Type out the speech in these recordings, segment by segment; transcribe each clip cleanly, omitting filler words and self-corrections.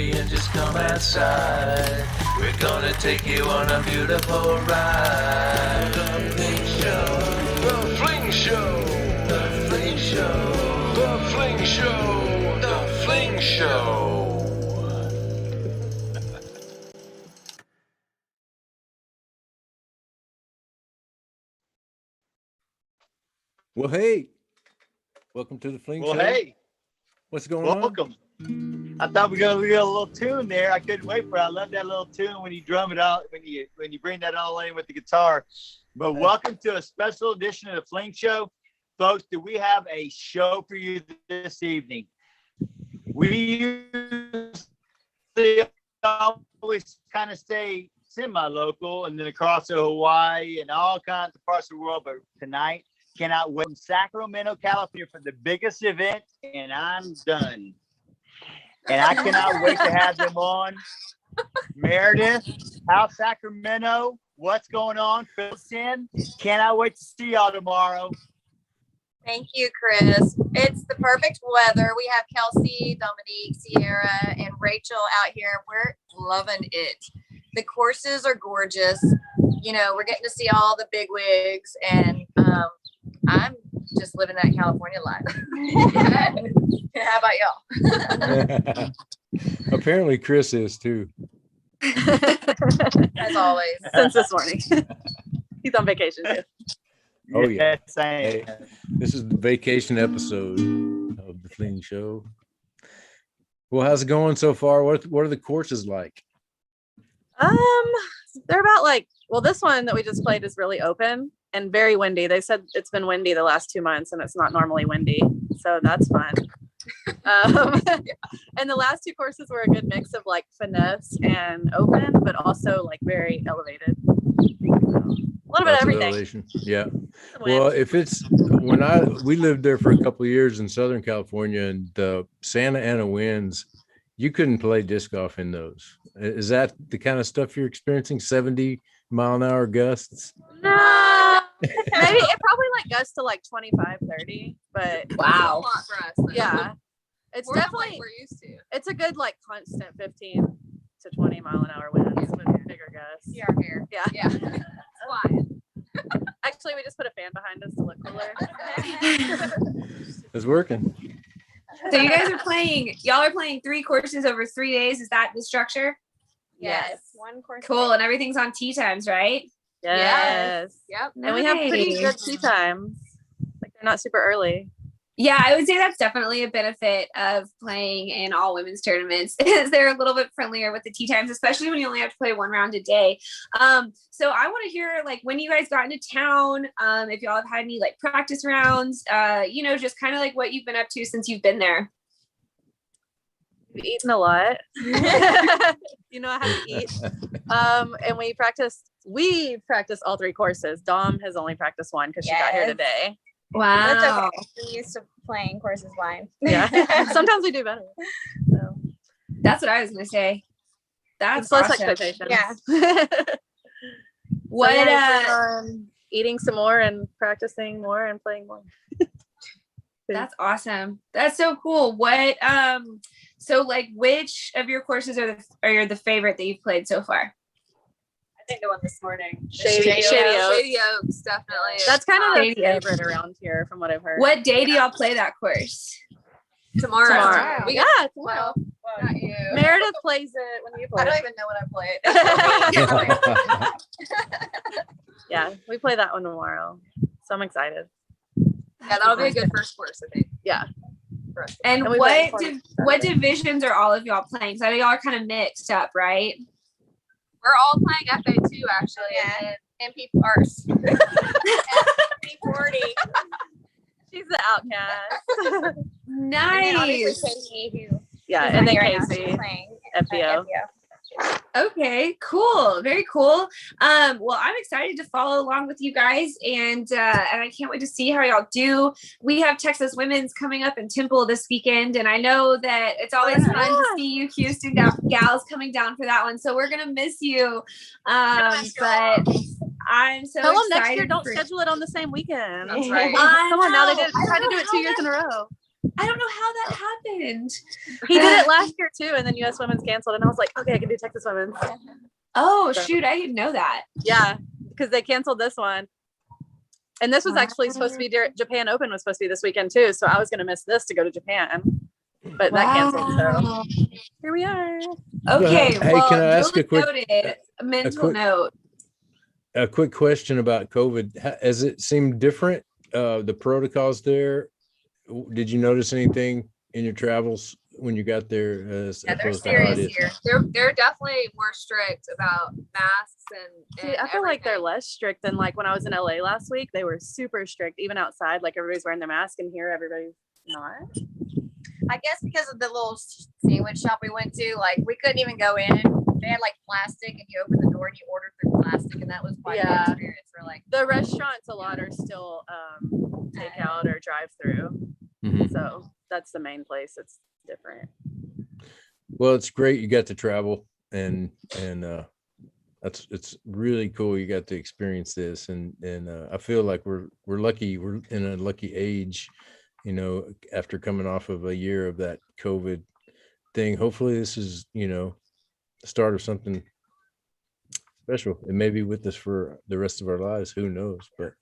hurry and just come outside. We're gonna take you on a beautiful ride. The Fling Show, the Fling Show, the Fling Show, the Fling Show, the Fling Show. Well, hey, welcome to the Fling Show. Well, hey, what's going on? welcome. I thought we got a little tune there. I couldn't wait for it. I love that little tune when you drum it out, when you bring that all in with the guitar. But welcome to a special edition of the Fling Show. Folks, do we have a show for you this evening? We usually always kind of stay semi-local and then across to Hawaii and all kinds of parts of the world. But tonight, cannot wait from Sacramento, California for the biggest event, and I'm done. And I cannot wait to have them on. Meridith, how's Sacramento? What's going on? Fill us in. Cannot wait to see y'all tomorrow. Thank you, Chris. It's the perfect weather. We have Kelsey, Dominique, Sierra, and Rachel out here. We're loving it. The courses are gorgeous. You know, we're getting to see all the big wigs, and I'm just living that California life. How about y'all? Apparently Chris is too. As always. Since this morning. He's on vacation too. Oh, yeah. Hey. This is the vacation episode of the Fling Show. Well, how's it going so far? What are the courses like? They're about this one that we just played is really open and very windy. They said it's been windy the last 2 months and it's not normally windy, so that's fun. And the last 2 courses were a good mix of finesse and open, but also very elevated. A little bit of everything. Elevation. Yeah. Well, we lived there for a couple of years in Southern California, and the Santa Ana winds, you couldn't play disc golf in those. Is that the kind of stuff you're experiencing? 70-mile-an-hour gusts? No, maybe it probably gusts to 25, 30, but Wow. A lot for us, though. yeah, it's We're definitely, we're used to. it's a good constant 15 to 20 mile an hour winds with bigger gusts. See our hair. Yeah. Yeah. It's flying. Actually, we just put a fan behind us to look cooler. It's working. So y'all are playing 3 courses over 3 days. Is that the structure? Yes. One course. Cool. And everything's on tee times, right? Yes. Yep. And we have pretty good Nice. tea times. They're not super early. Yeah, I would say that's definitely a benefit of playing in all women's tournaments is they're a little bit friendlier with the tee times, especially when you only have to play 1 round a day. So I want to hear when you guys got into town, if y'all have had any practice rounds, just kind of what you've been up to since you've been there. We've eaten a lot. You know how to eat. And we practice all 3 courses. Dom has only practiced 1 because she got here today. Wow. That's okay. We're used to playing courses blind. Yeah. Sometimes we do better. So That's what I was going to say. That's it's less awesome. expectations. Yeah. What eating some more and practicing more and playing more. That's awesome. That's so cool. What which of your courses are the favorite that you've played so far? I think the one this morning. Shady Oaks. Shady Oaks, definitely. That's kind of the Shady Oaks. favorite around here from what I've heard. What day do y'all play that course? tomorrow. We got got tomorrow. not you. Meredith plays it when you I play. don't even know what I played. Yeah, we play that one tomorrow. So I'm excited. Yeah, that'll be a good first course, I think. Yeah. For us. And And we play what divisions are all of y'all playing? So I know y'all are kind of mixed up, right? We're all playing FA2 actually, Yeah. and MP Arse. P40. She's the outcast. And then obviously Nice. Katie, who Yeah, is and not then here right now, Casey. she's playing FBO. Okay, cool. Very cool. Well, I'm excited to follow along with you guys, and I can't wait to see how y'all do. We have Texas Women's coming up in Temple this weekend, and I know that it's always fun to see you Houston gals coming down for that one. So we're gonna miss you. But I'm so Tell them excited next year don't for- schedule it on the same weekend. That's right. I Come on now, they know. tried to do it 2 years in a row. I don't know how that happened. He did it last year too, and then US Women's canceled, and I was like, okay, I can do Texas Women's. Oh So- shoot, I didn't know that. Yeah, because they canceled this one. And this was actually supposed to be Japan Open was supposed to be this weekend too. So I was going to miss this to go to Japan, but that canceled. So here we are. Okay, Hey, well, can I ask a quick- noted, a mental quick- note. A quick question about COVID. Has it seemed different? The protocols there? Did you notice anything in your travels when you got there? Yeah, they're serious here. They're definitely more strict about masks and See, I feel like they're less strict than like when I was in LA last week. They were super strict, even outside. Like everybody's wearing their mask, and here everybody's not. I guess because of the little sandwich shop we went to, like we couldn't even go in. They had like plastic, and you open the door and you order through plastic, and that was quite an Yeah. experience. We're like, The restaurants, a lot are still takeout or drive through. Mhm. So that's the main place. It's different. Well, it's great you got to travel, and it's really cool you got to experience this, and I feel like we're lucky. We're in a lucky age, you know, after coming off of a year of that COVID thing. Hopefully this is, you know, the start of something special. It may be with us for the rest of our lives. Who knows? But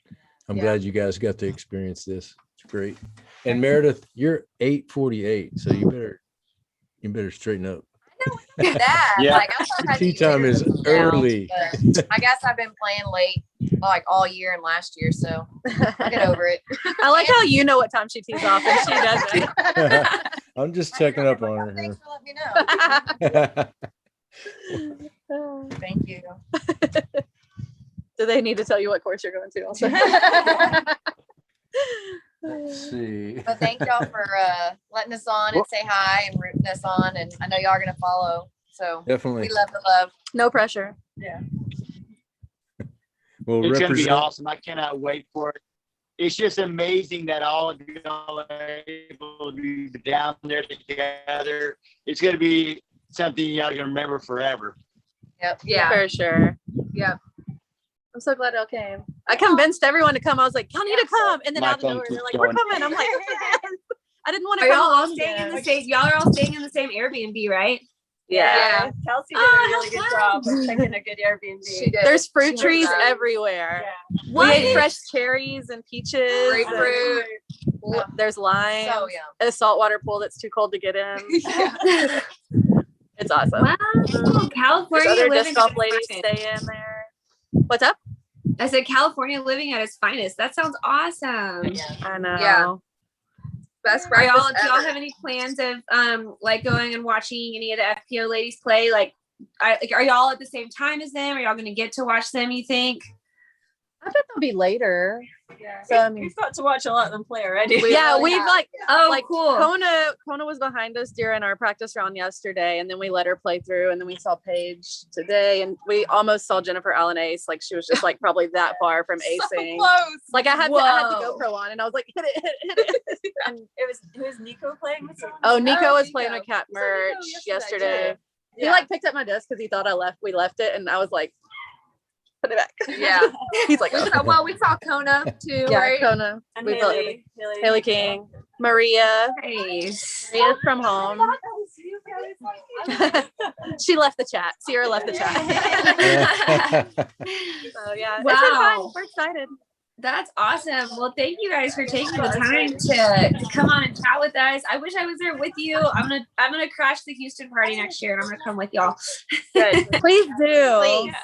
I'm Yeah. glad you guys got to experience this. It's great. And Meredith, you're 8:48, so you better straighten up. that. Yeah. Like I thought I had Tea to time is now, early. but I guess I've been playing late like all year and last year, so I'll get over it. I like how you know what time she tees off and she doesn't. I'm just checking up on her Thanks for letting me know. here. Thank you. Do they need to tell you what course you're going to also? Let's see. But thank y'all for letting us on and say hi and rooting us on, and I know y'all are gonna follow. So Definitely. we love the love. No pressure. We'll It's going to be represent. awesome. I cannot wait for it. It's just amazing that all of y'all are able to be down there together. It's going to be something y'all are going to remember forever. Yep. Yeah. For sure. Yep. I'm so glad y'all came. I convinced everyone to come. I was like, y'all need to come. And then My out of phone nowhere, they're keeps like, we're going. coming. I'm like, yes. I didn't want to Are come y'all all alone staying in again. the same? Y'all are all staying in the same Airbnb, right? Yeah. Kelsey did a really good job of picking a good Airbnb. She did. There's fruit She trees was right. everywhere. Yeah. We ate fresh cherries and peaches. Grapefruit. and There's lime. So yum. A saltwater pool that's too cold to get in. It's awesome. Wow, There's California other living disc golf at its ladies finest. stay in there. What's up? I said California living at its finest. That sounds awesome. I know. Yeah. Best Are y'all, breakfast do y'all ever. have any plans of like going and watching any of the FPO ladies play? Like, are y'all at the same time as them? Are y'all going to get to watch them, you think? I bet they'll be later. Yeah. So I mean, We've got to watch a lot of them play already. yeah, really we've have, like Oh, like cool. Kona was behind us during our practice round yesterday, and then we let her play through, and then we saw Paige today, and we almost saw Jennifer Allen ace. Like she was just like probably that far from acing. Close. Like I had the Whoa. GoPro on, and I was like, hit it. And it was who was Nico playing with someone? Oh, Nico Oh, was playing Nico. with Cat So Nico Merch yesterday. He Yeah. like picked up my disc because he thought we left it, and I was like, put it back. Yeah. He's like, We oh. saw, we saw Kona too, Yeah, right? Kona. And We both- Haley Haley King, Maria. Nice. Maria's from home. She left the chat. Sierra left the chat. So yeah, it's been fun. Wow. We're excited. That's awesome. Well, thank you guys for taking the time to come on and chat with us. I wish I was there with you. I'm gonna crash the Houston party next year, and I'm gonna come with y'all. Good. Please do. Please.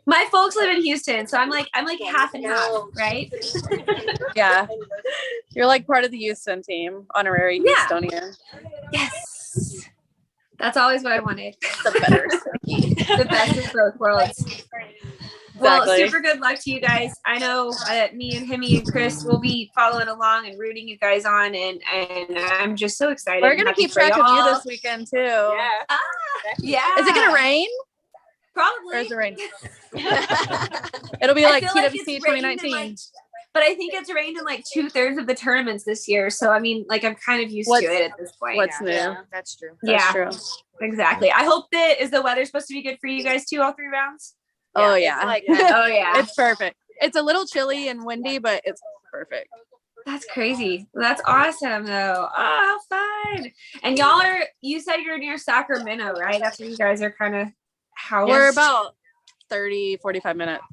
My folks live in Houston, so I'm like half and half, right? Yeah. You're like part of the Houston team, honorary Yeah. Houstonian. Yes. That's always what I wanted. The better. The best of both worlds. Well, Exactly. super good luck to you guys. I know me and Hemi and Chris will be following along and rooting you guys on, and I'm just so excited. We're and gonna happy keep for track of you y'all. this weekend too. Yeah. Yeah. Is it gonna rain? Probably. Or is it rain? It'll be I like feel like TWC it's rained in, 2019. like, but I think it's rained in like 2/3 of the tournaments this year. So I mean, like I'm kind of used What's- to it at this point. What's new? Yeah, that's true. That's Yeah. true. Exactly. I hope that is the weather supposed to be good for you guys too, all 3 rounds. Oh it's yeah. like Oh yeah. It's perfect. It's a little chilly and windy, but it's perfect. That's crazy. That's awesome though. Oh, how fun. And you said you're near Sacramento, right? That's where you guys are kind of housed. We're about 30, 45 minutes.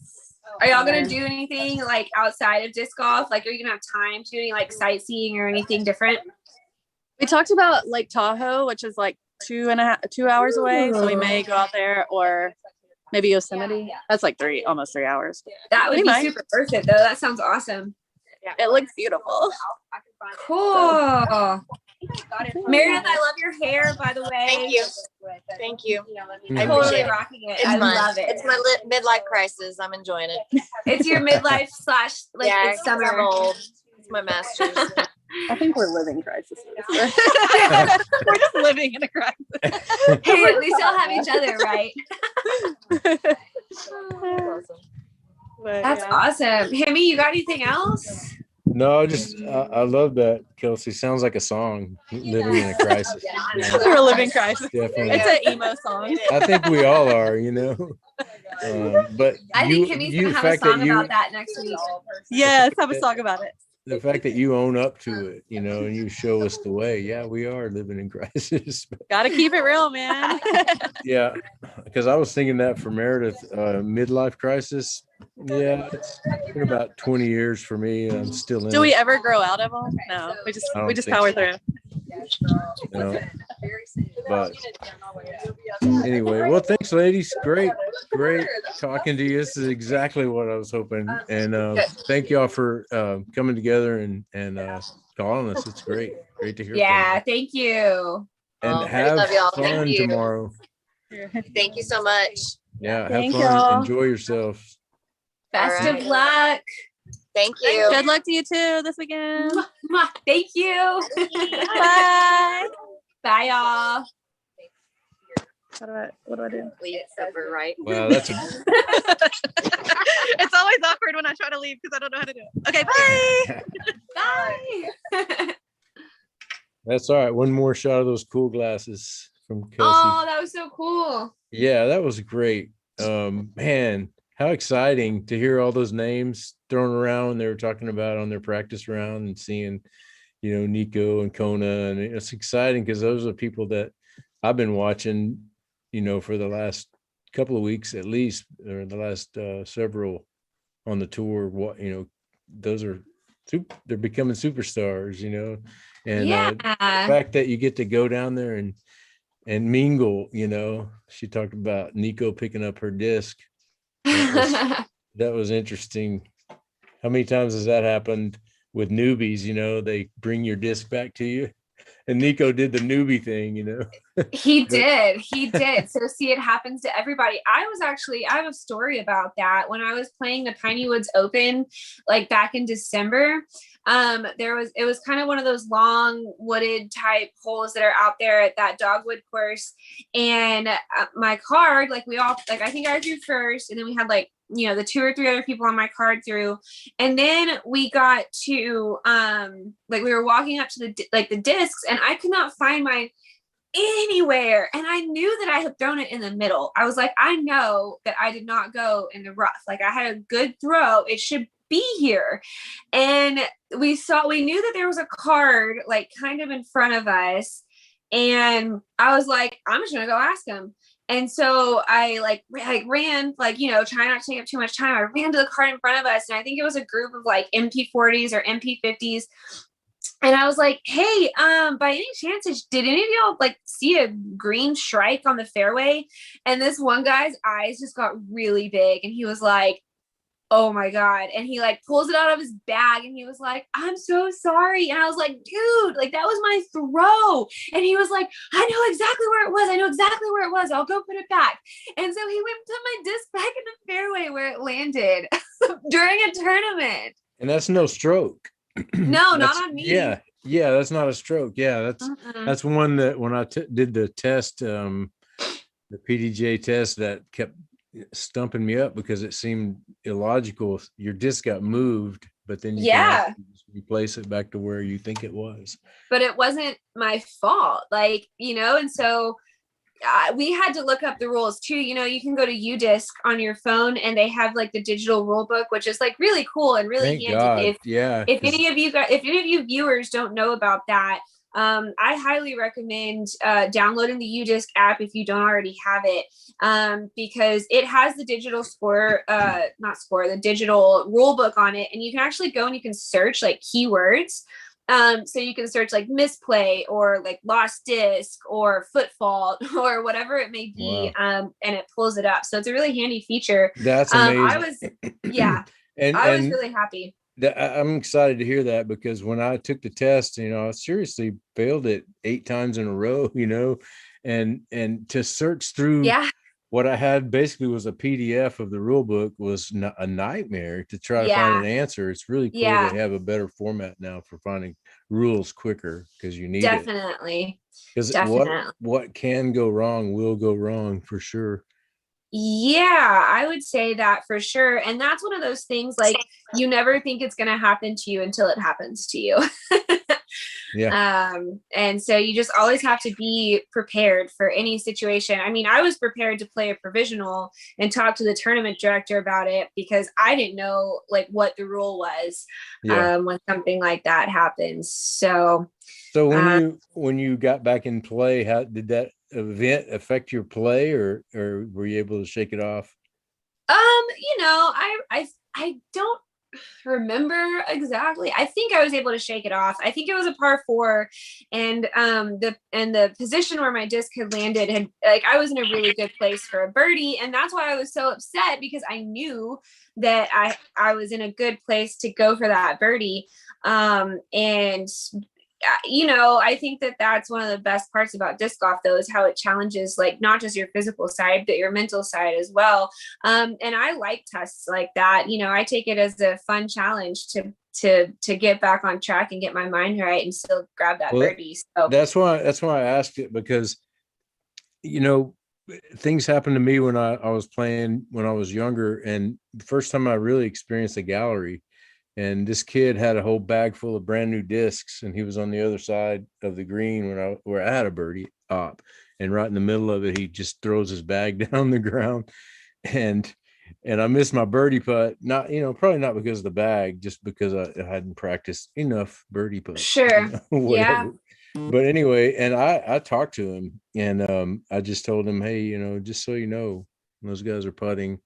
Are y'all gonna do anything like outside of disc golf? Like, are you gonna have time to do any like sightseeing or anything different? We talked about Lake Tahoe, which is like 2 hours away. So we may go out there, or maybe Yosemite. That's like almost 3 hours. That would be super worth it though. That sounds awesome. It looks beautiful. Cool. Meredith, I love your hair, by the way. Thank you. Thank you. I'm I totally appreciate it. rocking it. It's I fun. love it. It's my midlife crisis. I'm enjoying it. It's your midlife / like it's summer. I'm old. It's my master's. I think we're living crises. We're just living in a crisis. Hey, at least y'all have each other, right? That's awesome. Himmy, you got anything else? No, just I love that, Kelsey. Sounds like a song. Living in a crisis. We're a living crisis. Definitely. It's an emo song. I think we all are, but I think Himmy's gonna have a song about that next week. Yes, have a song about it. The fact that you own up to it, and you show us the way. Yeah, we are living in crisis. Gotta keep it real, man. Yeah, because I was thinking that for Meredith, midlife crisis. Yeah, it's been about 20 years for me. I'm still in. Do we ever grow out of them? No, we just power through. No. But anyway, well, thanks, ladies. Great talking to you. This is exactly what I was hoping. And thank y'all for coming together and calling us. It's great to hear. Yeah, thank you. And have fun tomorrow. Thank you so much. Yeah, have fun. Enjoy yourself. Best of luck. Thank you. Good luck to you too this weekend. Thank you. Bye. Bye, y'all. What do I do? Leave over, right? Wow, that's It's always awkward when I try to leave because I don't know how to do it. Okay, bye. Bye. that's all right. One more shot of those cool glasses from Kelsey. Oh, that was so cool. Yeah, that was great. Man, how exciting to hear all those names thrown around when they were talking about on their practice round and seeing, Nico and Kona. And it's exciting because those are people that I've been watching, for the last couple of weeks at least, or the last several on the tour. Those are they're becoming superstars, and the fact that you get to go down there and mingle, she talked about Nico picking up her disc. That was interesting. How many times has that happened with newbies? They bring your disc back to you, and Nico did the newbie thing. He did. So see, it happens to everybody. I have a story about that. When I was playing the Piney Woods Open, like back in December, it was kind of one of those long wooded type holes that are out there at that dogwood course. And my card, I think I drew first, and then we had the 2 or 3 other people on my card through. And then we got to, we were walking up to the discs, and I could not find mine anywhere. And I knew that I had thrown it in the middle. I was like, I know that I did not go in the rough. I had a good throw. It should be here. And we knew that there was a card kind of in front of us. And I was like, I'm just gonna go ask him. And so I ran, trying not to take up too much time. I ran to the card in front of us, and I think it was a group of MP40s or MP50s. And I was like, hey, by any chance, did any of y'all see a green stripe on the fairway? And this one guy's eyes just got really big, and he was like, oh my God. And he pulls it out of his bag, and he was like, I'm so sorry. And I was like, dude, that was my throw. And he was like, I know exactly where it was. I'll go put it back. And so he went put my disc back in the fairway where it landed during a tournament. And that's no stroke. No, not on me. Yeah, that's not a stroke. Yeah, that's one that when I did the test, the PDJ test, that kept stumping me up because it seemed illogical. Your disc got moved, but then you can just replace it back to where you think it was. But it wasn't my fault, and so we had to look up the rules too. You know, you can go to Udisc on your phone and they have like the digital rule book, which is like really cool and really Thank handy. God. If Yeah. if any of you viewers don't know about that, I highly recommend downloading the Udisc app if you don't already have it, because it has the digital the digital rule book on it, and you can actually go and you can search like keywords. So you can search like misplay or like lost disc or foot fault or whatever it may be, Wow. and it pulls it up. So it's a really handy feature. That's amazing. I was really happy. I'm excited to hear that, because when I took the test, you know, I seriously failed it 8 times in a row, you know, and to search through what I had basically was a PDF of the rule book was a nightmare to try to find an answer. It's really cool. They have a better format now for finding rules quicker, because you need it. Definitely. Because what can go wrong will go wrong for sure. Yeah, I would say that for sure. And that's one of those things, like, you never think it's going to happen to you until it happens to you. And so you just always have to be prepared for any situation. I mean, I was prepared to play a provisional and talk to the tournament director about it, because I didn't know like what the rule was when something like that happens. So when you got back in play, how did that event affect your play, or were you able to shake it off? You know, I don't remember exactly. I think I was able to shake it off. I think it was a par 4, and the position where my disc had landed had, like, I was in a really good place for a birdie, and that's why I was so upset, because I knew that I was in a good place to go for that birdie. And you know, I think that that's one of the best parts about disc golf, though, is how it challenges, like, not just your physical side, but your mental side as well. And I like tests like that. You know, I take it as a fun challenge to get back on track and get my mind right and still grab that birdie. So that's why I asked it, because, you know, things happened to me when I was playing when I was younger, and the first time I really experienced a gallery. And this kid had a whole bag full of brand new discs, and he was on the other side of the green where I had a birdie op, and right in the middle of it, he just throws his bag down the ground, and I missed my birdie putt. Not, you know, probably not because of the bag, just because I hadn't practiced enough birdie putts. Sure. You know, whatever. Yeah. But anyway, and I talked to him, and I just told him, hey, you know, just so you know, those guys are putting.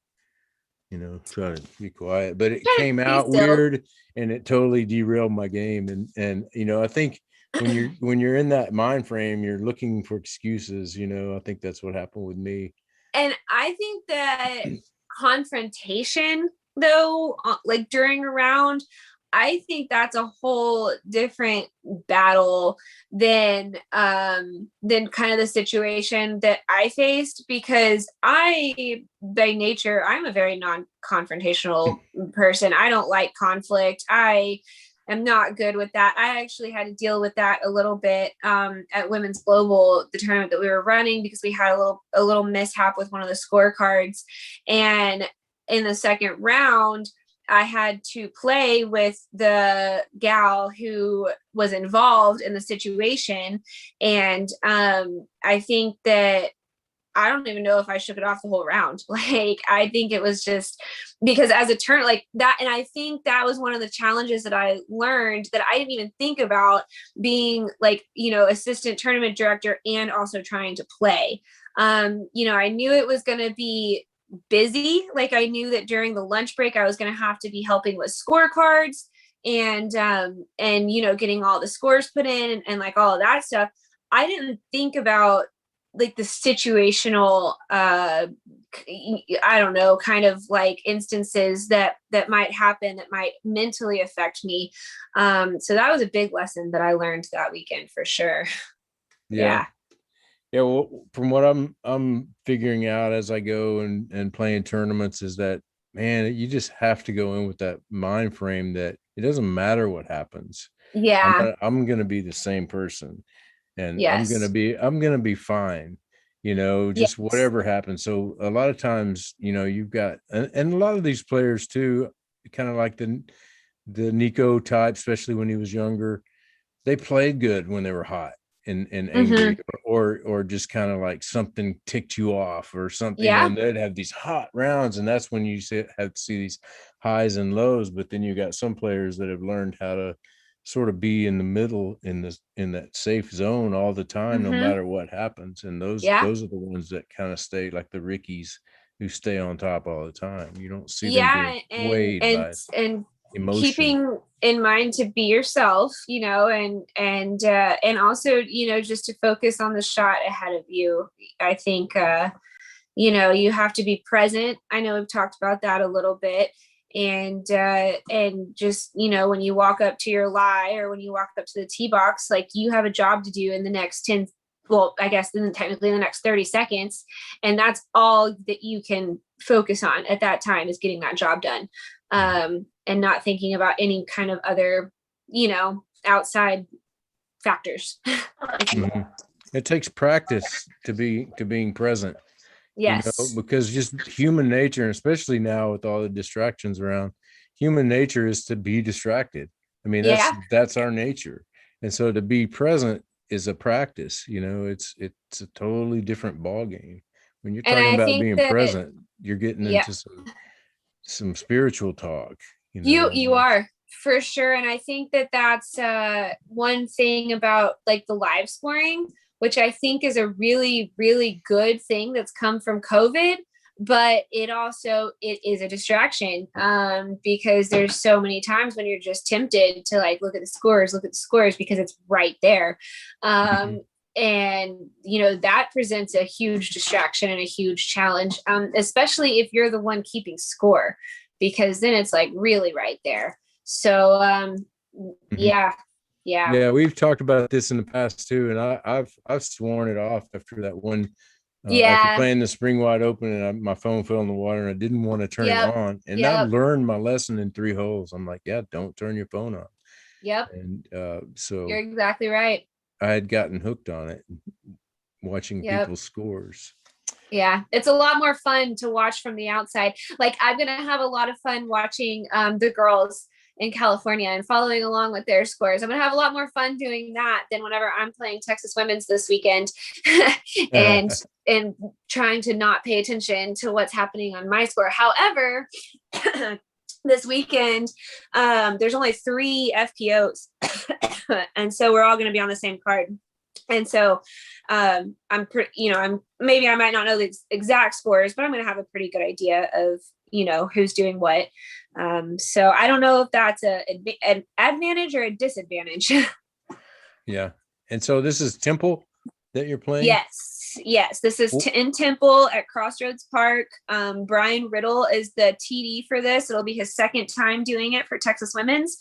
You know, try to be quiet, but it came out weird, and it totally derailed my game. And you know, I think when you're in that mind frame, you're looking for excuses. You know, I think that's what happened with me. And I think that confrontation, though, like during a round, I think that's a whole different battle than kind of the situation that I faced, because I, by nature, I'm a very non-confrontational person. I don't like conflict. I am not good with that. I actually had to deal with that a little bit at Women's Global, the tournament that we were running, because we had a little mishap with one of the scorecards. And in the second round, I had to play with the gal who was involved in the situation. And I think that I don't even know if I shook it off the whole round. Like, I think it was just because as a turn like that. And I think that was one of the challenges that I learned, that I didn't even think about, being like, you know, assistant tournament director and also trying to play. You know, I knew it was going to be busy. Like, I knew that during the lunch break, I was going to have to be helping with scorecards and you know, getting all the scores put in and like all of that stuff. I didn't think about like the situational, I don't know, kind of like instances that might happen that might mentally affect me. So that was a big lesson that I learned that weekend for sure. Yeah. Yeah, well, from what I'm figuring out as I go and playing tournaments is that, man, you just have to go in with that mind frame that it doesn't matter what happens. Yeah, I'm gonna be the same person, and yes. I'm gonna be fine. You know, just whatever happens. So a lot of times, you know, you've got and a lot of these players too, kind of like the Nico type, especially when he was younger, they played good when they were hot. and angry, or just kind of like something ticked you off or something, and they'd have these hot rounds, and that's when you have to see these highs and lows. But then you got some players that have learned how to sort of be in the middle, in that safe zone all the time, no matter what happens. And those are the ones that kind of stay, like the Rickies, who stay on top all the time. You don't see them being weighed by emotion. Keeping in mind to be yourself, you know, and also, you know, just to focus on the shot ahead of you. I think you know, you have to be present. I know we've talked about that a little bit. And just, you know, when you walk up to your lie, or when you walk up to the tee box, like, you have a job to do in the next 10, well, I guess then technically in the next 30 seconds. And that's all that you can focus on at that time, is getting that job done. And not thinking about any kind of other, you know, outside factors. It takes practice to being present. Yes. You know, because just human nature, and especially now with all the distractions around, human nature is to be distracted. I mean, that's our nature. And so to be present is a practice. You know, it's a totally different ball game. When you're talking about being present, you're getting into some spiritual talk. You know? You are, for sure. And I think that's one thing about, like, the live scoring, which I think is a really, really good thing that's come from COVID, but it is a distraction, because there's so many times when you're just tempted to, like, look at the scores, because it's right there. And, you know, that presents a huge distraction and a huge challenge, especially if you're the one keeping score, because then it's, like, really right there. So, yeah, we've talked about this in the past too, and I've sworn it off after that one. After playing the Spring Wide Open, and my phone fell in the water, and I didn't want to turn it on. And I learned my lesson in 3 holes. I'm like, don't turn your phone on. And so you're exactly right. I had gotten hooked on it, watching people's scores. Yeah, it's a lot more fun to watch from the outside. Like, I'm gonna have a lot of fun watching the girls in California and following along with their scores. I'm gonna have a lot more fun doing that than whenever I'm playing Texas women's this weekend, and trying to not pay attention to what's happening on my score. However, this weekend, there's only 3 FPOs, and so we're all going to be on the same card. And so I might not know the exact scores, but I'm going to have a pretty good idea of, you know, who's doing what. So I don't know if that's an advantage or a disadvantage. Yeah. And so this is Temple that you're playing? Yes. This is in Temple at Crossroads Park. Brian Riddle is the TD for this. It'll be his 2nd time doing it for Texas Women's.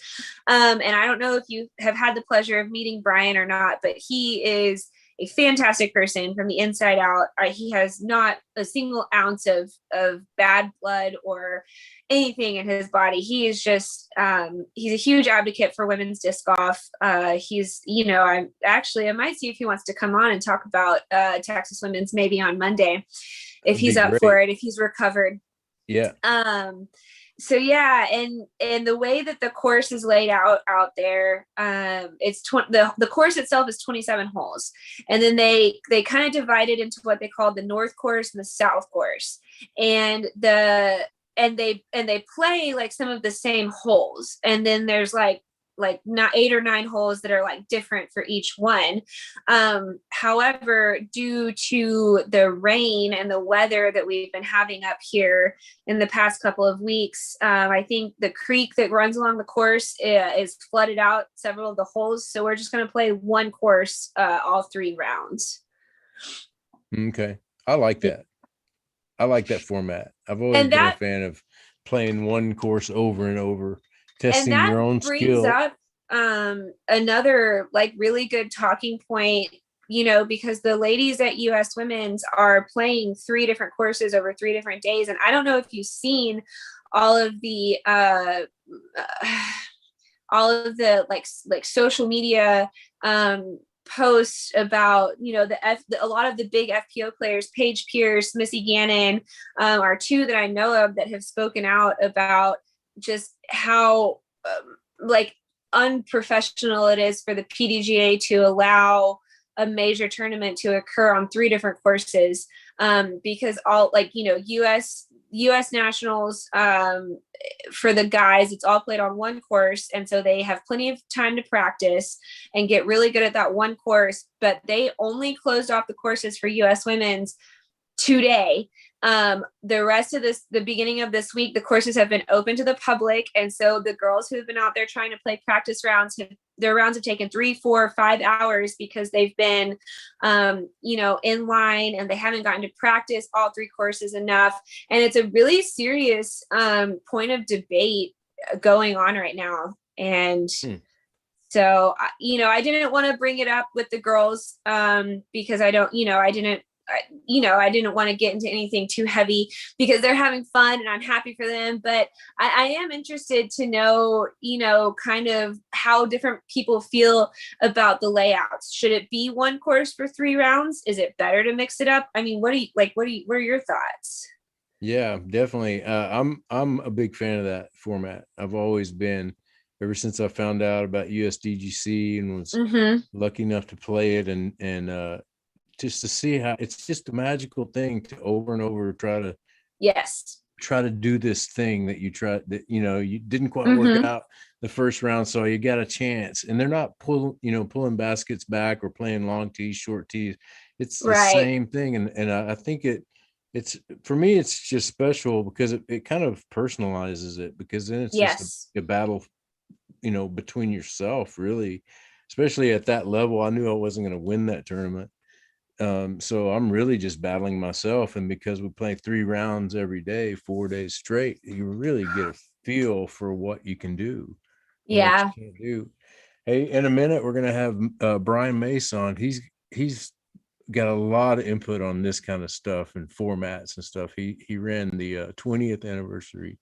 And I don't know if you have had the pleasure of meeting Brian or not, but he is a fantastic person from the inside out. He has not a single ounce of bad blood or anything in his body. He is just, he's a huge advocate for women's disc golf. He's, you know, I might see if he wants to come on and talk about Texas Women's maybe on Monday, if he's up for it, if he's recovered. Yeah. So yeah, and the way that the course is laid out there, it's the course itself is 27 holes, and then they kind of divide it into what they call the North Course and the South Course, and they play, like, some of the same holes, and then there's like not 8 or 9 holes that are, like, different for each one. However, due to the rain and the weather that we've been having up here in the past couple of weeks, I think the creek that runs along the course is flooded out several of the holes. So we're just going to play one course all 3 rounds. Okay. I like that. I like that format. I've always been a fan of playing one course over and over. Testing your own skill. Up another, like, really good talking point, you know, because the ladies at US Women's are playing 3 different courses over 3 different days. And I don't know if you've seen all of the like social media posts about, you know, a lot of the big FPO players. Paige Pierce, Missy Gannon are 2 that I know of that have spoken out about just how like unprofessional it is for the PDGA to allow a major tournament to occur on 3 different courses, because all, like, you know, US nationals, for the guys, it's all played on one course, and so they have plenty of time to practice and get really good at that one course. But they only closed off the courses for US women's today. The rest of the beginning of this week, the courses have been open to the public, and so the girls who have been out there trying to play practice rounds, their rounds have taken 3, 4, 5 hours because they've been, you know, in line, and they haven't gotten to practice all 3 courses enough. And it's a really serious point of debate going on right now. And so, you know, I didn't want to bring it up with the girls because I didn't want to get into anything too heavy, because they're having fun and I'm happy for them. But I am interested to know, you know, kind of how different people feel about the layouts. Should it be one course for 3 rounds? Is it better to mix it up? I mean, what are your thoughts? Yeah, definitely. I'm a big fan of that format. I've always been, ever since I found out about USDGC and was lucky enough to play it, and just to see how it's just a magical thing to over and over try to do this thing that you didn't quite work out the first round, so you got a chance. And they're not pulling baskets back or playing long tees, short tees. It's the same thing. And I think it's for me, it's just special because it kind of personalizes it, because then it's just a battle, between yourself, really, especially at that level. I knew I wasn't going to win that tournament. So I'm really just battling myself. And because we play 3 rounds every day, 4 days straight, you really get a feel for what you can do. Yeah. What you can't do. Hey, in a minute, we're going to have Brian Mace on. He's got a lot of input on this kind of stuff and formats and stuff. He ran the 20th anniversary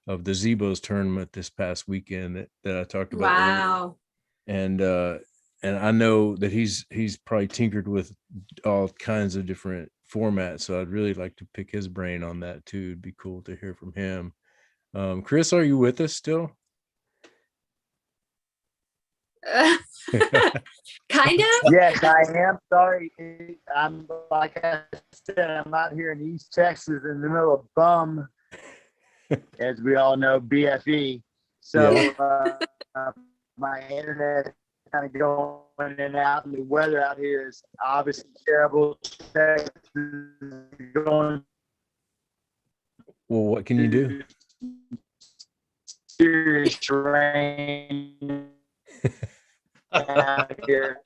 of the Zebos tournament this past weekend that I talked about. Wow. Earlier. And I know that he's probably tinkered with all kinds of different formats. So I'd really like to pick his brain on that too. It'd be cool to hear from him. Chris, are you with us still? Kind of. Yes, I am. Sorry. I'm, like I said, I'm out here in East Texas in the middle of bum, as we all know, BFE. So my internet kind of going in and out, and the weather out here is obviously terrible. Texas is going. Well, what can you do? Serious rain out here.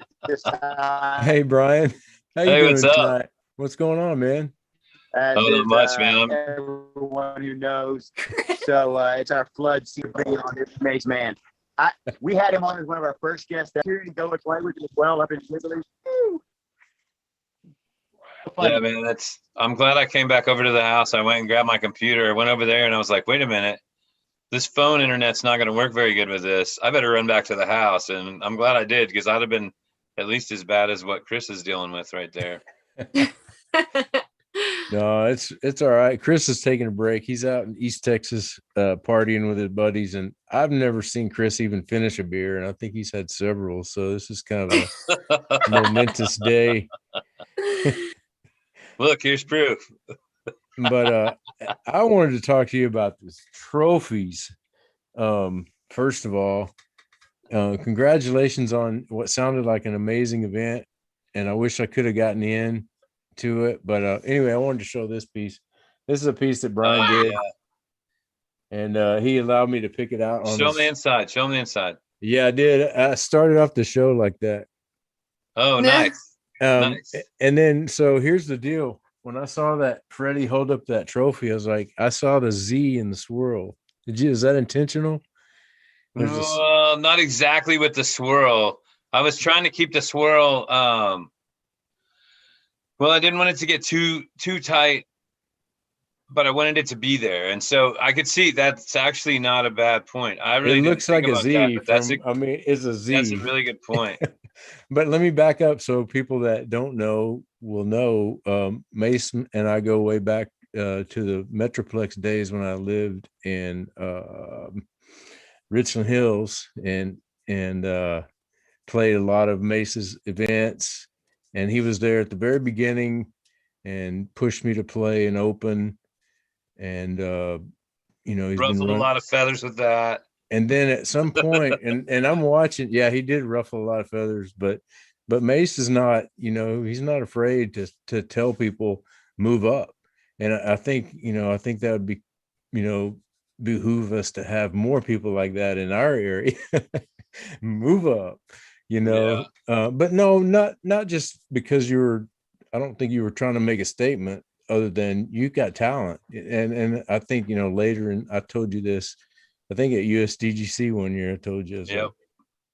Hey, Brian. How you doing tonight? What's going on, man? Not much, man. Everyone who knows. So it's our flood season on this Mace man. We had him on as one of our first guests here to go with language as well up in Italy. Yeah, man, I'm glad I came back over to the house. I went and grabbed my computer. I went over there and I was like, wait a minute, this phone internet's not going to work very good with this. I better run back to the house. And I'm glad I did, because I'd have been at least as bad as what Chris is dealing with right there. No, it's all right. Chris is taking a break. He's out in East Texas partying with his buddies, and I've never seen Chris even finish a beer, and I think he's had several. So this is kind of a momentous day. Look, here's proof. But I wanted to talk to you about this trophies. First of all, congratulations on what sounded like an amazing event, and I wish I could have gotten in to it, but anyway, I wanted to show this piece. This is a piece that Brian did, and he allowed me to pick it out. Show me inside. Show me inside. Yeah, I did. I started off the show like that. Oh, nice. Nice. And then, so here's the deal. When I saw that Freddie hold up that trophy, I was like, I saw the Z in the swirl. Is that intentional? Well, not exactly with the swirl. I was trying to keep the swirl. Well, I didn't want it to get too tight, but I wanted it to be there. And so I could see that's actually not a bad point. I really it looks like a Z. It's a Z. That's a really good point. But let me back up so people that don't know will know. Mace and I go way back to the Metroplex days when I lived in Richland Hills and played a lot of Mace's events. and he was there at the very beginning and pushed me to play an open. And you know, he's been Ruffled a running. lot of feathers with that. And then at some point, and I'm watching, yeah, he did ruffle a lot of feathers, but Mace is not, you know, he's not afraid to tell people move up. And I think, you know, I think that would be, you know, behoove us to have more people like that in our area. Move up, you know. But no, not just because I don't think you were trying to make a statement other than you got talent. And I think, you know, later, and I told you this, I think at USDGC one year, I told you, Yep.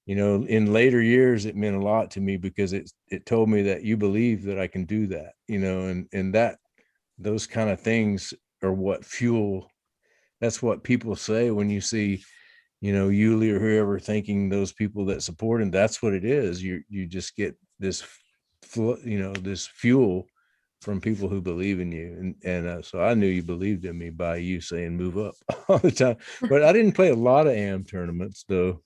you know, in later years, it meant a lot to me because it told me that you believe that I can do that, you know, and that those kind of things are what fuel. That's what people say when you see, you know, Yuli or whoever thanking those people that support him. That's what it is. You just get this, you know, this fuel from people who believe in you. And so I knew you believed in me by you saying move up all the time. But I didn't play a lot of AM tournaments though.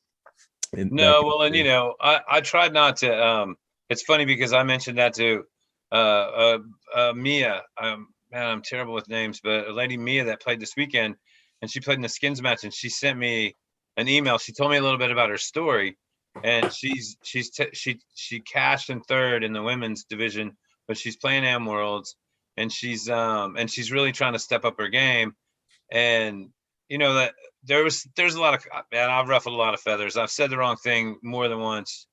No, well, and you know, I tried not to. It's funny because I mentioned that to Mia. Man, I'm terrible with names, but a lady Mia that played this weekend, and she played in the skins match, and she sent me an email. She told me a little bit about her story, and she cashed in third in the women's division, but she's playing AM Worlds, and she's really trying to step up her game, and you know that there's a lot of, man, I've ruffled a lot of feathers. I've said the wrong thing more than once,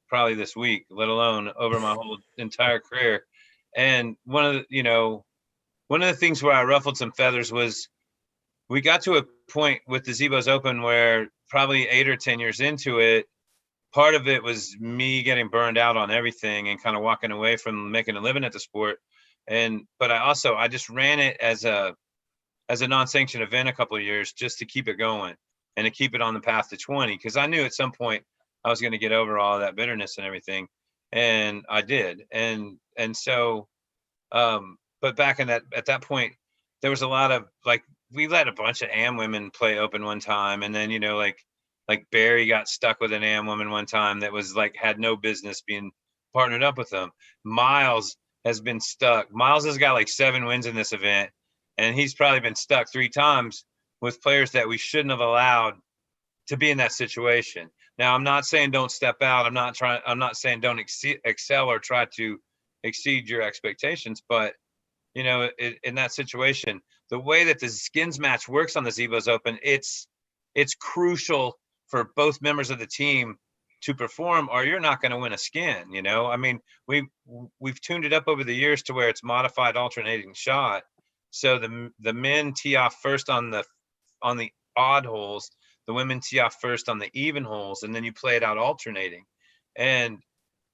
probably this week, let alone over my whole entire career. And one of the things where I ruffled some feathers was we got to a point with the Zebos Open where probably 8 or 10 years into it, part of it was me getting burned out on everything and kind of walking away from making a living at the sport. But I just ran it as a non-sanctioned event a couple of years just to keep it going and to keep it on the path to 20. Cause I knew at some point I was going to get over all of that bitterness and everything. And I did. And so, but back at that point, there was a lot of like, we let a bunch of AM women play open one time. And then, you know, like Barry got stuck with an AM woman one time that was like, had no business being partnered up with them. Miles has been stuck. Miles has got like 7 wins in this event. And he's probably been stuck 3 times with players that we shouldn't have allowed to be in that situation. Now, I'm not saying don't step out. I'm not saying don't excel or try to exceed your expectations. But, you know, in that situation, the way that the skins match works on the Zebos Open, it's crucial for both members of the team to perform, or you're not going to win a skin. You know, I mean, we've tuned it up over the years to where it's modified alternating shot. So the men tee off first on the odd holes, the women tee off first on the even holes, and then you play it out alternating. And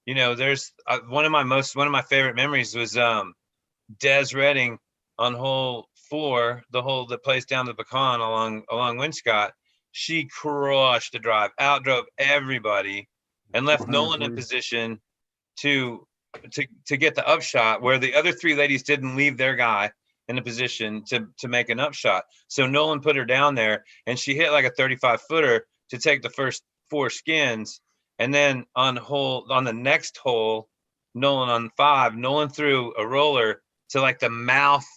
you know, there's one of my favorite memories was Des Redding on hole 4, the hole that plays down the pecan along Winscott. She crushed the drive, outdrove everybody, and left Nolan in position to get the upshot where the other 3 ladies didn't leave their guy in a position to make an upshot. So Nolan put her down there, and she hit like a 35-footer to take the first 4 skins. And then on the next hole, Nolan on 5, Nolan threw a roller to like the mouth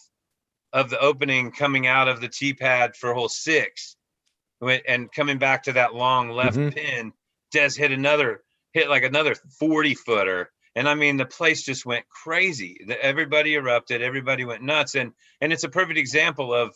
of the opening coming out of the tee pad for hole 6. And coming back to that long left pin, Des hit like another 40-footer. And I mean, the place just went crazy. Everybody erupted. Everybody went nuts. And it's a perfect example of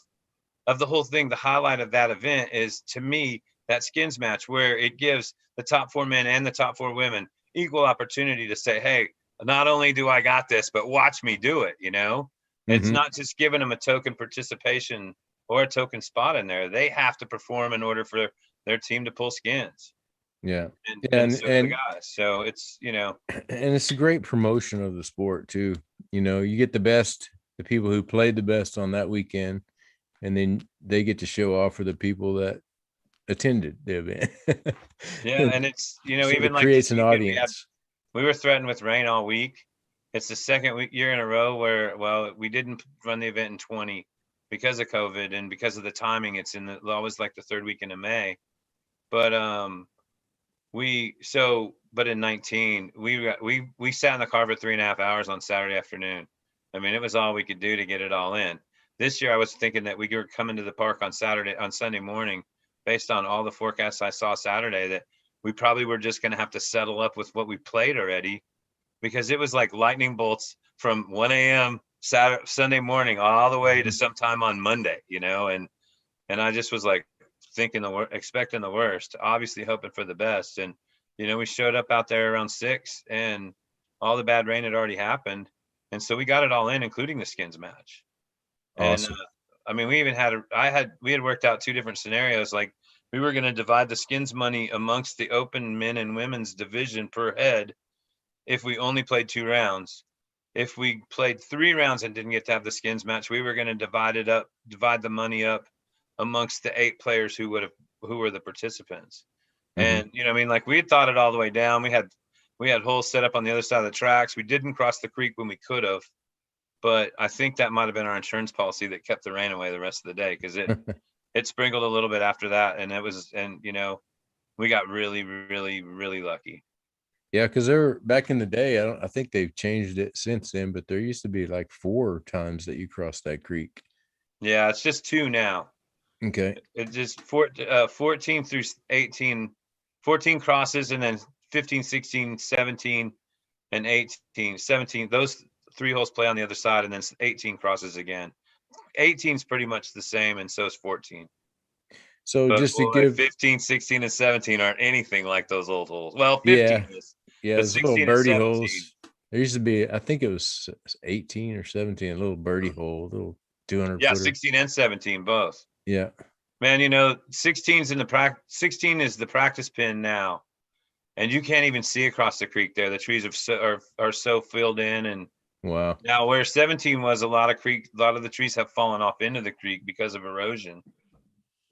the whole thing. The highlight of that event is, to me, that skins match where it gives the top 4 men and the top 4 women equal opportunity to say, hey, not only do I got this, but watch me do it. You know, it's not just giving them a token participation or a token spot in there. They have to perform in order for their team to pull skins. Yeah. And so the guys. So it's, you know, and it's a great promotion of the sport too. You know, you get the people who played the best on that weekend, and then they get to show off for the people that attended the event. Yeah. And it's, you know, so even it like creates an audience. We were threatened with rain all week. It's the second year in a row where, well, we didn't run the event in 20 because of COVID and because of the timing. It's always like the 3rd weekend of May. But but in 19, we sat in the car for 3.5 hours on Saturday afternoon. I mean, it was all we could do to get it all in. This year, I was thinking that we were coming to the park on Sunday morning, based on all the forecasts I saw Saturday, that we probably were just going to have to settle up with what we played already, because it was like lightning bolts from 1 a.m. Sunday morning all the way to sometime on Monday, you know, and I just was like thinking expecting the worst, obviously hoping for the best. And, you know, we showed up out there around 6 and all the bad rain had already happened. And so we got it all in, including the skins match. Awesome. And I mean, we even we had worked out 2 different scenarios. Like, we were going to divide the skins money amongst the open men and women's division per head if we only played 2 rounds. If we played 3 rounds and didn't get to have the skins match, we were going to divide the money up amongst the 8 players who were the participants. And, you know, I mean, like, we had thought it all the way down. We had holes set up on the other side of the tracks. We didn't cross the creek when we could have, but I think that might have been our insurance policy that kept the rain away the rest of the day, because it sprinkled a little bit after that, and you know, we got really, really, really lucky. Yeah, because there back in the day, I think they've changed it since then, but there used to be like 4 times that you crossed that creek. Yeah, it's just 2 now. Okay. It's just 14 through 18, 14 crosses, and then 15, 16, 17, and 18. 17, those 3 holes play on the other side, and then 18 crosses again. 18 is pretty much the same, and so is 14. So but just to boy, give 15, 16, and 17 aren't anything like those old holes. Well, 15 is. Yeah, But those little 16 and birdie 17. holes. There used to be, I think it was 18 or 17, a little birdie hole, little 200 Yeah, footer. 16 and 17 both. Yeah. Man, you know, 16 is the practice pin now, and you can't even see across the creek there. The trees are so filled in, and Wow. now where 17 was, a lot of the trees have fallen off into the creek because of erosion.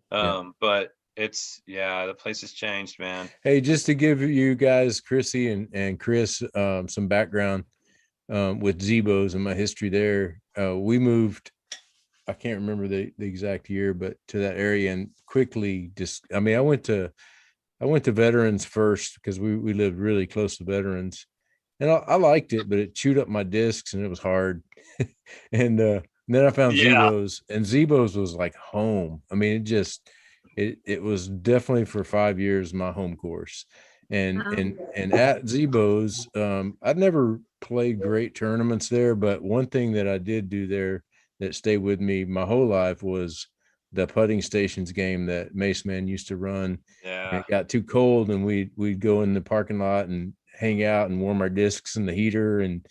But the place has changed, man. Hey, just to give you guys, Chrissy and Chris, some background with Zebos and my history there. We moved, I can't remember the exact year, but to that area, and quickly I went to Veterans first because we lived really close to Veterans, and I liked it, but it chewed up my discs and it was hard. And then I found Zebos, and Zebos was like home. I mean, it was definitely for 5 years my home course. And at Zebos, I'd never played great tournaments there, but one thing that I did do there that stayed with me my whole life was the putting stations game that Mace Man used to run. Yeah. It got too cold, and we'd go in the parking lot and hang out and warm our discs in the heater and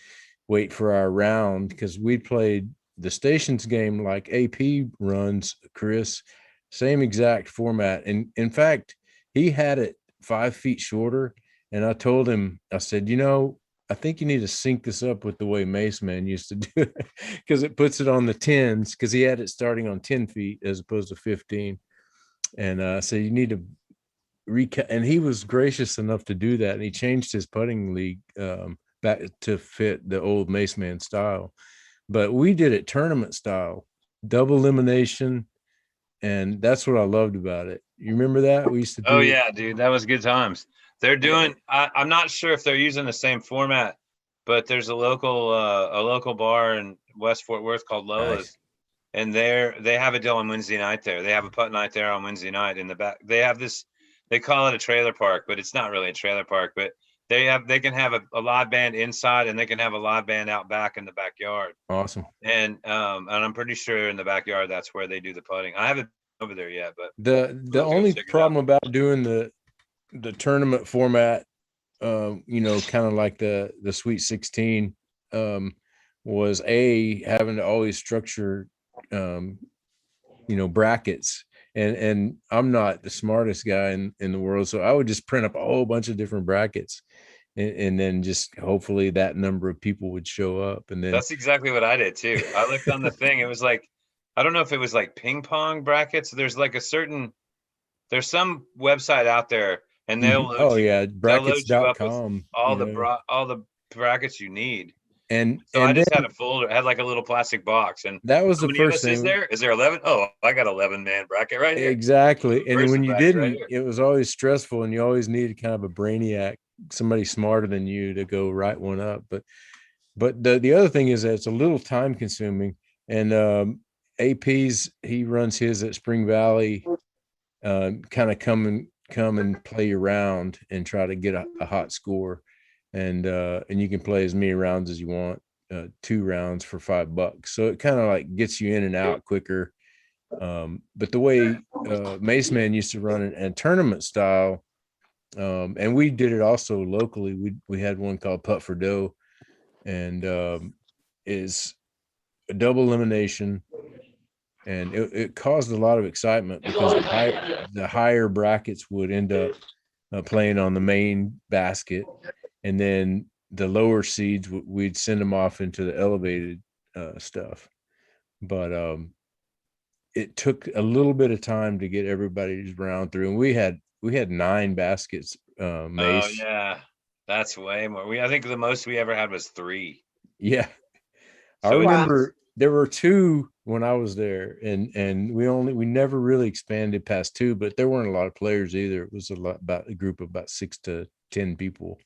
wait for our round, because we'd played the stations game like AP runs, Chris, same exact format. And in fact, he had it 5 feet shorter. And I told him, I said, you know, I think you need to sync this up with the way Mace Man used to do it, because it puts it on the 10s, because he had it starting on 10 feet as opposed to 15. And so you need to and he was gracious enough to do that. And he changed his putting league back to fit the old Mace Man style. But we did it tournament style, double elimination. And that's what I loved about it. You remember that? We used to do Oh yeah, dude, that was good times. They're doing, I'm not sure if they're using the same format, but there's a local bar in West Fort Worth called Lola's. Nice. And they have a deal on Wednesday night there. They have a putt night there on Wednesday night in the back. They have this, they call it a trailer park, but it's not really a trailer park, but they can have a live band inside, and they can have a live band out back in the backyard. Awesome. And I'm pretty sure in the backyard, that's where they do the putting. I haven't been over there yet, but the only problem about doing the tournament format, you know, kind of like the Sweet 16, was having to always structure, you know, brackets. And I'm not the smartest guy in the world, so I would just print up a whole bunch of different brackets, and then just hopefully that number of people would show up. And then that's exactly what I did too. I looked on the thing. It was like, I don't know if it was like ping pong brackets. There's some website out there, and they'll load brackets.com, all the brackets you need. And So I and just had then a folder, had like a little plastic box. And that was how the many of first us is thing. there? Is there 11? Oh, I got 11 man bracket right here. Exactly. And when Person you bracket right didn't, here. it was always stressful, and you always needed kind of a brainiac, somebody smarter than you to go write one up. But the other thing is that it's a little time consuming. And AP's, he runs his at Spring Valley, kind of come and play around and try to get a hot score. And you can play as many rounds as you want, 2 rounds for $5. So it kind of like gets you in and out quicker. But the way Mace Man used to run it in tournament style, and we did it also locally. We had one called Putt for Dough, and is a double elimination, and it caused a lot of excitement because the higher brackets would end up playing on the main basket, and then the lower seeds we'd send them off into the elevated stuff. But it took a little bit of time to get everybody's round through, and we had 9 baskets. Mace. Oh yeah, that's way more. I think the most we ever had was 3. Yeah, I So remember there were 2 when I was there, and we never really expanded past 2, but there weren't a lot of players either. It was about a group of about 6 to 10 people.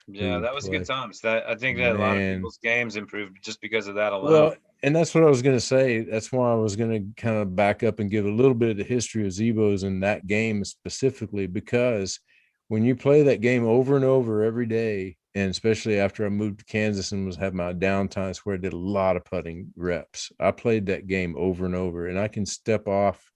yeah, that was play. good times. That I think that a lot of people's games improved just because of that alone. Well, and that's what I was going to say. That's why I was going to kind of back up and give a little bit of the history of Zebos in that game specifically, because when you play that game over and over every day, and especially after I moved to Kansas and was having my downtimes where I did a lot of putting reps, I played that game over and over, and I can step off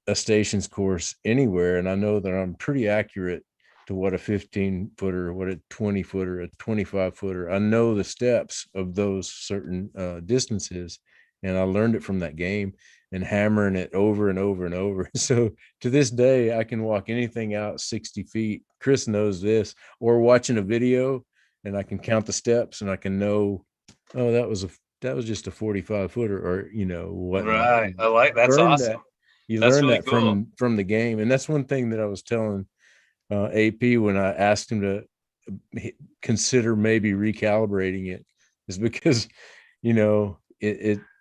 a stations course anywhere, and I know that I'm pretty accurate to what a 15-footer, what a 20-footer, a 25-footer. I know the steps of those certain distances, and I learned it from that game and hammering it over and over and over. So to this day, I can walk anything out 60 feet. Chris knows this, or watching a video, and I can count the steps, and I can know, oh, that was just a 45-footer, or whatnot. Right, I like that's awesome. You That's learn really that cool. from the game, and that's one thing that I was telling AP when I asked him to consider maybe recalibrating it, is because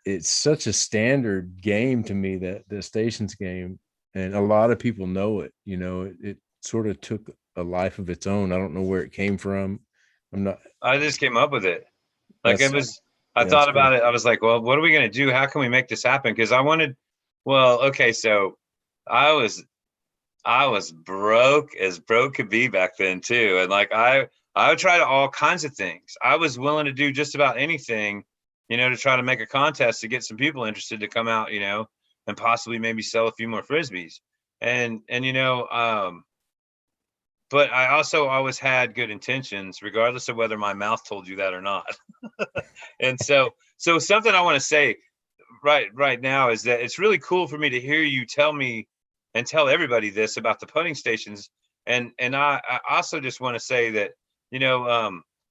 it's such a standard game to me, that the stations game, and a lot of people know it. It sort of took a life of its own. I don't know where it came from. I just came up with it. Like I thought about it. I was like, well, what are we going to do? How can we make this happen? Because so I was broke as broke could be back then too. And like, I would try to all kinds of things. I was willing to do just about anything, to try to make a contest to get some people interested to come out, and possibly maybe sell a few more Frisbees. But I also always had good intentions, regardless of whether my mouth told you that or not. And so something I want to say right now is that it's really cool for me to hear you tell me and tell everybody this about the putting stations. And I also just want to say that,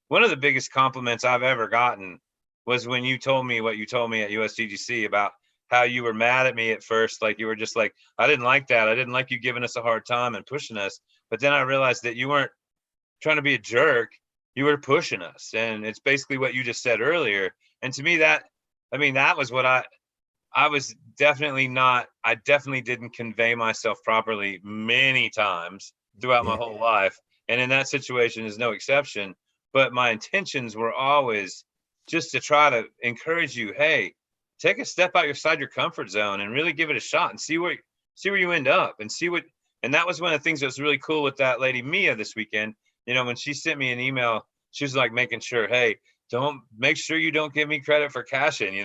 one of the biggest compliments I've ever gotten was when you told me what you told me at USDGC about how you were mad at me at first. Like, you were just like, I didn't like that. I didn't like you giving us a hard time and pushing us. But then I realized that you weren't trying to be a jerk. You were pushing us. And it's basically what you just said earlier. And to me, that was what I was definitely not. I definitely didn't convey myself properly many times throughout my whole life. And in that situation is no exception. But my intentions were always just to try to encourage you, hey, take a step outside your comfort zone and really give it a shot and see where you end up and see what. And that was one of the things that was really cool with that lady Mia this weekend. When she sent me an email, she was like making sure, hey, make sure you don't give me credit for cashing.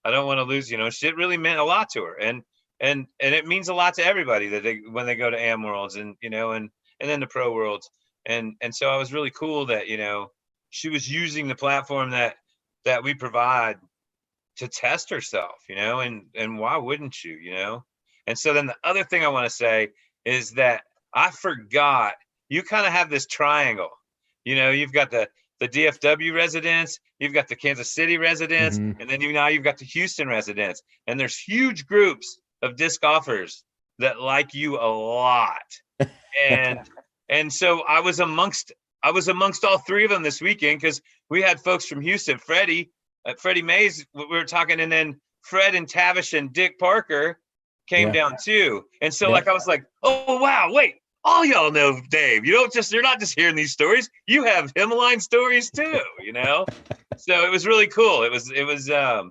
I don't want to lose. Shit really meant a lot to her, and it means a lot to everybody that when they go to Am Worlds and then the Pro Worlds, and so I was really cool that she was using the platform that we provide to test herself, and why wouldn't you, And so then the other thing I want to say is that I forgot you kind of have this triangle. You've got the DFW residents, you've got the Kansas City residents, Mm-hmm. and then now you've got the Houston residents. And there's huge groups of disc golfers that like you a lot. And so I was amongst I was amongst all three of them this weekend because we had folks from Houston, Freddie Mays, we were talking, and then Fred and Tavish and Dick Parker came down too. And so like, I was like, oh, wow, wait, all y'all know Dave. You're not just hearing these stories. You have Himline stories too, you know? So it was really cool. It was a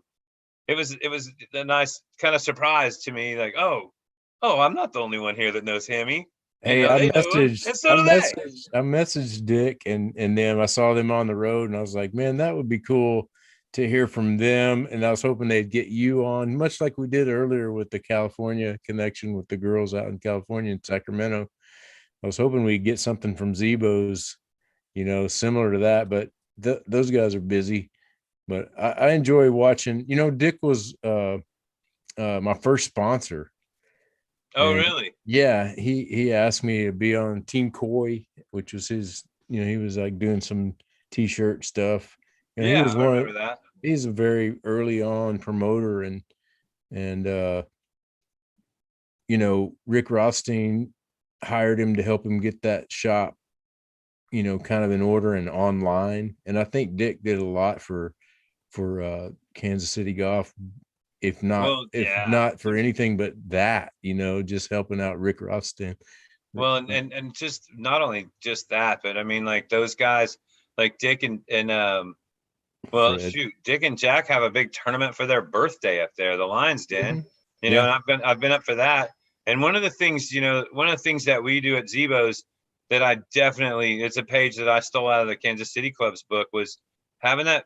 nice kind of surprise to me. Like, oh, I'm not the only one here that knows Hemi. Hey, I messaged Dick and them. I saw them on the road, and I was like, man, that would be cool to hear from them. And I was hoping they'd get you on, much like we did earlier with the California connection with the girls out in California and Sacramento. I was hoping we'd get something from Zebo's, you know, similar to that, but those guys are busy. But I enjoy watching, you know, Dick was my first sponsor. Oh, and really? Yeah. He asked me to be on Team Koi, which was his, you know, he was like doing some t-shirt stuff. You know, Yeah, he was I remember that. He's a very early on promoter, and you know, Rick Rothstein hired him to help him get that shop, you know, kind of in order and online. And I think Dick did a lot for Kansas City Golf, if not for anything but that, you know, just helping out Rick Rothstein. Well, and just not only just that, but I mean, like those guys, like Dick and Fred. Dick and Jack have a big tournament for their birthday up there, the Lions Den. You know, and I've been up for that. And one of the things that we do at Zebo's that I definitely, it's a page that I stole out of the Kansas City Club's book, was having that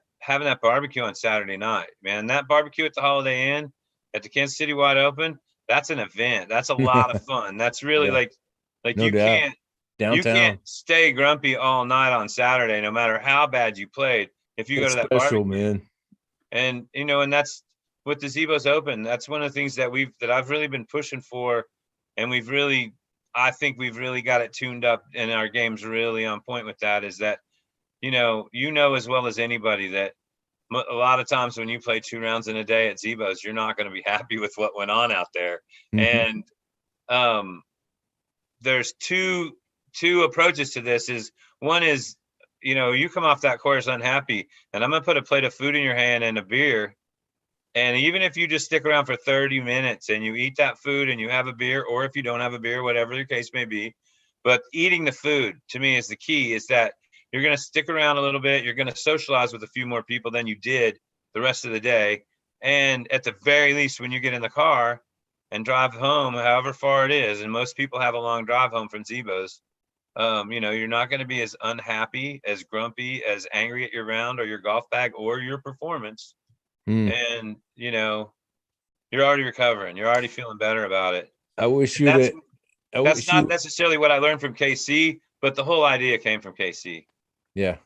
barbecue on Saturday night, man. That barbecue at the Holiday Inn at the Kansas City Wide Open, that's an event. That's a lot of fun. That's really like No you doubt. can't Downtown. you can't stay grumpy all night on Saturday, no matter how bad you played. If you go to that special, barbecue, man. and you know, and that's with the Zebo's Open. That's one of the things that I've really been pushing for, and I think we've really got it tuned up, and our game's really on point with that. Is that, you know as well as anybody that a lot of times when you play 2 rounds in a day at Zebo's, you're not going to be happy with what went on out there. Mm-hmm. And there's two approaches to this. Is one is, you know, you come off that course unhappy, and I'm going to put a plate of food in your hand and a beer. And even if you just stick around for 30 minutes and you eat that food and you have a beer, or if you don't have a beer, whatever your case may be, but eating the food to me is the key, is that you're going to stick around a little bit. You're going to socialize with a few more people than you did the rest of the day. And at the very least, when you get in the car and drive home, however far it is, and most people have a long drive home from Zebo's, you know, you're not going to be as unhappy, as grumpy, as angry at your round or your golf bag or your performance. And, you know, you're already recovering. You're already feeling better about it. I wish That's not necessarily what I learned from KC, but the whole idea came from KC. Yeah.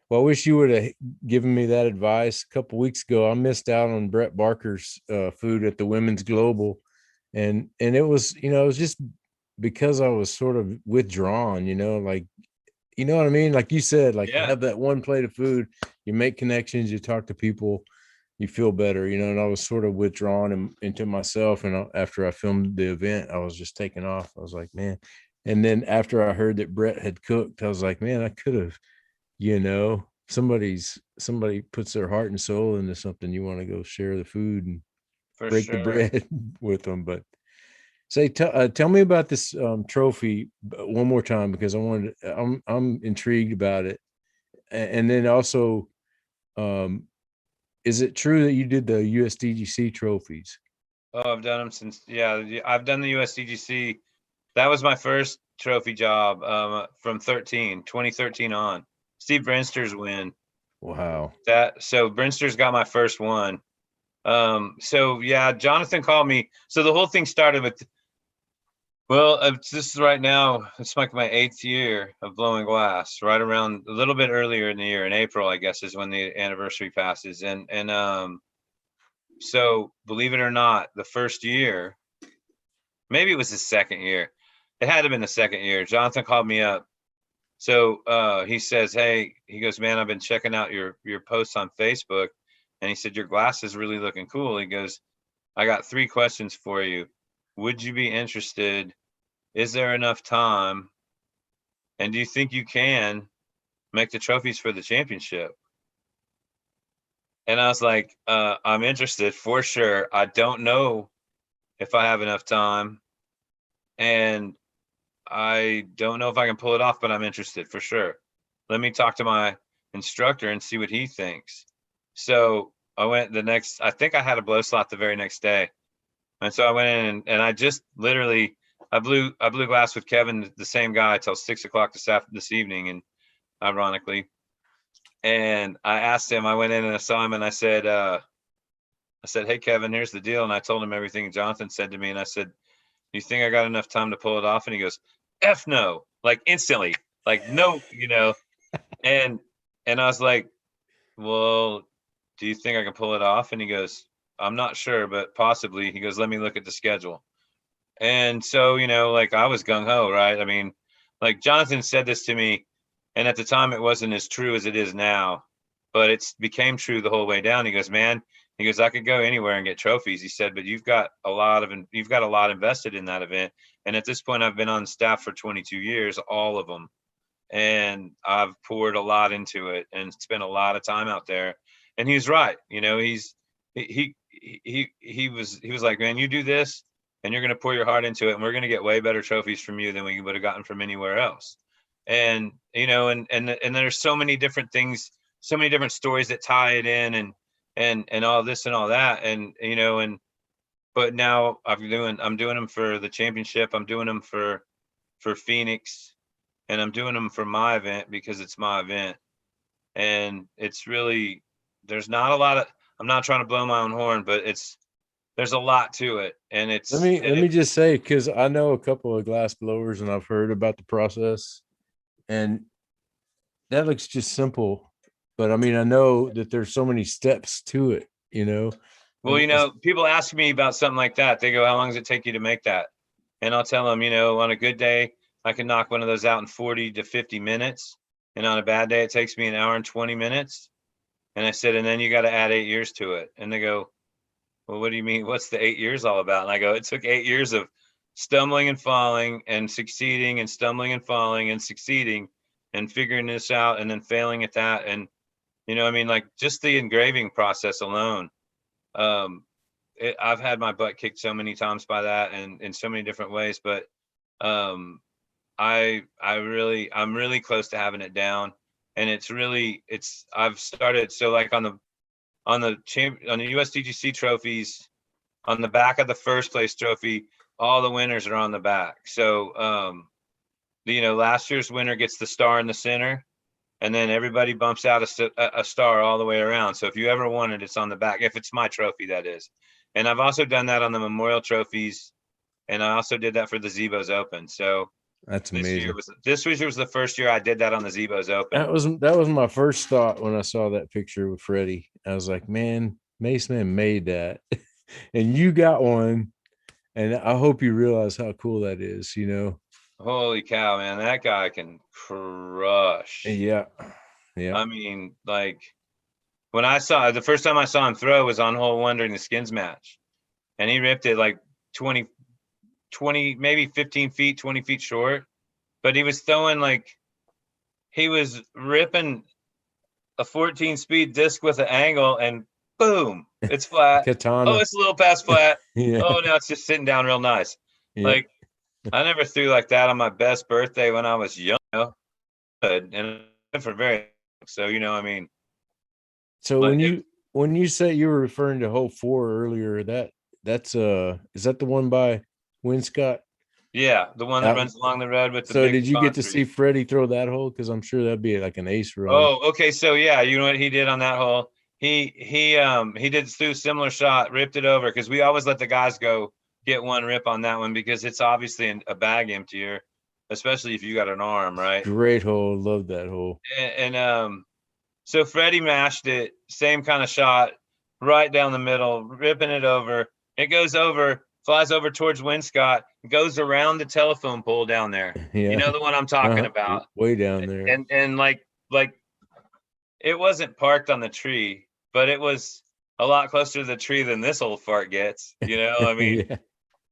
Well, I wish you would have given me that advice a couple weeks ago. I missed out on Brett Barker's food at the Women's Global. And it was, you know, it was just because I was sort of withdrawn, you know, like, you know what I mean? Like you said, like you have that one plate of food, you make connections, you talk to people, you feel better, you know. And I was sort of withdrawn into myself. And after I filmed the event, I was just taking off. I was like, man. And then after I heard that Brett had cooked, I was like, man, I could have, you know, somebody puts their heart and soul into something, you want to go share the food and break the bread with them. But tell me about this trophy one more time, because I'm intrigued about it. And then also, is it true that you did the USDGC trophies? Oh, I've done them since, I've done the USDGC. That was my first trophy job from 2013 on. Steve Brinster's win. Wow. So Brinster's got my first one. So yeah, Jonathan called me. So the whole thing started with, this is right now, it's like my 8th year of blowing glass, right around a little bit earlier in the year, in April, I guess, is when the anniversary passes. And so believe it or not, the first year, maybe it was the second year. It had to have been the second year. Jonathan called me up. So he says, hey, he goes, man, I've been checking out your posts on Facebook. And he said, your glass is really looking cool. He goes, I got 3 questions for you. Would you be interested? Is there enough time? And do you think you can make the trophies for the championship. And I was like, I'm interested for sure. I don't know if I have enough time, and I don't know if I can pull it off, but I'm interested for sure. Let me talk to my instructor and see what he thinks. So I went I think I had a blow slot the very next day. And so I went in and I just literally, I blew glass with Kevin, the same guy, till 6 o'clock this evening, and ironically. And I asked him, I went in and I saw him and I said, hey, Kevin, here's the deal. And I told him everything Jonathan said to me. And I said, you think I got enough time to pull it off? And he goes, F no, like instantly, like no, and I was like, well, do you think I can pull it off? And he goes, I'm not sure, but possibly. He goes, let me look at the schedule. And so, like I was gung ho, right? I mean, like Jonathan said this to me, and at the time it wasn't as true as it is now, but it's became true the whole way down. He goes, man, I could go anywhere and get trophies. He said, but you've got a lot invested in that event. And at this point, I've been on staff for 22 years, all of them. And I've poured a lot into it and spent a lot of time out there. And he's right. He was like, man, you do this and you're going to pour your heart into it. And we're going to get way better trophies from you than we would have gotten from anywhere else. And, and there's so many different things, so many different stories that tie it in and all this and all that. And, but now I'm doing them for the championship. I'm doing them for Phoenix, and I'm doing them for my event because it's my event. And it's really, there's not a lot of, I'm not trying to blow my own horn, but there's a lot to it. And it's, let me just say, cause I know a couple of glass blowers and I've heard about the process, and that looks just simple, but I mean, I know that there's so many steps to it, Well, people ask me about something like that. They go, how long does it take you to make that? And I'll tell them, on a good day, I can knock one of those out in 40 to 50 minutes. And on a bad day, it takes me an hour and 20 minutes. And I said, and then you got to add 8 years to it. And they go, well, what do you mean? What's the 8 years all about? And I go, it took 8 years of stumbling and falling and succeeding and stumbling and falling and succeeding and figuring this out and then failing at that. And, like just the engraving process alone. I've had my butt kicked so many times by that and in so many different ways, but I'm really close to having it down. And I've started, so like on the Usdgc trophies, on the back of the first place trophy, all the winners are on the back. So last year's winner gets the star in the center, and then everybody bumps out a star all the way around. So if you ever won it, it's on the back, if it's my trophy, that is. And I've also done that on the memorial trophies, and I also did that for the Zebos Open. So that's amazing. This year was the first year I did that on the Zebos Open. That was my first thought when I saw that picture with Freddie. I was like, man, Maceman made that. And you got one. And I hope you realize how cool that is, Holy cow, man, that guy can crush. Yeah. I mean, like when the first time I saw him throw was on hole 1 during the skins match, and he ripped it like 20, maybe 15 feet, 20 feet short, but he was throwing he was ripping a 14 speed disc with an angle, and boom, it's flat. Katana. Oh, it's a little past flat. Yeah. Oh, now it's just sitting down real nice. Yeah. I never threw like that on my best birthday when I was young, and for very, so I mean. So when you say you were referring to hole 4 earlier, that's is that the one by Winscott? Yeah, the one that runs along the road with the. So did you get to see Freddie throw that hole? Because I'm sure that'd be like an ace run. Oh, okay. So yeah, you know what he did on that hole? He did through similar shot, ripped it over, because we always let the guys go get one rip on that one because it's obviously a bag emptier, especially if you got an arm, right? Great hole, love that hole. And so Freddie mashed it, same kind of shot, right down the middle, ripping it over. It goes over, flies over towards Winscott, goes around the telephone pole down there. Yeah. You know the one I'm talking about. Way down there. And like it wasn't parked on the tree, but it was a lot closer to the tree than this old fart gets. I mean, Yeah.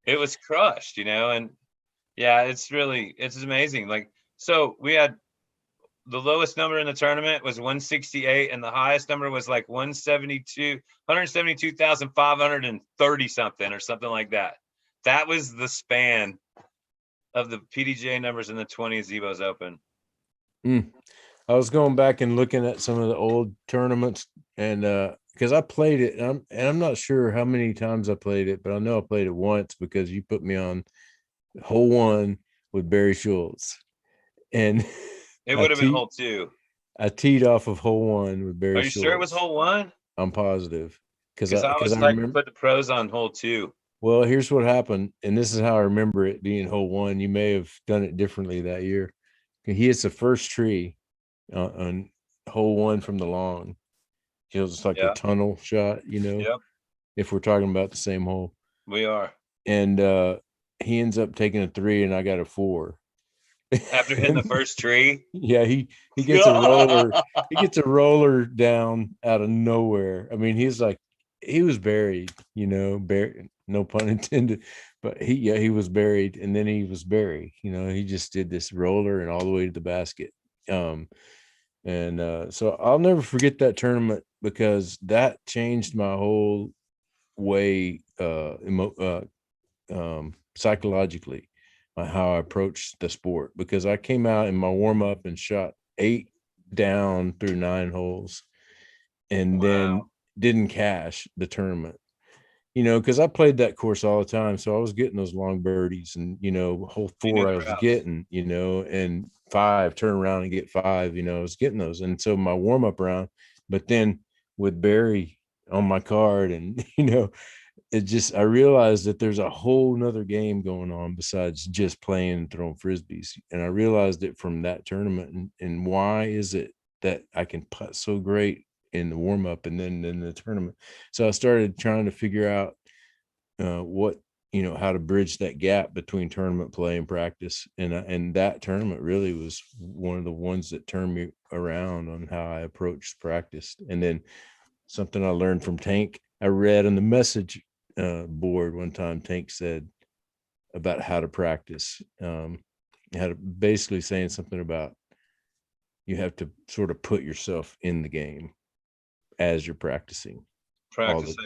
It was crushed, and yeah, it's amazing. So we had the lowest number in the tournament was 168, and the highest number was like 172,530 something or something like that. That was the span of the PDGA numbers in the 20 Zebos Open. I was going back and looking at some of the old tournaments, and because I played it, and I'm not sure how many times I played it, but I know I played it once because you put me on hole 1 with Barry Schultz, and It would have been hole 2. I teed off of hole 1 with Barry Are you Schultz. sure it was hole 1? I'm positive because I always like to put the pros on hole 2. Well, here's what happened, and this is how I remember it being hole 1. You may have done it differently that year. He hits the first tree on hole 1 from the long. It was like a tunnel shot, you know. Yep. If we're talking about the same hole, we are. And he ends up taking a 3, and I got a 4. After hitting the first tree, yeah, he gets a roller. He gets a roller down out of nowhere. I mean, he was buried, you know, buried. No pun intended, but he was buried, and then he was buried. You know, he just did this roller and all the way to the basket. So I'll never forget that tournament because that changed my whole way psychologically on how I approached the sport, because I came out in my warm-up and shot 8 down through 9 holes and then didn't cash the tournament, you know, because I played that course all the time, so I was getting those long birdies, and you know, hole 4 I was getting, you know, and 5 turn around and get 5, you know, I was getting those. And so my warm-up round, but then with Barry on my card, and you know, I realized that there's a whole nother game going on besides just playing and throwing frisbees. And I realized it from that tournament. And why is it that I can putt so great in the warm-up and then in the tournament? So I started trying to figure out what, you know, how to bridge that gap between tournament play and practice. And that tournament really was one of the ones that turned me around on how I approached practice. And then something I learned from Tank, I read on the message board one time, Tank said about how to practice, basically saying something about you have to sort of put yourself in the game as you're practicing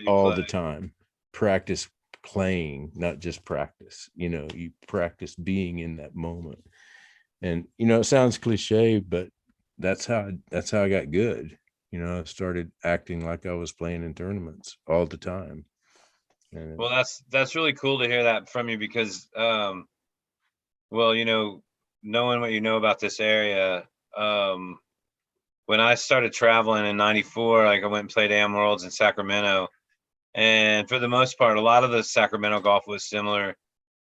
all the time. Practice playing, not just practice, you know, you practice being in that moment. And you know, it sounds cliche, but that's how I got good. You know, I started acting like I was playing in tournaments all the time. And well, that's really cool to hear that from you, because well, you know, knowing what you know about this area, when I started traveling in '94, like I went and played AM Worlds in Sacramento, and for the most part, a lot of the Sacramento golf was similar.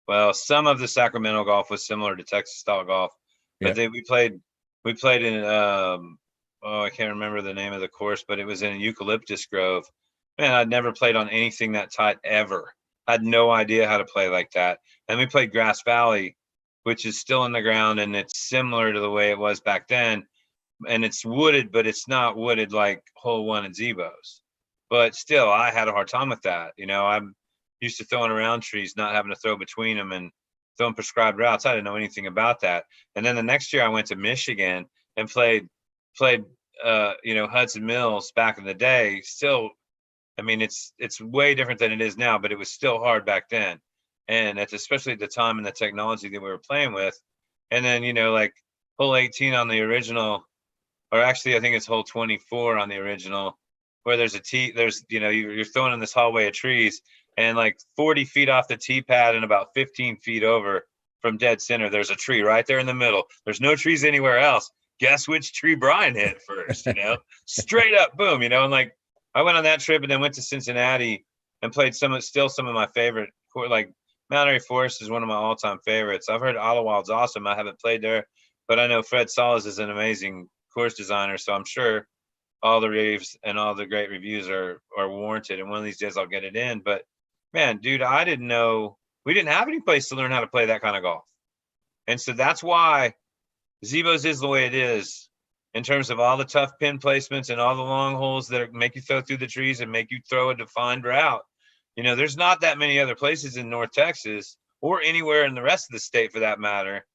Well, some of the Sacramento golf was similar to Texas style golf, but we played in I can't remember the name of the course, but it was in a eucalyptus grove. Man, I'd never played on anything that tight ever. I had no idea how to play like that. And we played Grass Valley, which is still in the ground, and it's similar to the way it was back then. And it's wooded, but it's not wooded like hole 1 at Zebos. But still, I had a hard time with that. You know, I'm used to throwing around trees, not having to throw between them and throwing prescribed routes. I didn't know anything about that. And then the next year I went to Michigan and played you know, Hudson Mills back in the day. Still, I mean, it's way different than it is now, but it was still hard back then. And it's especially at the time and the technology that we were playing with. And then, you know, like hole 18 on the original, or actually I think it's hole 24 on the original, where there's a tee, there's, you know, you're throwing in this hallway of trees, and like 40 feet off the tee pad and about 15 feet over from dead center, there's a tree right there in the middle. There's no trees anywhere else. Guess which tree Brian hit first, you know, straight up, boom, you know. And like, I went on that trip and then went to Cincinnati and played some of my favorite, like Mount Airy Forest is one of my all-time favorites. I've heard Ottawild's awesome. I haven't played there, but I know Fred Solis is an amazing course designer, so I'm sure all the raves and all the great reviews are warranted. And one of these days I'll get it in. But man, dude, I didn't know, we didn't have any place to learn how to play that kind of golf. And so that's why Zebos is the way it is, in terms of all the tough pin placements and all the long holes that make you throw through the trees and make you throw a defined route. You know, there's not that many other places in North Texas or anywhere in the rest of the state for that matter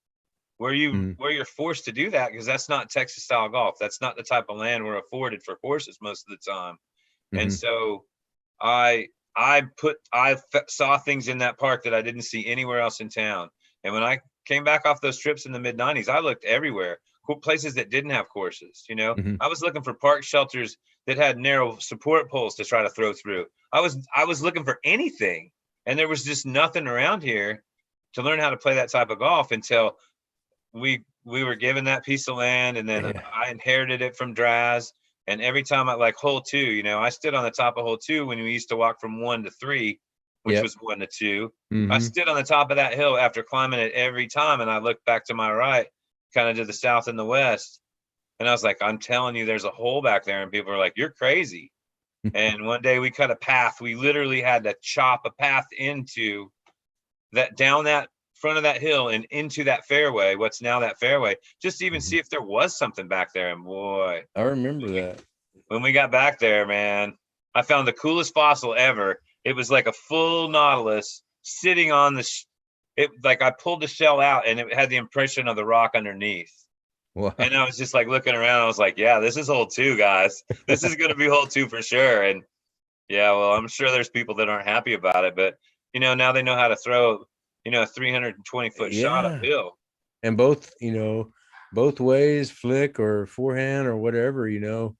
where you're forced to do that because that's not Texas style golf. That's not the type of land we're afforded for courses most of the time. And so I saw things in that park that I didn't see anywhere else in town. And when I came back off those trips in the mid 90s, I looked everywhere, places that didn't have courses. You know, I was looking for park shelters that had narrow support poles to try to throw through. I was looking for anything, and there was just nothing around here to learn how to play that type of golf until we were given that piece of land, and then I inherited it from Draz. And every time I like hole 2, you know, I stood on the top of hole 2 when we used to walk from 1 to 3, which was 1 to 2. I stood on the top of that hill after climbing it every time, and I looked back to my right, kind of to the south and the west, and I was like, I'm telling you, there's a hole back there. And people are like, you're crazy. And one day we cut a path. We literally had to chop a path into that, down that front of that hill and into that fairway, what's now that fairway, just to even see if there was something back there. And boy, I remember that. When we got back there, man, I found the coolest fossil ever. It was like a full nautilus sitting on like I pulled the shell out and it had the impression of the rock underneath. Wow. And I was just like looking around. I was like, yeah, this is hole 2, guys. This is going to be hole 2 for sure. And yeah, well, I'm sure there's people that aren't happy about it, but you know, now they know how to throw, you know, a 320-foot shot uphill. And both, you know, both ways, flick or forehand or whatever, you know.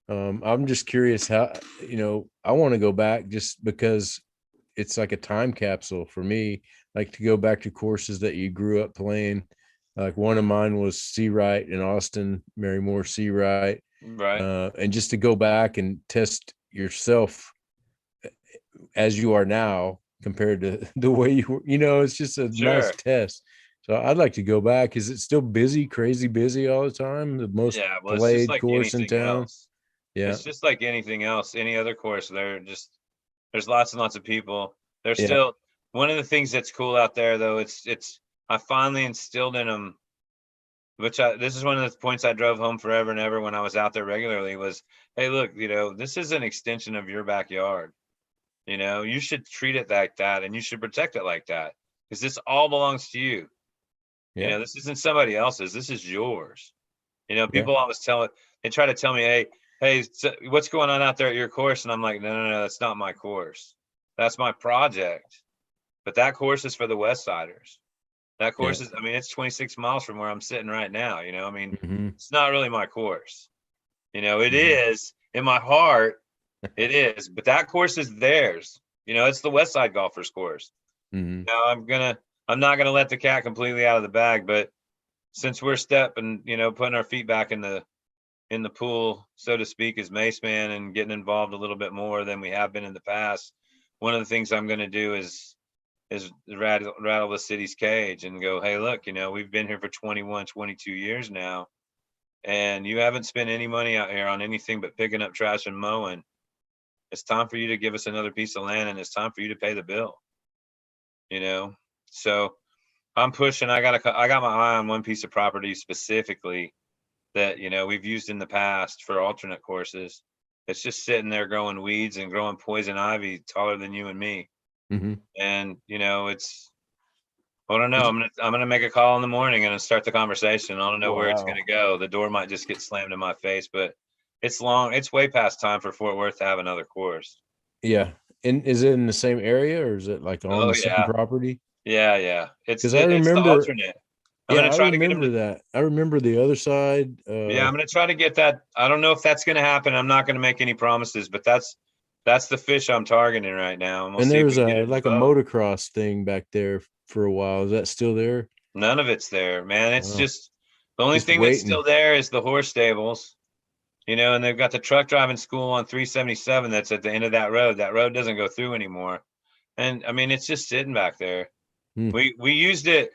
I'm just curious how, you know, I want to go back just because it's like a time capsule for me, like to go back to courses that you grew up playing. Like one of mine was Seawright in Austin, Mary Moore Seawright. Right. And just to go back and test yourself as you are now compared to the way you were, you know, it's just a nice test. So I'd like to go back. Is it still busy, crazy busy all the time? The most played like course in town? Else. Yeah. It's just like anything else, any other course. There's lots and lots of people. There's still one of the things that's cool out there though. I finally instilled in them, this is one of the points I drove home forever and ever when I was out there regularly was, hey, look, you know, this is an extension of your backyard. You know, you should treat it like that and you should protect it like that because this all belongs to you. You know, this isn't somebody else's. This is yours. You know, people always they try to tell me, hey, so what's going on out there at your course? And I'm like, no, that's not my course. That's my project. But that course is for the West Siders. That course is, I mean, it's 26 miles from where I'm sitting right now. You know, I mean, it's not really my course. You know, it is in my heart. It is, but that course is theirs. You know, it's the West Side golfers course. Now I'm not gonna let the cat completely out of the bag, but since we're stepping, you know, putting our feet back in the pool, so to speak, as Mace Man and getting involved a little bit more than we have been in the past, one of the things I'm gonna do is rattle the city's cage and go, hey, look, you know, we've been here for 21, 22 years now, and you haven't spent any money out here on anything but picking up trash and mowing. It's time for you to give us another piece of land, and it's time for you to pay the bill. You know, so I'm pushing. I got my eye on one piece of property specifically that, you know, we've used in the past for alternate courses. It's just sitting there growing weeds and growing poison ivy taller than you and me. And you know, I don't know. I'm gonna make a call in the morning and start the conversation. I don't know where it's gonna go. The door might just get slammed in my face, but it's long. It's way past time for Fort Worth to have another course. Yeah. And is it in the same area or is it like on the same property? Yeah. It's I remember it's the alternate. I remember that. I remember the other side. Yeah, I'm gonna try to get that. I don't know if that's gonna happen. I'm not gonna make any promises, but that's the fish I'm targeting right now. And there was like a motocross thing back there for a while. Is that still there? None of it's there, man. It's just the only thing that's still there is the horse stables, you know, and they've got the truck driving school on 377 that's at the end of that road. That road doesn't go through anymore. And I mean, it's just sitting back there. We used it.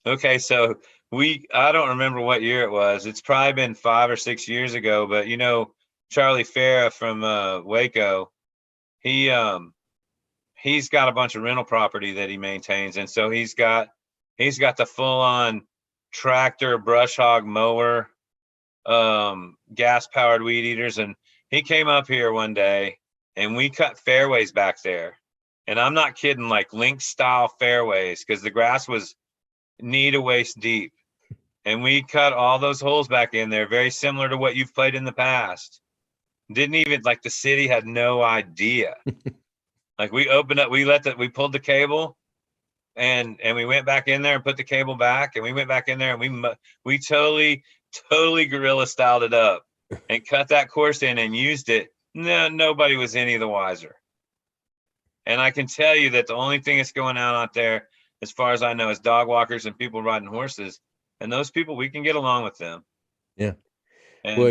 Okay, so I don't remember what year it was. It's probably been 5 or 6 years ago, but you know, Charlie Farah from Waco, he's got a bunch of rental property that he maintains, and so he's got the full-on tractor, brush hog mower, gas-powered weed eaters, and he came up here one day, and we cut fairways back there, and I'm not kidding, like link-style fairways, because the grass was knee to waist deep, and we cut all those holes back in there, very similar to what you've played in the past. Didn't even, like, the city had no idea. Like, we opened up, we pulled the cable, and we went back in there and put the cable back, and we went back in there and we totally guerrilla styled it up and cut that course in and used it. No, nobody was any the wiser. And I can tell you that the only thing that's going on out there, as far as I know, is dog walkers and people riding horses. And those people, we can get along with them. Yeah. And Well,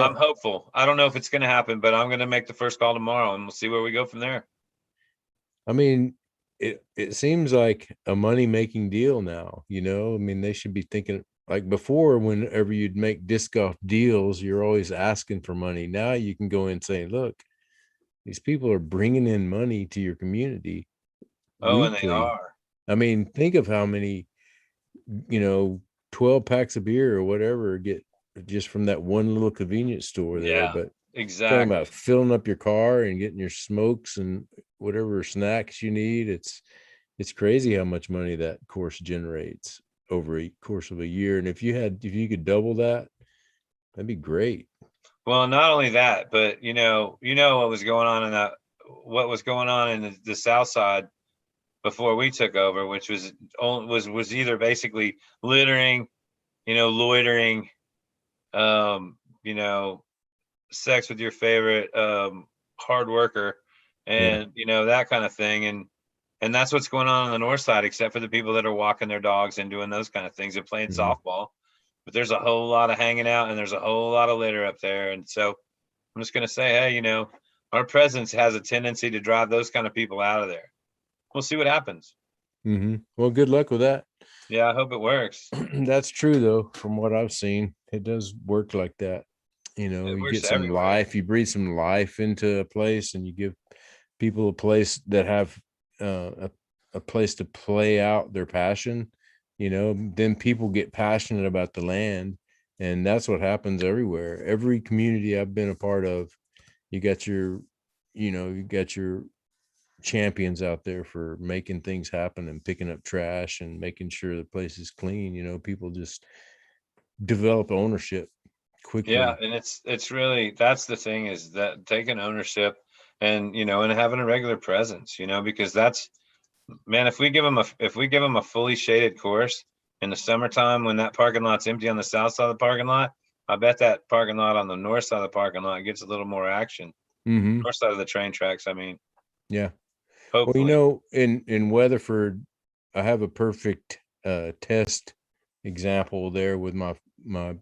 I'm hopeful. I don't know if it's going to happen, but I'm going to make the first call tomorrow, and we'll see where we go from there. I mean, it seems like a money-making deal now, I mean, they should be thinking, like, before, whenever you'd make disc golf deals, you're always asking for money. Now you can go in and say, look, these people are bringing in money to your community. Oh, and they weekly. are. I mean, think of how many, 12 packs of beer or whatever get just from that one little convenience store there. Yeah, But exactly. talking about filling up your car and getting your smokes and whatever snacks you need, it's crazy how much money that course generates over a course of a year. And if you could double that, that'd be great. Well, not only that, but what was going on in the South Side before we took over, which was either basically littering, loitering, sex with your favorite hard worker, and that kind of thing. And that's what's going on the North Side, except for the people that are walking their dogs and doing those kind of things and playing softball. But there's a whole lot of hanging out, and there's a whole lot of litter up there. And so I'm just going to say, hey, our presence has a tendency to drive those kind of people out of there. We'll see what happens. Well, good luck with that. Yeah, I hope it works. That's true, though. From what I've seen, it does work like that. You get some everywhere. life, you breathe some life into a place, and you give people a place that have a place to play out their passion. Then people get passionate about the land, and that's what happens everywhere. Every community I've been a part of, you got your champions out there for making things happen and picking up trash and making sure the place is clean. People just develop ownership quickly. Yeah, and it's really, that's the thing, is that taking ownership and and having a regular presence, because that's, man, if we give them a fully shaded course in the summertime when that parking lot's empty on the south side of the parking lot, I bet that parking lot on the north side of the parking lot gets a little more action. North side of the train tracks, I mean. Yeah. Hopefully. Well, in Weatherford, I have a perfect test example there with my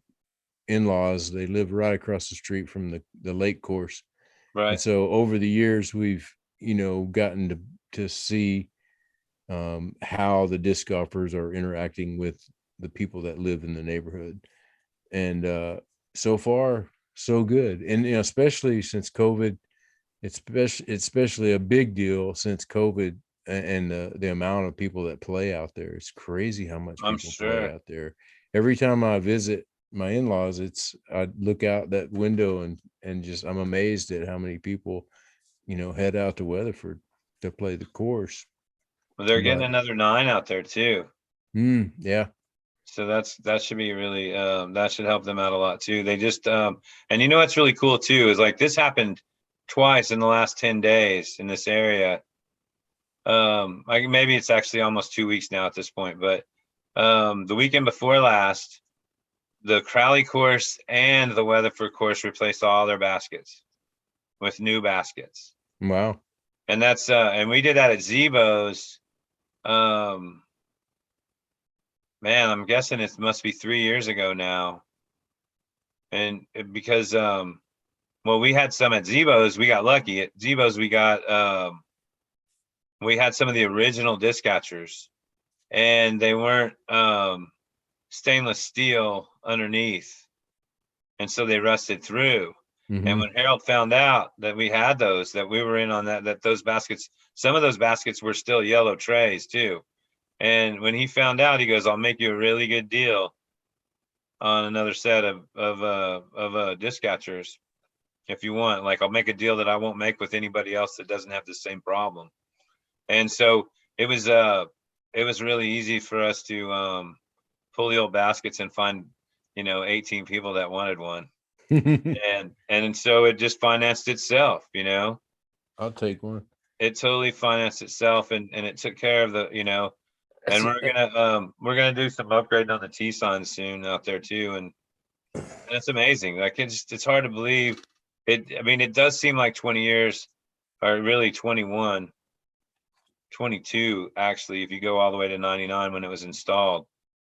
in-laws. They live right across the street from the lake course. Right. And so over the years, we've, gotten to see how the disc golfers are interacting with the people that live in the neighborhood. And so far, so good. And, especially since COVID, it's especially a big deal since COVID and the amount of people that play out there. It's crazy how much people play out there. Every time I visit my in-laws, I look out that window and just, I'm amazed at how many people, head out to Weatherford to play the course. Well, they're getting another 9 out there too. Yeah. So that should be really, that should help them out a lot too. They just, and what's really cool too, is like this happened twice in the last 10 days in this area. Maybe it's actually almost 2 weeks now at this point, but the weekend before last, the Crowley course and the Weatherford course replaced all their baskets with new baskets. Wow. And that's and we did that at Zebo's. Man, I'm guessing it must be 3 years ago now. And because we had some at Zebo's, we got lucky. At Zebo's, we had some of the original disc catchers, and they weren't stainless steel underneath, and so they rusted through. And when Harold found out that we had those, that we were in on that those baskets, some of those baskets were still yellow trays too. And when he found out, he goes, "I'll make you a really good deal on another set of disc catchers if you want. Like, I'll make a deal that I won't make with anybody else that doesn't have the same problem." And so it was really easy for us to pull the old baskets and find, 18 people that wanted one. And so it just financed itself, I'll take one. it totally financed itself, and it took care of the, and we're gonna do some upgrading on the T signs soon out there too, and it's amazing. Like it's hard to believe it. I mean, it does seem like 20 years, or really 21, 22 actually, if you go all the way to 99 when it was installed.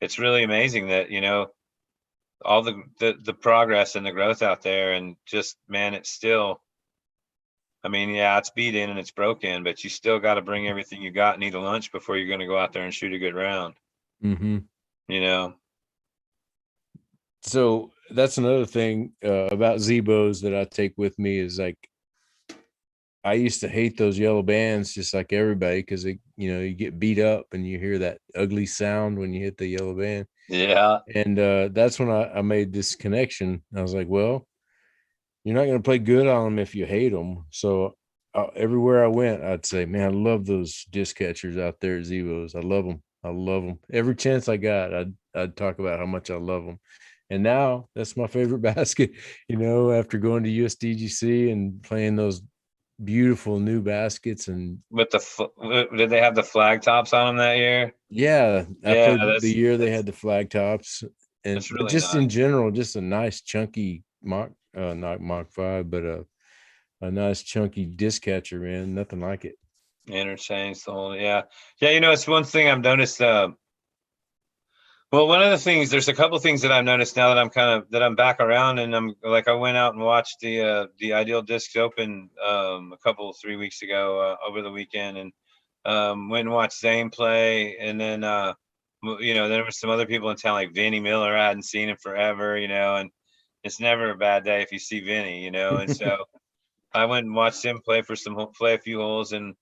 It's really amazing that all the progress and the growth out there, and just, man, it's still, I mean, yeah, it's beat in and it's broken, but you still got to bring everything you got and eat a lunch before you're going to go out there and shoot a good round. Mm-hmm. So that's another thing about Zebos that I take with me is like, I used to hate those yellow bands just like everybody, because you get beat up and you hear that ugly sound when you hit the yellow band. Yeah. And that's when I made this connection. I was like, well, you're not going to play good on them if you hate them. So everywhere I went, I'd say, man, I love those disc catchers out there at Zebos. I love them. I love them. Every chance I got, I'd talk about how much I love them. And now that's my favorite basket, after going to USDGC and playing those beautiful new baskets. And with did they have the flag tops on them that year? Yeah, I Yeah, played the year they had the flag tops, and that's really just nice. in general, just a nice chunky not Mach 5, but a nice chunky disc catcher, man. Nothing like it. Interchange the whole, yeah. It's one thing I've noticed. Well, one of the things, there's a couple of things that I've noticed now that I'm back around, and I'm like, I went out and watched the Ideal Discs Open a couple 3 weeks ago over the weekend, and went and watched Zane play, and then there were some other people in town like Vinny Miller. I hadn't seen him forever, and it's never a bad day if you see Vinny, and so I went and watched him play a few holes, and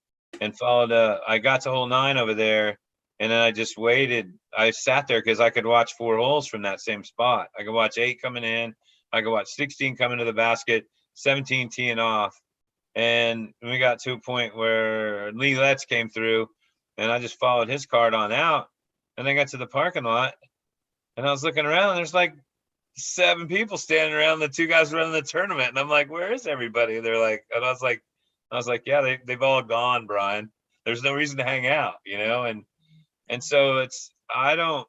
followed. I got to hole 9 over there. And then I just waited. I sat there because I could watch 4 holes from that same spot. I could watch 8 coming in. I could watch 16 coming to the basket, 17 teeing off. And we got to a point where Lee Letts came through, and I just followed his card on out. And I got to the parking lot, and I was looking around, and there's like 7 people standing around the 2 guys running the tournament. And I'm like, where is everybody? They're like, and I was like, yeah, they've all gone, Brian. There's no reason to hang out, And so I don't,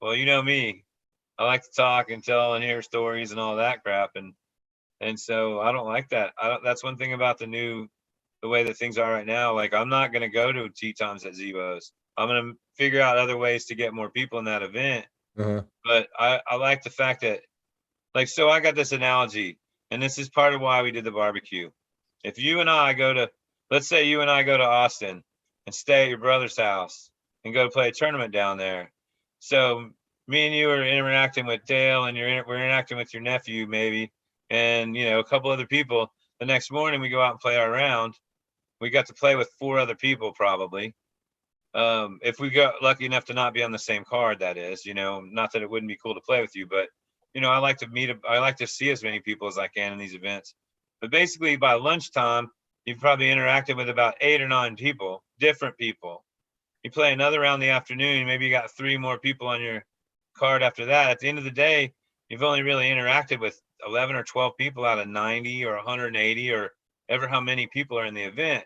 well, you know me, I like to talk and tell and hear stories and all that crap. And so I don't like that. That's one thing about the way that things are right now. Like, I'm not going to go to tee times at Zebos. I'm going to figure out other ways to get more people in that event. Uh-huh. But I like the fact that, like, so I got this analogy, and this is part of why we did the barbecue. If you and I let's say you and I go to Austin and stay at your brother's house and go play a tournament down there. So me and you are interacting with Dale, and we're interacting with your nephew maybe, and a couple other people. The next morning we go out and play our round. We got to play with 4 other people probably. If we got lucky enough to not be on the same card, that is, not that it wouldn't be cool to play with you, but I like to see as many people as I can in these events. But basically by lunchtime, you've probably interacted with about 8 or 9 people, different people. You play another round in the afternoon, maybe you got 3 more people on your card after that. At the end of the day, you've only really interacted with 11 or 12 people out of 90 or 180 or ever how many people are in the event.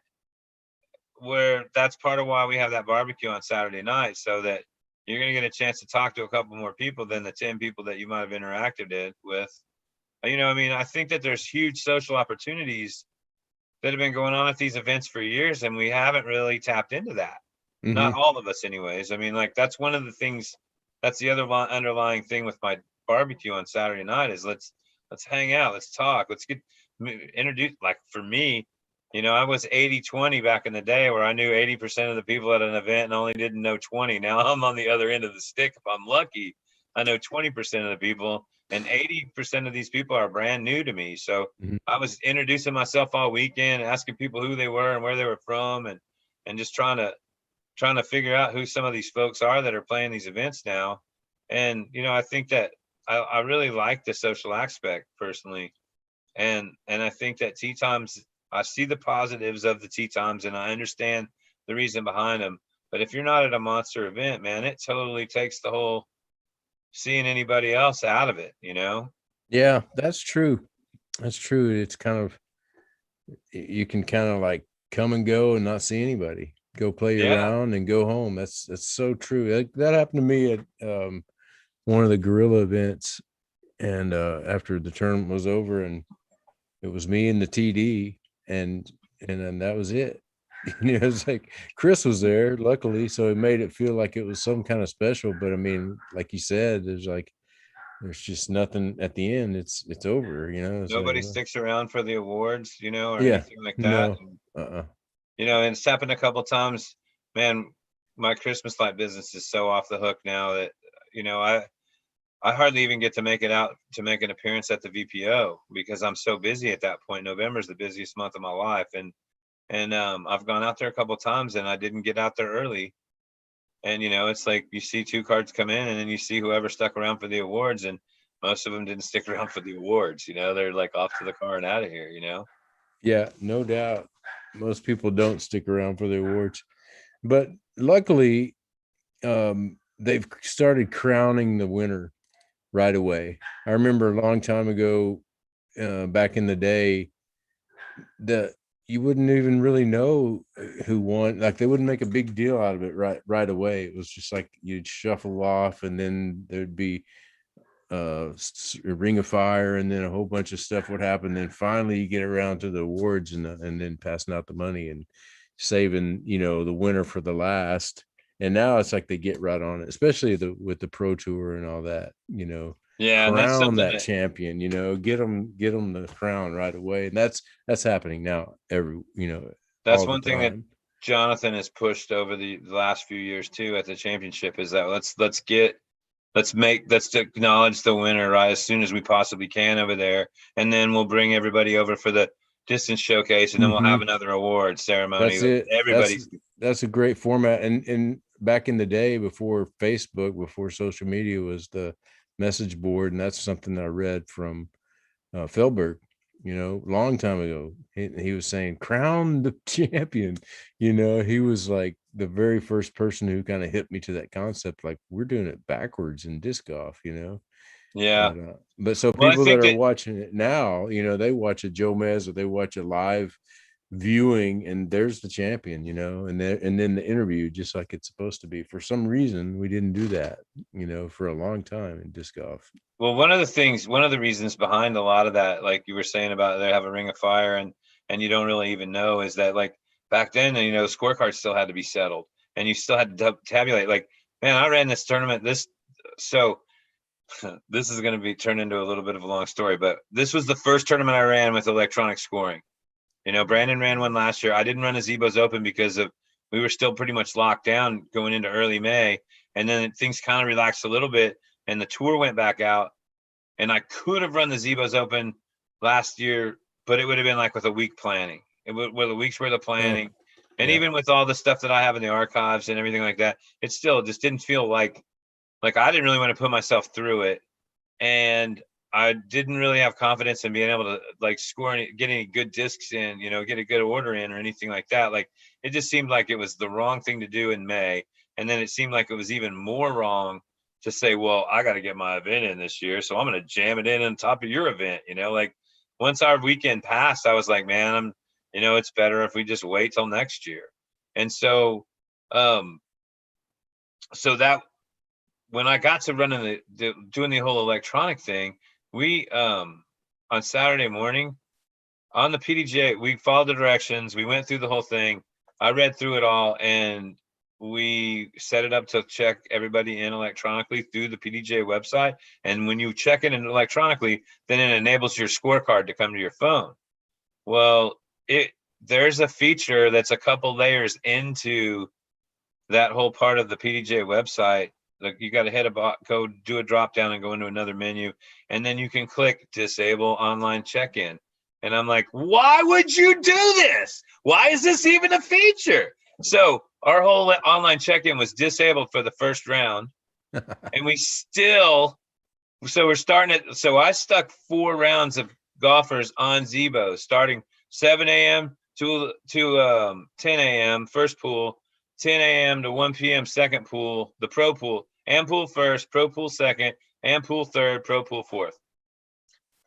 Where that's part of why we have that barbecue on Saturday night, so that you're going to get a chance to talk to a couple more people than the 10 people that you might have interacted with. I think that there's huge social opportunities that have been going on at these events for years, and we haven't really tapped into that. Mm-hmm. Not all of us anyways. That's one of the things, that's the other underlying thing with my barbecue on Saturday night is let's hang out, let's talk, let's get introduced. Like for me, I was 80-20 back in the day, where I knew 80% of the people at an event and only didn't know 20. Now I'm on the other end of the stick. If I'm lucky, I know 20% of the people, and 80% of these people are brand new to me. So mm-hmm. I was introducing myself all weekend, asking people who they were and where they were from, and just trying to figure out who some of these folks are that are playing these events now. And, I think that I really like the social aspect personally. And I think that tee times, I see the positives of the tee times, and I understand the reason behind them. But if you're not at a monster event, man, it totally takes the whole seeing anybody else out of it, you know? Yeah, that's true. That's true. It's kind of, you can kind of like come and go and not see anybody. Go play Yeah. around and go home. That's so true. That happened to me at one of the gorilla events, and after the tournament was over, and it was me and the TD, and then that was it. You know, it's like Chris was there, luckily, so it made it feel like it was some kind of special. But I mean, like you said, there's just nothing at the end. It's over. You know, it's Nobody like, sticks around for the awards, you know, or yeah, anything like that. no, You know, and it's happened a couple times. Man, my Christmas light business is so off the hook now that, you know, I hardly even get to make it out to make an appearance at the VPO because I'm so busy at that point. November is the busiest month of my life. And I've gone out there a couple of times and I didn't get out there early. And, you know, it's like you see 2 cards come in and then you see whoever stuck around for the awards, and most of them didn't stick around for the awards. You know, they're like off to the car and out of here, you know? yeah, no doubt. Most people don't stick around for the awards, but luckily, they've started crowning the winner right away. I remember a long time ago, back in the day, that you wouldn't even really know who won. Like they wouldn't make a big deal out of it right away. It was just like you'd shuffle off, and then there'd be a ring of fire, and then a whole bunch of stuff would happen. Then finally, you get around to the awards, and then passing out the money and saving, you know, the winner for the last. And now it's like they get right on it, especially with the pro tour and all that, you know. Yeah, and that's Crown something that that, champion, you know, get them the crown right away. And that's happening now that's all the one thing that time. Jonathan has pushed over the last few years too at the championship is that let's acknowledge the winner right as soon as we possibly can over there, and then we'll bring everybody over for the distance showcase, and then we'll have another award ceremony. That's it. Everybody's That's a great format. And back in the day, before Facebook, before social media, was the message board, and that's something that I read from Felberg, you know, long time ago. He was saying, crown the champion. You know, he was like the very first person who kind of hit me to that concept, like we're doing it backwards in disc golf, you know. yeah. But so Well, I people think that are that watching it now, you know, they watch a Joe Mez or they watch a live viewing, and there's the champion, you know, and then the interview, just like it's supposed to be. For some reason, we didn't do that, you know, for a long time in disc golf. well, one of the reasons behind a lot of that, like you were saying about they have a ring of fire and you don't really even know, is that like back then, you know, scorecards still had to be settled and you still had to tabulate. Like, man, I ran this tournament so this is going to be turned into a little bit of a long story, but this was the first tournament I ran with electronic scoring. You know, Brandon ran one last year. I didn't run a Zebo's Open because we were still pretty much locked down going into early May. And then things kind of relaxed a little bit and the tour went back out. And I could have run the Zebo's Open last year, but it would have been like with a week planning. With a week's worth of planning. And even with all the stuff that I have in the archives and everything like that, it still just didn't feel like I didn't really want to put myself through it. And I didn't really have confidence in being able to like get any good discs in, you know, get a good order in or anything like that. Like it just seemed like it was the wrong thing to do in May. And then it seemed like it was even more wrong to say, well, I got to get my event in this year, so I'm going to jam it in on top of your event. You know, like once our weekend passed, I was like, man, you know, it's better if we just wait till next year. And so, so that when I got to running doing the whole electronic thing, we on Saturday morning on the PDJ, we followed the directions. We went through the whole thing. I read through it all, and we set it up to check everybody in electronically through the PDJ website. And when you check it in electronically, then it enables your scorecard to come to your phone. Well, there's a feature that's a couple layers into that whole part of the PDJ website. Like you got to go do a drop down and go into another menu, and then you can click disable online check-in. And I'm like, why would you do this? Why is this even a feature? So our whole online check-in was disabled for the first round. And so I stuck 4 rounds of golfers on Zebo starting 7 a.m. to 10 a.m. first pool, 10 a.m. to 1 p.m. second pool, the pro pool, and pool first, pro pool second, and pool third, pro pool fourth.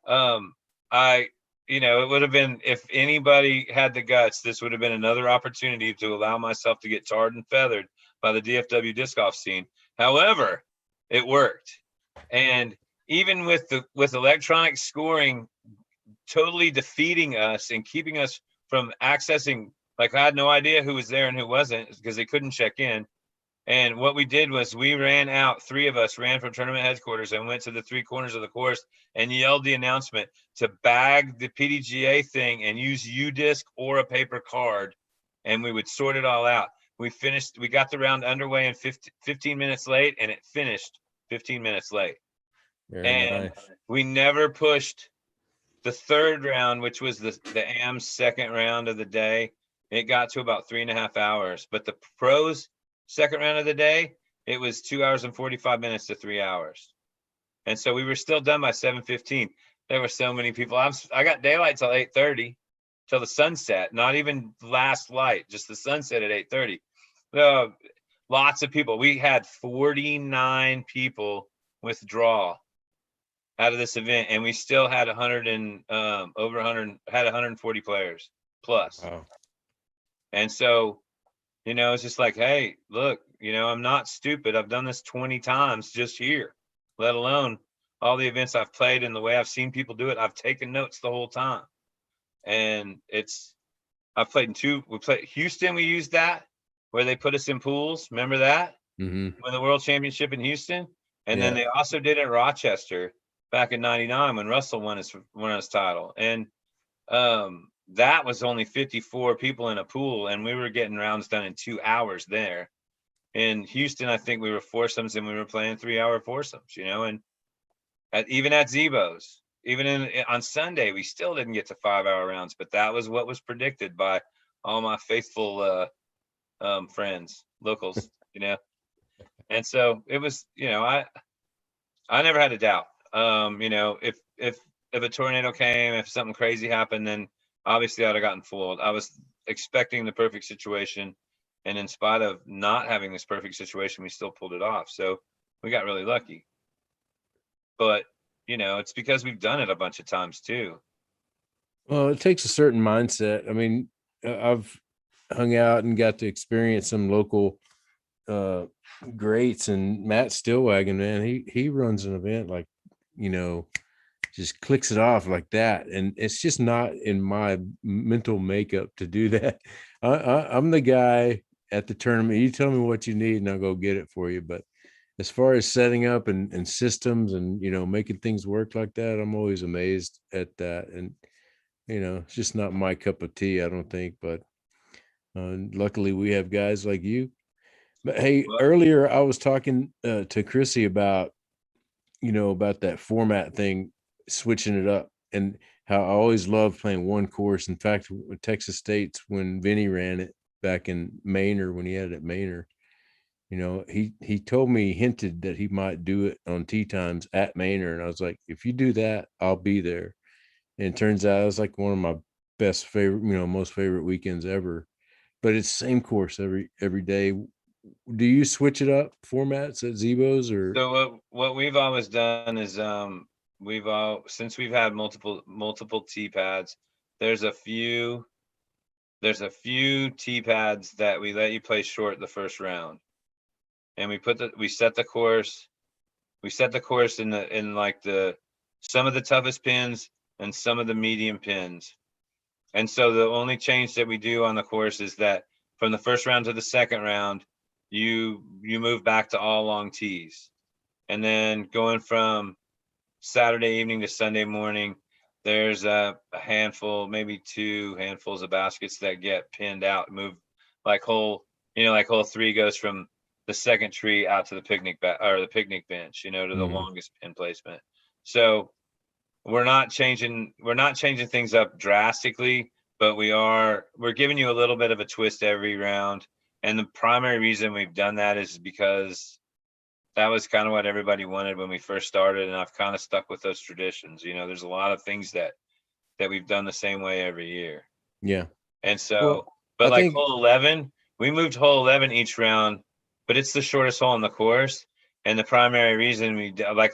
It would have been, if anybody had the guts, this would have been another opportunity to allow myself to get tarred and feathered by the DFW disc golf scene. However, it worked. And even with electronic scoring totally defeating us and keeping us from accessing, like I had no idea who was there and who wasn't because they couldn't check in. And what we did was we ran out, 3 of us ran from tournament headquarters and went to the 3 corners of the course and yelled the announcement to bag the PDGA thing and use UDisc or a paper card. And we would sort it all out. We got the round underway in 15 minutes late, and it finished 15 minutes late. Very nice. We never pushed the third round, which was the AM's second round of the day. It got to about 3.5 hours, but the pros second round of the day, it was 2 hours and 45 minutes to 3 hours. And so we were still done by 7:15. There were so many people. I got daylight till 8:30, till the sunset, not even last light, just the sunset at 8:30. Lots of people. We had 49 people withdraw out of this event, and we still had 140 players plus. Wow. And so, it's just like, hey, look, I'm not stupid. I've done this 20 times just here, let alone all the events I've played and the way I've seen people do it. I've taken notes the whole time. And I've played in 2. We played Houston. We used that where they put us in pools. Remember that? Mm-hmm. When the World Championship in Houston. And then they also did it at Rochester back in '99 when Russell won his title. And that was only 54 people in a pool, and we were getting rounds done in 2 hours there. In Houston, I think we were foursomes, and we were playing 3-hour foursomes, and even at Zebo's, even on Sunday, we still didn't get to 5-hour rounds, but that was what was predicted by all my faithful friends, locals, And so it was, I never had a doubt. If a tornado came, if something crazy happened, then obviously I'd have gotten fooled. I was expecting the perfect situation, and in spite of not having this perfect situation, we still pulled it off. So we got really lucky. But it's because we've done it a bunch of times too. Well, it takes a certain mindset. I mean, I've hung out and got to experience some local greats, and Matt Stillwagon, man, he runs an event like, just clicks it off like that. And it's just not in my mental makeup to do that. I'm the guy at the tournament. You tell me what you need and I'll go get it for you. But as far as setting up and systems and, making things work like that, I'm always amazed at that. And, it's just not my cup of tea, I don't think. But luckily we have guys like you. But hey, earlier I was talking to Chrissy about, about that format thing, switching it up, and how I always loved playing one course. In fact, with Texas State's, when Vinny ran it back in Manor, when he had it at Manor, he told me, hinted that he might do it on tee times at Manor. And I was like, if you do that, I'll be there. And it turns out it was like one of my most favorite weekends ever. But it's the same course every day. Do you switch it up formats at Zebo's? Or so what we've always done is since we've had multiple tee pads, there's a few tee pads that we let you play short the first round, and we set the course in like some of the toughest pins and some of the medium pins. And so the only change that we do on the course is that from the first round to the second round, you move back to all long tees. And then going from Saturday evening to Sunday morning, there's a handful, maybe 2 handfuls of baskets that get pinned out, move like hole 3 goes from the second tree out to the picnic bench, to the longest pin placement. So we're not changing things up drastically, but we're giving you a little bit of a twist every round. And the primary reason we've done that is because that was kind of what everybody wanted when we first started, and I've kind of stuck with those traditions. There's a lot of things that we've done the same way every year. Yeah. And so, but like hole 11, we moved hole 11 each round, but it's the shortest hole on the course. And the primary reason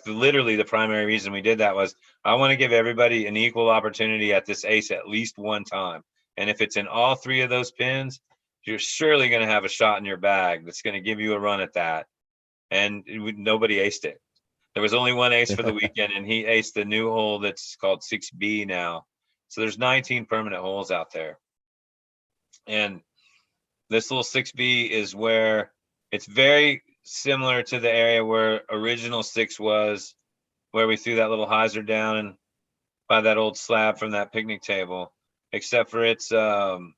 literally the primary reason we did that was I want to give everybody an equal opportunity at this ace at least one time. And if it's in all 3 of those pins, you're surely going to have a shot in your bag that's going to give you a run at that. And nobody aced it. There was only one ace for the weekend, and he aced the new hole that's called 6B now. So there's 19 permanent holes out there. And this little 6B is where it's very similar to the area where original 6 was, where we threw that little hyzer down and by that old slab from that picnic table, except for it's the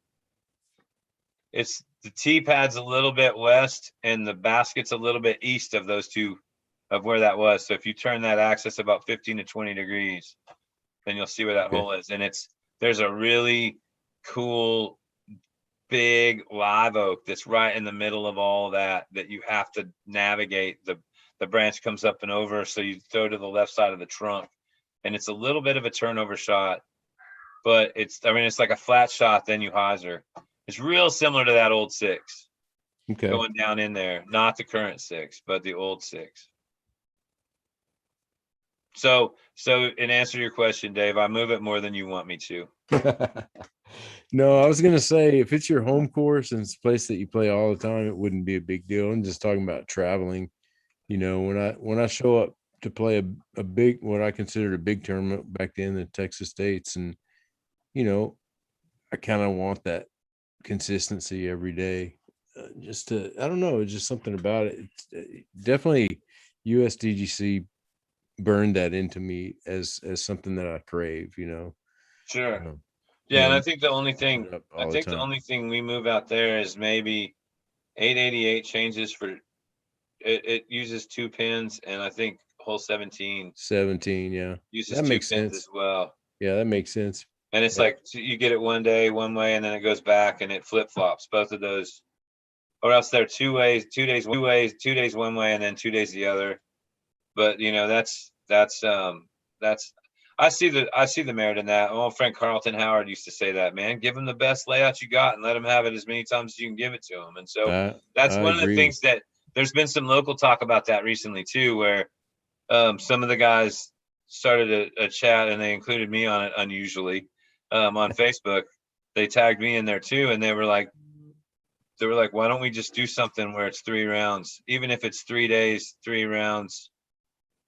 tee pad's a little bit west and the basket's a little bit east of those two, of where that was. So if you turn that axis about 15 to 20 degrees, then you'll see where that hole is. And there's a really cool big live oak that's right in the middle of all that you have to navigate. The branch comes up and over, so you throw to the left side of the trunk, and it's a little bit of a turnover shot, but it's like a flat shot, then you hyzer. It's real similar to that old 6 going down in there, not the current 6, but the old 6. So in answer to your question, Dave, I move it more than you want me to. No, I was gonna say, if it's your home course and it's a place that you play all the time, it wouldn't be a big deal. I'm just talking about traveling. You know, when I show up to play a big, what I considered a big tournament back then in the Texas States, and you know, I kind of want that consistency every day. I don't know, it's just something about it. It's definitely USDGC burned that into me as something that I crave. You know. Sure. Yeah, and I think the only thing we move out there is maybe 888 changes for it uses 2 pins, and I think hole 17 uses that 2 makes pins sense as well. Yeah, that makes sense. And it's like you get it one day one way, and then it goes back and it flip-flops both of those, or else they're 2 ways, 2 days one way and then 2 days the other. But you know, that's I see the merit in that. Oh, Frank Carlton Howard used to say that, man, give them the best layout you got and let them have it as many times as you can give it to them. And so that's one of the things that there's been some local talk about that recently too, where some of the guys started a chat and they included me on it unusually on Facebook. They tagged me in there too. And they were like, why don't we just do something where it's 3 rounds, even if it's 3 days, 3 rounds.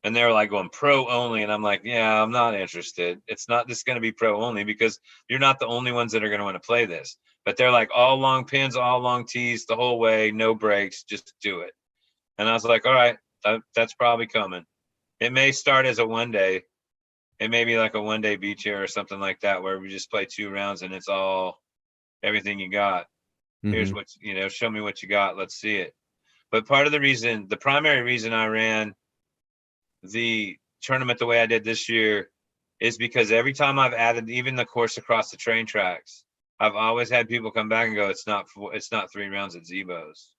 And they were like going pro only. And I'm like, yeah, I'm not interested. It's not just going to be pro only because you're not the only ones that are going to want to play this. But they're like all long pins, all long tees the whole way, no breaks, just do it. And I was like, all right, that's probably coming. It may start as a 1 day. It may be like a 1 day beach here or something like that, where we just play 2 rounds and it's all everything you got. Mm-hmm. Here's what, show me what you got. Let's see it. But the primary reason I ran the tournament the way I did this year is because every time I've added even the course across the train tracks, I've always had people come back and go, it's not 3 rounds at Zebo's.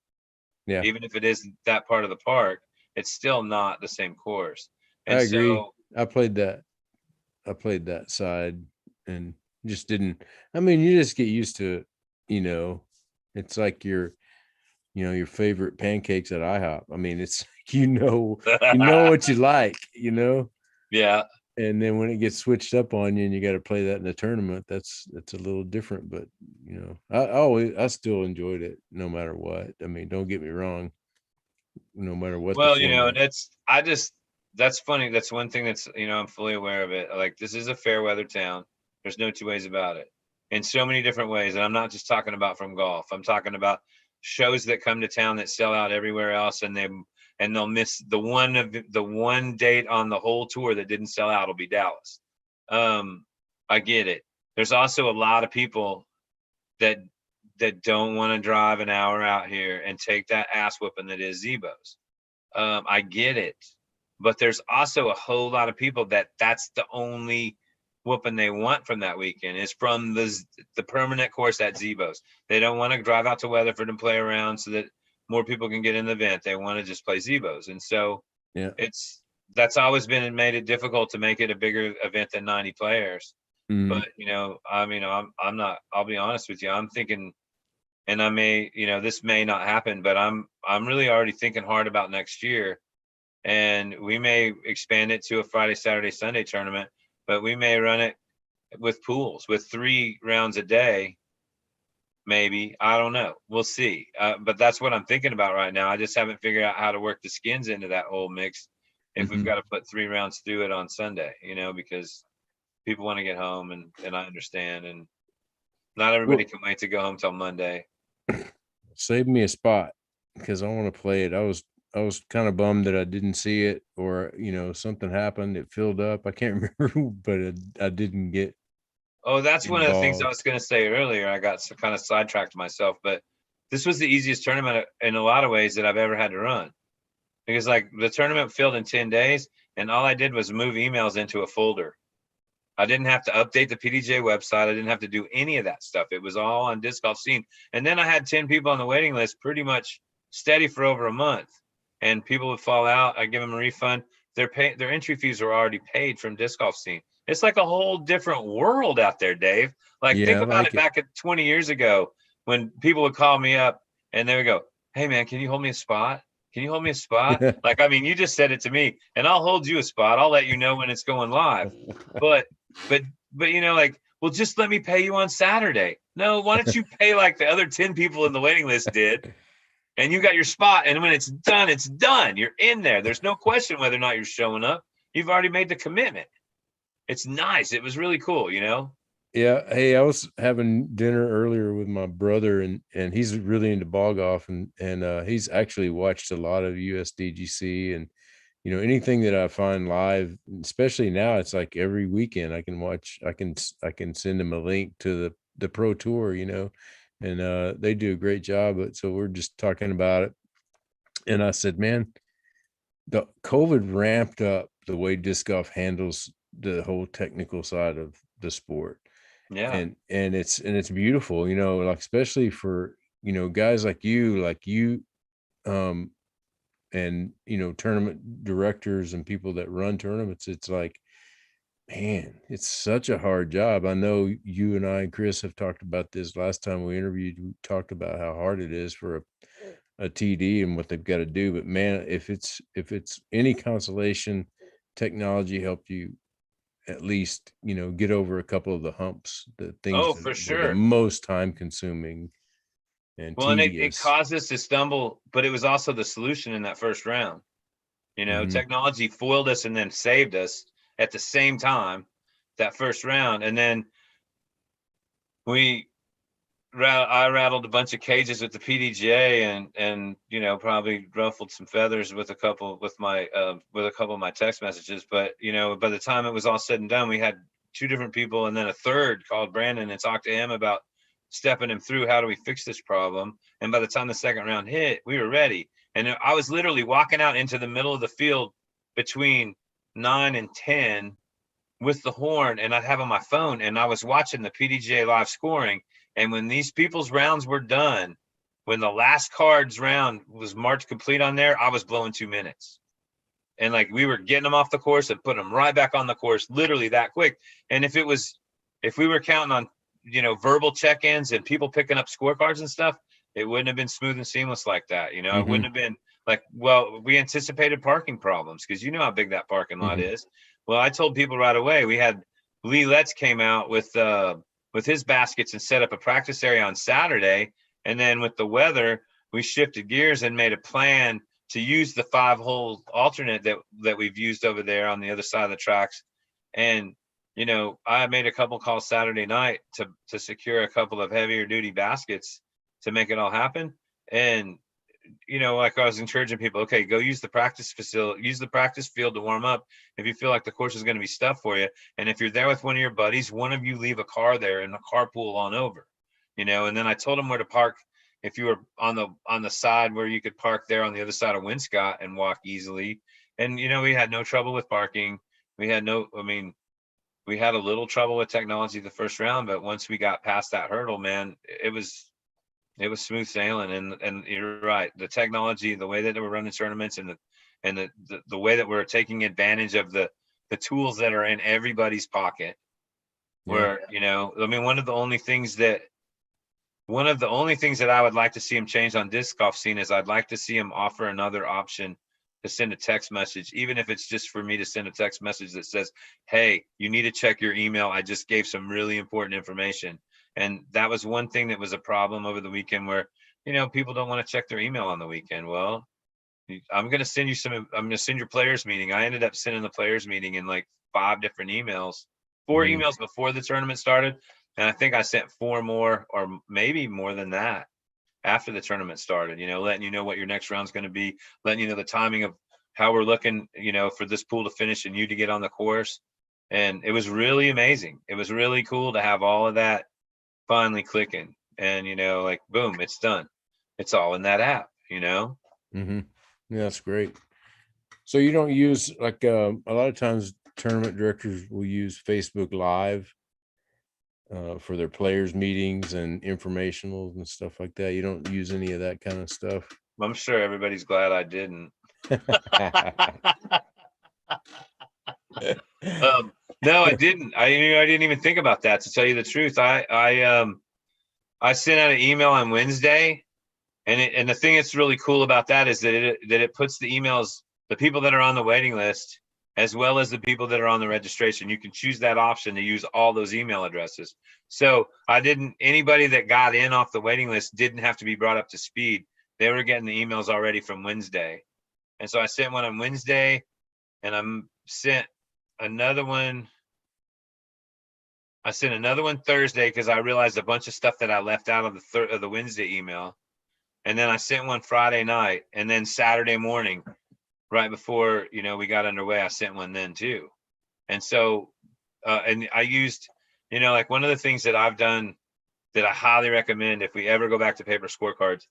Yeah. Even if it is that part of the park, it's still not the same course. And I agree. So, I played that side and just didn't. I mean, you just get used to it. It's like your favorite pancakes at IHOP. I mean, it's you know what you like, Yeah. And then when it gets switched up on you and you got to play that in a tournament, that's a little different. But I still enjoyed it no matter what. I mean, don't get me wrong. No matter what. Well, that's funny. That's one thing that's I'm fully aware of it. Like, this is a fair weather town. There's no 2 ways about it. In so many different ways. And I'm not just talking about from golf. I'm talking about shows that come to town that sell out everywhere else, and they'll miss the one date on the whole tour that didn't sell out will be Dallas. I get it. There's also a lot of people that don't want to drive an hour out here and take that ass whooping that is Zebo's. I get it. But there's also a whole lot of people that's the only whooping they want from that weekend is from the permanent course at Zebo's. They don't want to drive out to Weatherford and play around so that more people can get in the event. They want to just play Zebo's. And so that's always made it difficult to make it a bigger event than 90 players. Mm-hmm. But, I'm not, I'll be honest with you. I'm thinking and I may, this may not happen, but I'm really already thinking hard about next year, and we may expand it to a Friday, Saturday, Sunday tournament, but we may run it with pools with 3 rounds a day. Maybe, I don't know. We'll see. But that's what I'm thinking about right now. I just haven't figured out how to work the skins into that whole mix. If we've got to put 3 rounds through it on Sunday, because people want to get home, and I understand, and not everybody can wait to go home till Monday. Save me a spot because I want to play it. I was kind of bummed that I didn't see it, or something happened. It filled up. I can't remember, but I didn't get. Oh, that's one of the things I involved. was going to say earlier. I got kind of sidetracked myself, but this was the easiest tournament in a lot of ways that I've ever had to run, because like the tournament filled in 10 days, and all I did was move emails into a folder. I didn't have to update the PDJ website. I didn't have to do any of that stuff. It was all on Disc Golf Scene. And then I had 10 people on the waiting list pretty much steady for over a month, and people would fall out. I give them a refund. Their entry fees were already paid from Disc Golf Scene. It's like a whole different world out there, Dave. Like, Yeah, think I about like it it. back at 20 years ago when people would call me up and they would go, "Hey man, can you hold me a spot? Can you hold me a spot?" Like, I mean, you just said it to me, and I'll hold you a spot. I'll let you know when it's going live. But like, well, just let me pay you on Saturday. No, why don't you pay like the other 10 people in the waiting list did? And you got your spot. And when it's done, it's done. You're in there. There's no question whether or not you're showing up. You've already made the commitment. It's nice. It was really cool, Yeah. Hey, I was having dinner earlier with my brother, and he's really into ball golf, and he's actually watched a lot of USDGC, and anything that I find live, especially now, it's like every weekend I can watch. I can send him a link to the Pro Tour, and they do a great job. So we're just talking about it, and I said, man, the COVID ramped up the way disc golf handles the whole technical side of the sport. Yeah. And it's beautiful, like, especially for, guys like you, and, tournament directors and people that run tournaments. It's like, man, it's such a hard job. I know you and I and Chris have talked about this last time we interviewed. We talked about how hard it is for a TD and what they've got to do. But man, if it's any consolation, technology helped you at least, get over a couple of the humps, the things Oh, that for were the sure. most time consuming and Well, and it tedious. caused us to stumble, but it was also the solution in that first round. Technology foiled us and then saved us at the same time, that first round. And then I rattled a bunch of cages with the PDGA, and probably ruffled some feathers with a couple of my text messages. But by the time it was all said and done, we had 2 different people, and then a third called Brandon and talked to him about stepping him through how do we fix this problem. And by the time the second round hit, we were ready. And I was literally walking out into the middle of the field between 9 and 10 with the horn, and I'd have on my phone, and I was watching the PDGA live scoring. And when these people's rounds were done, when the last card's round was marked complete on there, I was blowing 2 minutes. And like, we were getting them off the course and putting them right back on the course, literally that quick. And if we were counting on, verbal check-ins and people picking up scorecards and stuff, it wouldn't have been smooth and seamless like that. It wouldn't have been like, well, we anticipated parking problems because how big that parking lot is. Well, I told people right away. We had Lee Letts came out with his baskets and set up a practice area on Saturday. And then with the weather, we shifted gears and made a plan to use the 5-hole alternate that we've used over there on the other side of the tracks. And, I made a couple calls Saturday night to secure a couple of heavier duty baskets to make it all happen. And, like, I was encouraging people, okay, go use the practice facility, use the practice field to warm up if you feel like the course is going to be stuffed for you. And if you're there with one of your buddies, one of you leave a car there and the carpool on over, and then I told them where to park. If you were on the side where you could park there on the other side of Winscott and walk easily. And, we had no trouble with parking. We had a little trouble with technology the first round, but once we got past that hurdle, man, it was smooth sailing. And you're right, the technology, the way that we're running tournaments, and the way that we're taking advantage of the tools that are in everybody's pocket. Where one of the only things that one of the only things that I would like to see him change on disc golf scene is I'd like to see him offer another option to send a text message, even if it's just for me to send a text message that says, hey, you need to check your email. I just gave some really important information. And that was one thing that was a problem over the weekend where, you know, people don't want to check their email on the weekend. Well, I'm going to send you I'm going to send your players meeting. I ended up sending the players meeting in like 5 different emails, 4 emails before the tournament started. And I think I sent 4 more, or maybe more than that, after the tournament started, you know, letting you know what your next round's going to be, letting you know the timing of how we're looking, you know, for this pool to finish and you to get on the course. And it was really amazing. It was really cool to have all of that finally clicking, and, you know, like, boom, it's done. It's all in that app, you know? Yeah, that's great. So you don't use, like, a lot of times tournament directors will use Facebook Live for their players meetings and informationals and stuff like that. You don't use any of that kind of stuff. I'm sure everybody's glad I didn't. No, I didn't. I didn't even think about that, to tell you the truth. I sent out an email on Wednesday, and the thing that's really cool about that is that it puts the emails, the people that are on the waiting list, as well as the people that are on the registration. You can choose that option to use all those email addresses. So anybody that got in off the waiting list didn't have to be brought up to speed. They were getting the emails already from Wednesday. And so I sent one on Wednesday, and I sent another one Thursday, because I realized a bunch of stuff that I left out of the Wednesday email. And then I sent one Friday night, and then Saturday morning, right before, you know, we got underway, I sent one then too. And so, and I used, you know, like, one of the things that I've done that I highly recommend if we ever go back to paper scorecards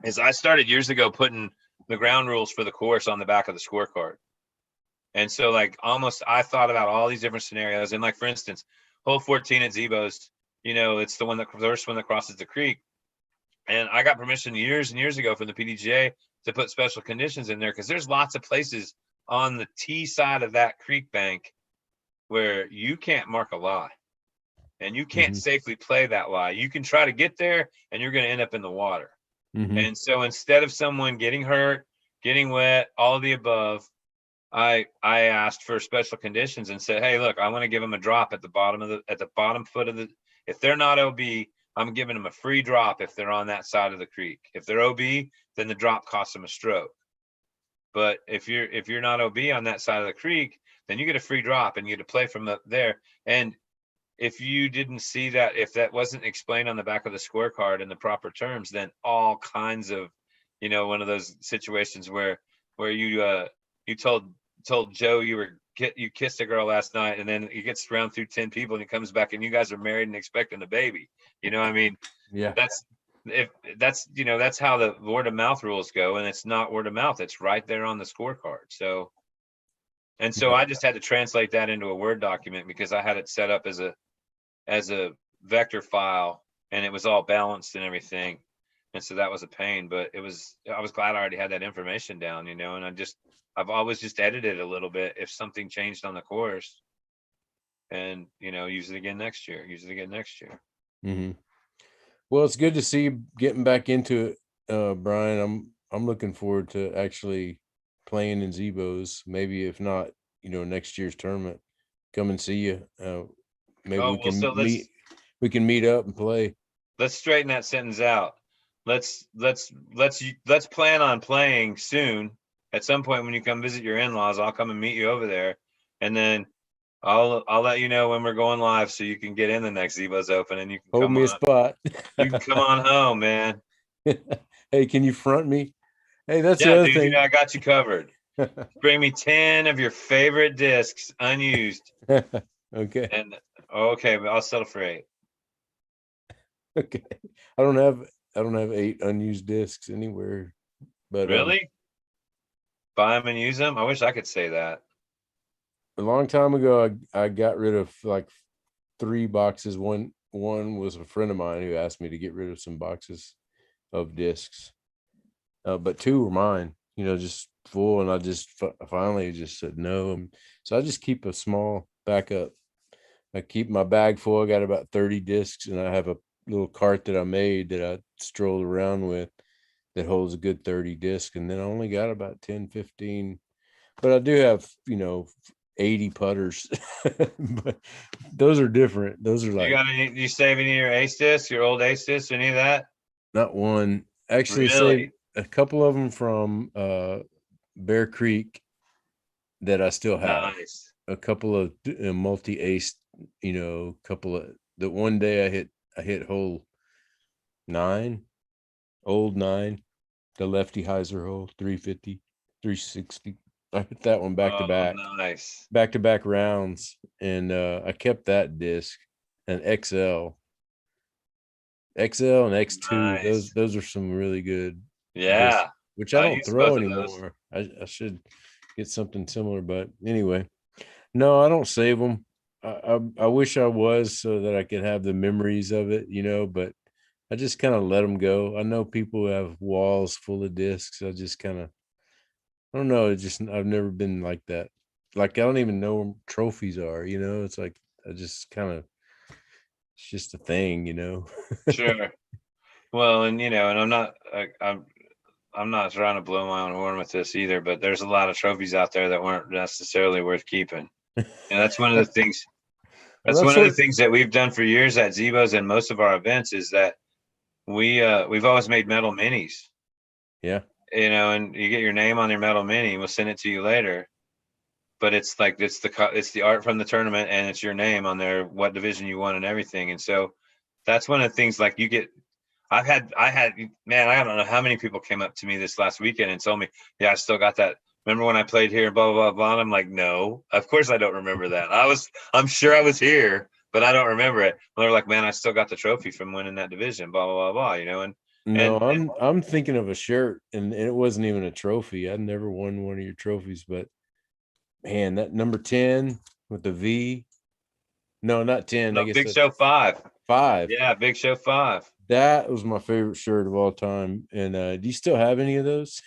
is I started years ago putting the ground rules for the course on the back of the scorecard. And so, like, almost I thought about all these different scenarios. And, like, for instance, hole 14 at Zebo's, you know, it's the first one that crosses the creek. And I got permission years and years ago from the PDGA to put special conditions in there, because there's lots of places on the T side of that creek bank where you can't mark a lie, and you can't safely play that lie. You can try to get there, and you're going to end up in the water. And so, instead of someone getting hurt, getting wet, all of the above, I asked for special conditions and said, hey, look, I want to give them a drop at the bottom foot of the, if they're not OB, I'm giving them a free drop if they're on that side of the creek. If they're OB, then the drop costs them a stroke. But if you're not OB on that side of the creek, then you get a free drop and you get to play from up there. And if you didn't see that, if that wasn't explained on the back of the scorecard in the proper terms, then all kinds of, you know, one of those situations where you told Joe you kissed a girl last night, and then he gets around through 10 people and he comes back and you guys are married and expecting a baby. You know, I mean, yeah, that's how the word of mouth rules go, and it's not word of mouth. It's right there on the scorecard. So I just had to translate that into a Word document, because I had it set up as a vector file, and it was all balanced and everything. And so that was a pain, but I was glad I already had that information down, you know, and I've always just edited a little bit if something changed on the course, and, you know, use it again next year. Well, it's good to see you getting back into it, Brian. I'm looking forward to actually playing in Zebo's. Maybe if not, you know, next year's tournament, come and see you. Maybe we can meet up and play. Let's straighten that sentence out. Let's plan on playing soon. At some point when you come visit your in-laws, I'll come and meet you over there, and then I'll let you know when we're going live, so you can get in the next Zebo's Open, and you can hold me a spot. You can come on home, man. Hey, can you front me? Hey, that's the Yeah, other dude, thing. I got you covered. Bring me 10 of your favorite discs, unused. Okay. And okay, but I'll settle for 8. Okay. I don't have 8 unused discs anywhere. But really? Buy them and use them? I wish I could say that. A long time ago, I got rid of like 3 boxes. One was a friend of mine who asked me to get rid of some boxes of discs, but 2 were mine, you know, just full, and I just finally just said no. So I just keep a small backup I keep my bag full. I got about 30 discs, and I have a little cart that I made that I stroll around with that holds a good 30 discs. And then I only got about 10, 15, but I do have, 80 putters, but those are different. Those are You like got any? You save any of your ace discs, your old ace discs, any of that? not one. Actually, Really? saved a couple of them from Bear Creek that I still have. Nice. A couple of multi ace, couple of the one day I hit hole 9, old 9, the lefty hyzer hole, 350, 360. I hit that one Oh, nice. back to back rounds, and I kept that disc, and XL and X2. Nice. Those are some really good Yeah. discs, which I don't used throw both of those. anymore. I should get something similar, but anyway, no, I don't save them. I wish I was, so that I could have the memories of it, but I just kind of let them go. I know people have walls full of discs. I just kind of, I don't know. I've never been like that. Like, I don't even know what trophies are, it's like, I just kind of, it's just a thing. Sure. Well, and and I'm not trying to blow my own horn with this either, but there's a lot of trophies out there that weren't necessarily worth keeping. And that's one of the things. Well, That's that's one of the what, things that we've done for years at Zebo's and most of our events is that we've always made metal minis. yeah. And you get your name on your metal mini, we'll send it to you later. But it's like it's the art from the tournament, and it's your name on there, what division you won and everything. And so that's one of the things. Like, you get, I had man, I don't know how many people came up to me this last weekend and told me, yeah, I still got that. Remember when I played here, blah blah blah blah. And I'm like, no, of course I don't remember that. I'm sure I was here, but I don't remember it. And they're like, man, I still got the trophy from winning that division, blah blah blah blah. No, And I'm thinking of a shirt, and it wasn't even a trophy. I never won one of your trophies, but man, that number 10 with the V. No, not 10. I no, guess Big that's Show 5. 5. Yeah, Big Show 5. That was my favorite shirt of all time. And do you still have any of those?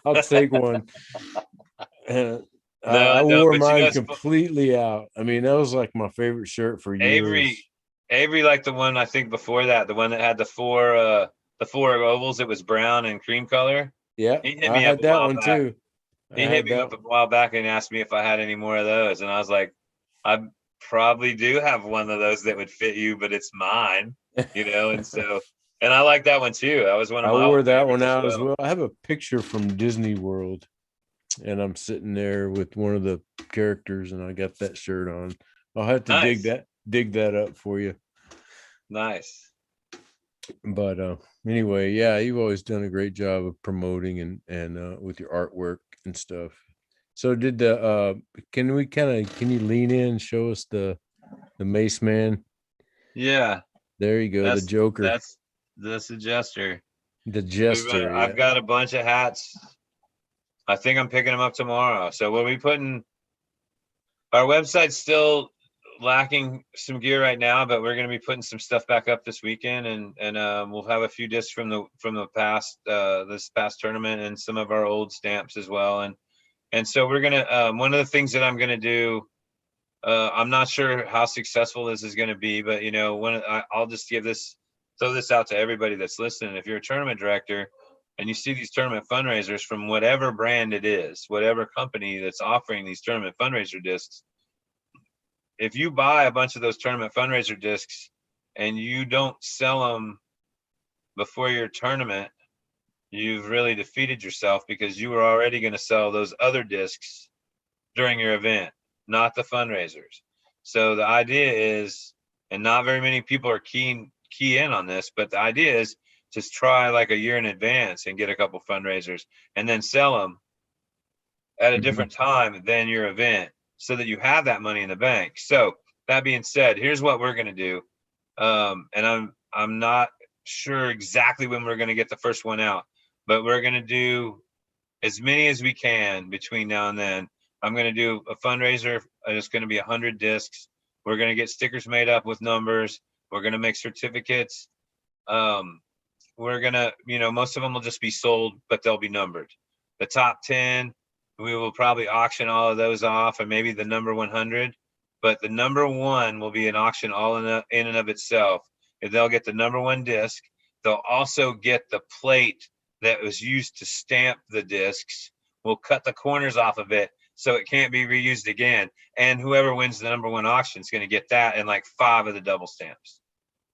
I'll take one. No, I I don't. wore But mine completely out. I mean, that was like my favorite shirt for years. Avery liked the one, I think, before that, the one that had the four ovals. It was brown and cream color. Yeah, He hit I me up had a that while one back. too. He hit me up a while back and asked me if I had any more of those, and I was like, I probably do have one of those that would fit you, but it's mine, And so, and I like that one too. That was one of I my wore old that one favorites out as as well. I have a picture from Disney World, and I'm sitting there with one of the characters, and I got that shirt on. I'll have to Nice. dig that up for you. Nice. But anyway, yeah, you've always done a great job of promoting and with your artwork and stuff. So did the can you lean in and show us the Mace Man? Yeah, There you go, the Joker. That's the Jester. The Jester. Yeah. I've got a bunch of hats. I think I'm picking them up tomorrow. So we'll be putting, our website's still lacking some gear right now, but we're going to be putting some stuff back up this weekend, and we'll have a few discs from the past this past tournament, and some of our old stamps as well. And so we're gonna one of the things that I'm gonna do. I'm not sure how successful this is going to be, but I'll just throw this out to everybody that's listening. If you're a tournament director and you see these tournament fundraisers from whatever brand it is, whatever company that's offering these tournament fundraiser discs, if you buy a bunch of those tournament fundraiser discs and you don't sell them before your tournament, you've really defeated yourself, because you were already going to sell those other discs during your event, not the fundraisers. So the idea is, and not very many people are key in on this, but the idea is just try like a year in advance and get a couple fundraisers, and then sell them at a different time than your event, so that you have that money in the bank. So that being said, here's what we're going to do. And I'm not sure exactly when we're going to get the first one out, but we're going to do as many as we can between now and then. I'm going to do a fundraiser. It's going to be 100 discs. We're going to get stickers made up with numbers. We're going to make certificates. We're going to, most of them will just be sold, but they'll be numbered. The top 10, we will probably auction all of those off, and maybe the number 100. but the number one will be an auction all in and of itself. And they'll get the number one disc. They'll also get the plate that was used to stamp the discs. We'll cut the corners off of it so it can't be reused again. And whoever wins the number one auction is going to get that and like 5 of the double stamps.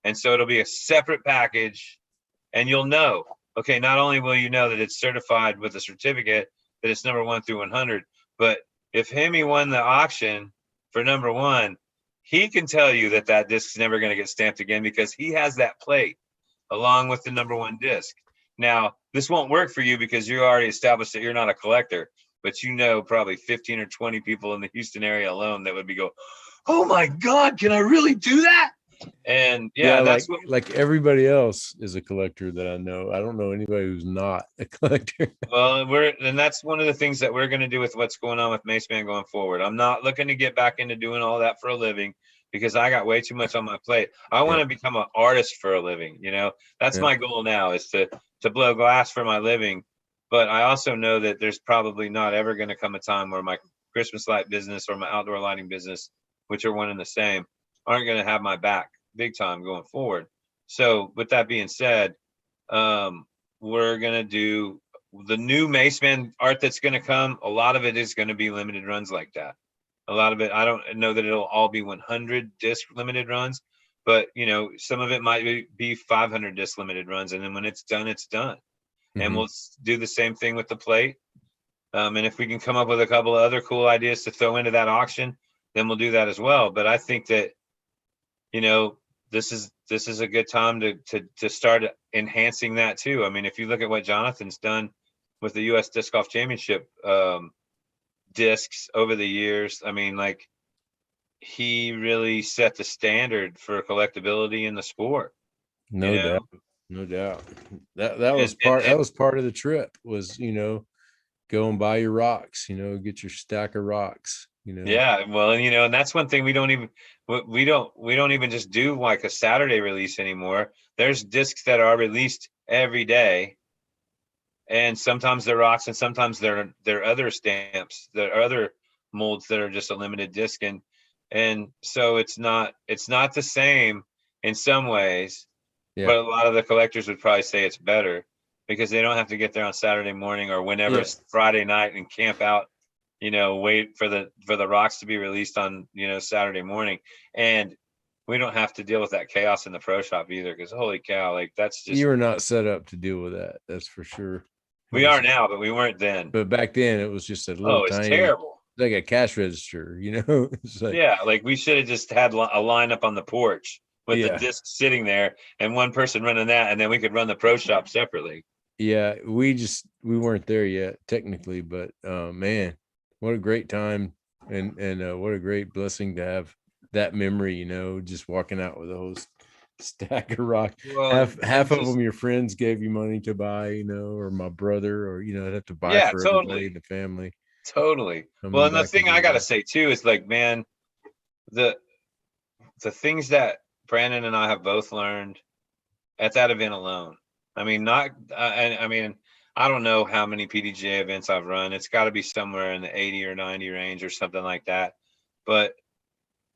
And so it'll be a separate package, and you'll know, okay, not only will you know that it's certified with a certificate that it's number 1 through 100, but if Hemi won the auction for number 1, he can tell you that that disc is never going to get stamped again because he has that plate along with the number 1 disc. Now, this won't work for you because you already established that you're not a collector, but you know probably 15 or 20 people in the Houston area alone that would be oh my God, can I really do that? And yeah, that's like everybody else is a collector that I know. I don't know anybody who's not a collector. Well, and that's one of the things that we're going to do with what's going on with Mace Man going forward. I'm not looking to get back into doing all that for a living because I got way too much on my plate. I want to become an artist for a living. You know, that's my goal now, is to blow glass for my living. But I also know that there's probably not ever going to come a time where my Christmas light business or my outdoor lighting business, which are one and the same, aren't going to have my back big time going forward. So with that being said, we're going to do the new Mace Man art that's going to come. A lot of it is going to be limited runs like that. A lot of it, I don't know that it'll all be 100 disc limited runs, but you know, some of it might be 500 disc limited runs. And then when it's done, it's done. And we'll do the same thing with the plate. And if we can come up with a couple of other cool ideas to throw into that auction, then we'll do that as well. But I think that, you know, this is a good time to start enhancing that too. I mean, if you look at what Jonathan's done with the U.S. Disc Golf Championship discs over the years, I mean, like, he really set the standard for collectability in the sport. No doubt. No doubt. That was part of the trip, was, you know, go and buy your rocks, you know, get your stack of rocks, you know. Yeah, well, and you know, and that's one thing we don't even just do like a Saturday release anymore. There's discs that are released every day, and sometimes they're rocks, and sometimes they're other stamps, there are other molds that are just a limited disc, and so it's not the same in some ways. Yeah. But a lot of the collectors would probably say it's better because they don't have to get there on Saturday morning or whenever it's Friday night and camp out, you know, wait for the rocks to be released on, you know, Saturday morning. And we don't have to deal with that chaos in the pro shop either, because holy cow, like, that's just, you were not set up to deal with that. That's for sure. We are now, but we weren't then. But back then it was just a little it's tiny, terrible. Like a cash register, you know. Like, yeah, like we should have just had a line up on the porch with the disc sitting there and one person running that, and then we could run the pro shop separately. Yeah, we weren't there yet technically, but man, what a great time, and what a great blessing to have that memory, you know, just walking out with a whole stack of rock. Well, half of them your friends gave you money to buy, you know, or my brother, or, you know, I'd have to buy for everybody in the family. Totally. Well, and the thing I gotta say too is, like, man, the things that Brandon and I have both learned at that event alone. I mean, I mean, I don't know how many PDGA events I've run. It's got to be somewhere in the 80 or 90 range or something like that. But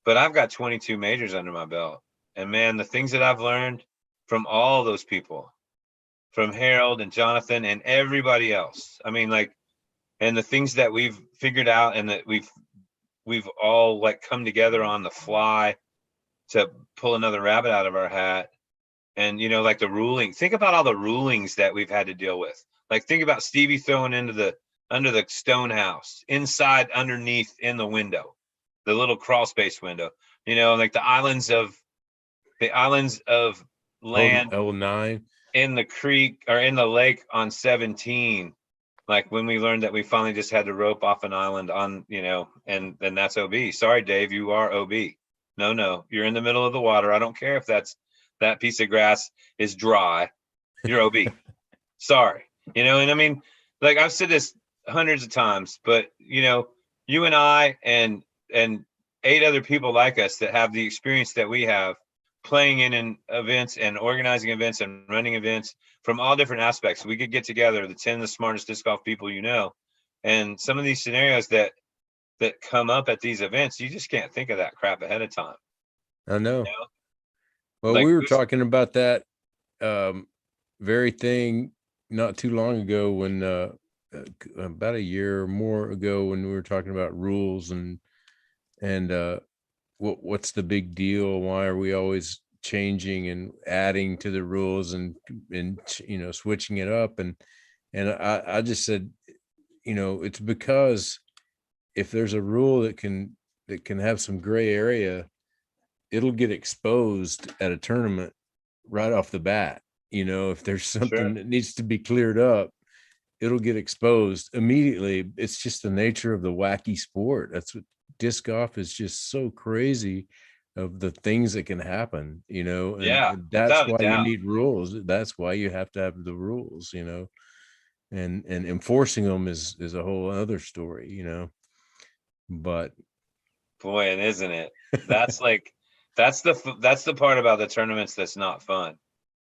I've got 22 majors under my belt. And man, the things that I've learned from all those people, from Harold and Jonathan and everybody else. I mean, like, and the things that we've figured out and that we've all, like, come together on the fly to pull another rabbit out of our hat. And, you know, like the ruling, think about all the rulings that we've had to deal with. Like, think about Stevie throwing under the stone house, inside, underneath, in the window, the little crawl space window, you know, like the islands of land in the creek or in the lake on 17. Like, when we learned that we finally just had to rope off an island on, you know, and then that's OB. Sorry, Dave, you are OB. No, you're in the middle of the water. I don't care if that piece of grass is dry. You're OB. Sorry. You know, and I mean, like, I've said this hundreds of times, but, you know, you and I and 8 other people like us that have the experience that we have playing in events and organizing events and running events from all different aspects. We could get together, the 10 of the smartest disc golf people, you know, and some of these scenarios that that come up at these events, you just can't think of that crap ahead of time. I know. You know? Well, Like, we were who's- talking about that very thing not too long ago when about a year or more ago when we were talking about rules and what's the big deal? Why are we always changing and adding to the rules and you know, switching it up? And I just said, you know, it's because if there's a rule that can have some gray area, it'll get exposed at a tournament right off the bat. You know, if there's something that needs to be cleared up, it'll get exposed immediately. It's just the nature of the wacky sport. That's what disc golf is, just so crazy of the things that can happen, you know. And that's why you need rules. That's why you have to have the rules, you know, and enforcing them is a whole other story, you know. But boy, and isn't it? That's like that's the part about the tournaments that's not fun.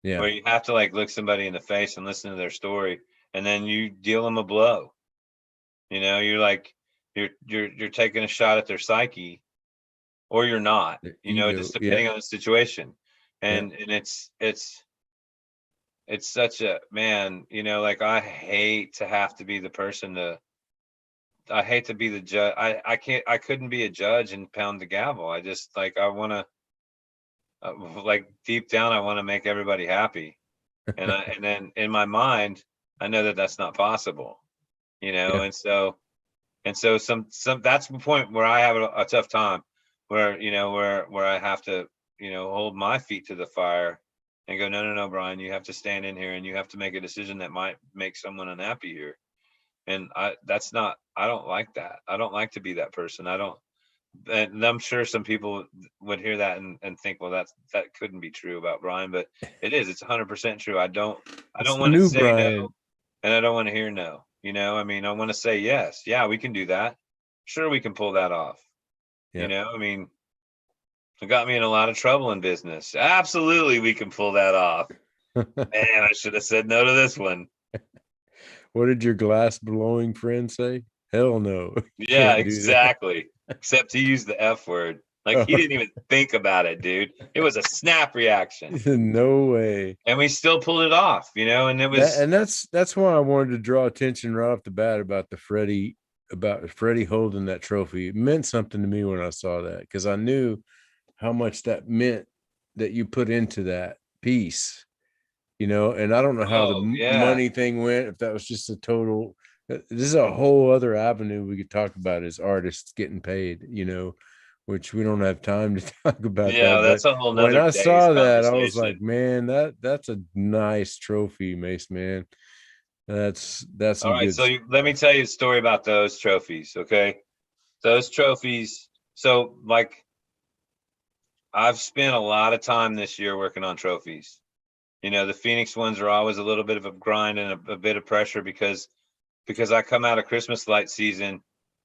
Yeah. Where you have to like look somebody in the face and listen to their story, and then you deal them a blow. You know, you're like you're taking a shot at their psyche, or you're not. You know, just depending on the situation. And it's such a, man, you know, like I hate to have to be the person to. I hate to be the judge. I couldn't be a judge and pound the gavel. I just like, I want to, like deep down, I want to make everybody happy. And and then in my mind, I know that that's not possible, you know? And so some, that's the point where I have a tough time where, you know, where I have to, you know, hold my feet to the fire and go, no, Brian, you have to stand in here and you have to make a decision that might make someone unhappy here. And I don't like that. I don't like to be that person. And I'm sure some people would hear that and think, well, that couldn't be true about Brian, but it is. It's 100% true. I don't want to say no, and I don't want to hear no. You know, I mean, I want to say yes. Yeah, we can do that. Sure, we can pull that off. Yeah. You know, I mean, it got me in a lot of trouble in business. Absolutely, we can pull that off. Man, I should have said no to this one. What did your glass blowing friend say? Hell no. Yeah, exactly. Except he used the F word. Like he didn't even think about it, dude. It was a snap reaction. No way. And we still pulled it off, you know, and it was that's why I wanted to draw attention right off the bat about Freddie holding that trophy. It meant something to me when I saw that, because I knew how much that meant that you put into that piece. You know, and I don't know how the money thing went, if that was just a total, this is a whole other avenue we could talk about as artists getting paid, you know, which we don't have time to talk about. Yeah, that's a whole nother. When I saw that, I was like, man, that's a nice trophy, Mace, man. That's all right. So let me tell you a story about those trophies. Okay. Those trophies. So like, I've spent a lot of time this year working on trophies. You know, the Phoenix ones are always a little bit of a grind and a bit of pressure because I come out of Christmas light season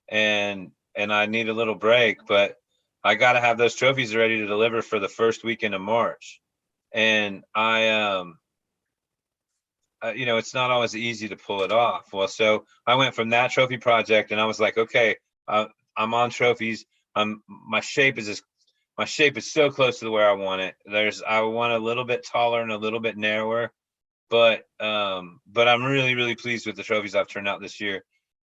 and I need a little break, but I got to have those trophies ready to deliver for the first weekend of March. And I you know, it's not always easy to pull it off. Well, so I went from that trophy project and I was like, okay, I'm on trophies. My shape is so close to where I want it. I want a little bit taller and a little bit narrower, but I'm really, really pleased with the trophies I've turned out this year.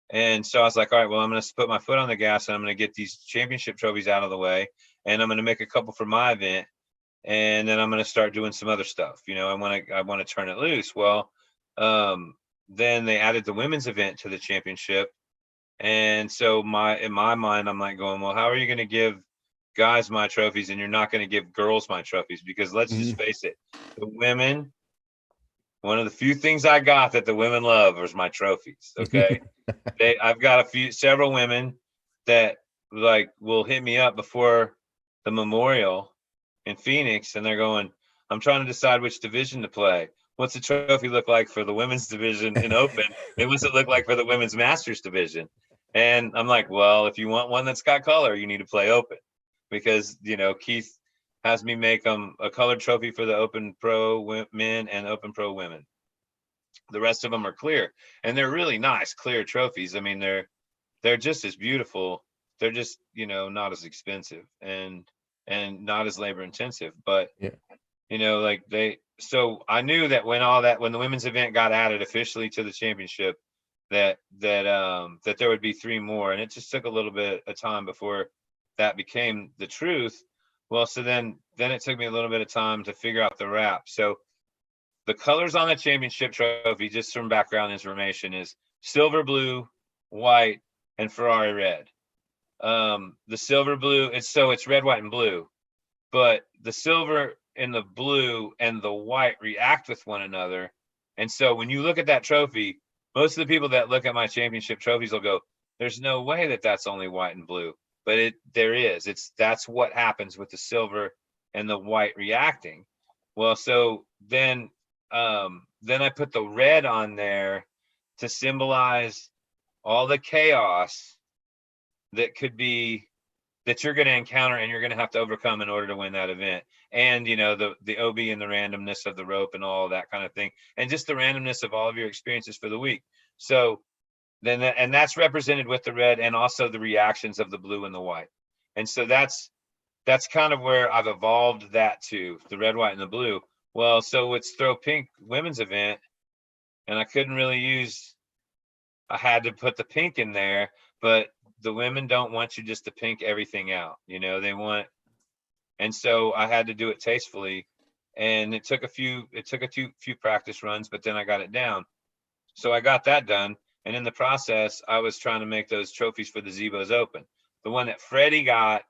And so I was like, all right, well, I'm going to put my foot on the gas and I'm going to get these championship trophies out of the way. And I'm going to make a couple for my event. And then I'm going to start doing some other stuff. You know, I want to turn it loose. Well, then they added the women's event to the championship. And so in my mind, I'm like going, well, how are you going to give guys my trophies and you're not going to give girls my trophies? Because let's just face it, the women, one of the few things I got that the women love is my trophies. Okay. I've got several women that like will hit me up before the memorial in Phoenix and they're going, I'm trying to decide which division to play. What's the trophy look like for the women's division in open? And what's it look like for the women's masters division? And I'm like, well, if you want one that's got color, you need to play open, because, you know, Keith has me make a colored trophy for the open pro men and open pro women. The rest of them are clear, and they're really nice, clear trophies. I mean, they're just as beautiful they're just, you know, not as expensive and not as labor intensive. But Yeah. you know, like so I knew that when the women's event got added officially to the championship, that there would be 3 more, and it just took a little bit of time before that became the truth. Well, so then it took me a little bit of time to figure out the wrap. So the colors on the championship trophy, just some background information, is silver blue, white, and Ferrari red. The silver blue, it's red, white, and blue, but the silver and the blue and the white react with one another. And so when you look at that trophy, most of the people that look at my championship trophies will go, there's no way that that's only white and blue. But there is. That's what happens with the silver and the white reacting. Well, so then I put the red on there to symbolize all the chaos that you're going to encounter and you're going to have to overcome in order to win that event. And, you know, the OB and the randomness of the rope and all that kind of thing. And just the randomness of all of your experiences for the week. So then, and that's represented with the red and also the reactions of the blue and the white. And so that's kind of where I've evolved that to, the red, white, and the blue. Well, so it's Throw Pink women's event, and I had to put the pink in there, but the women don't want you just to pink everything out. You know, and so I had to do it tastefully, and it took a few practice runs, but then I got it down. So I got that done. And in the process, I was trying to make those trophies for the Zebos Open. The one that Freddie got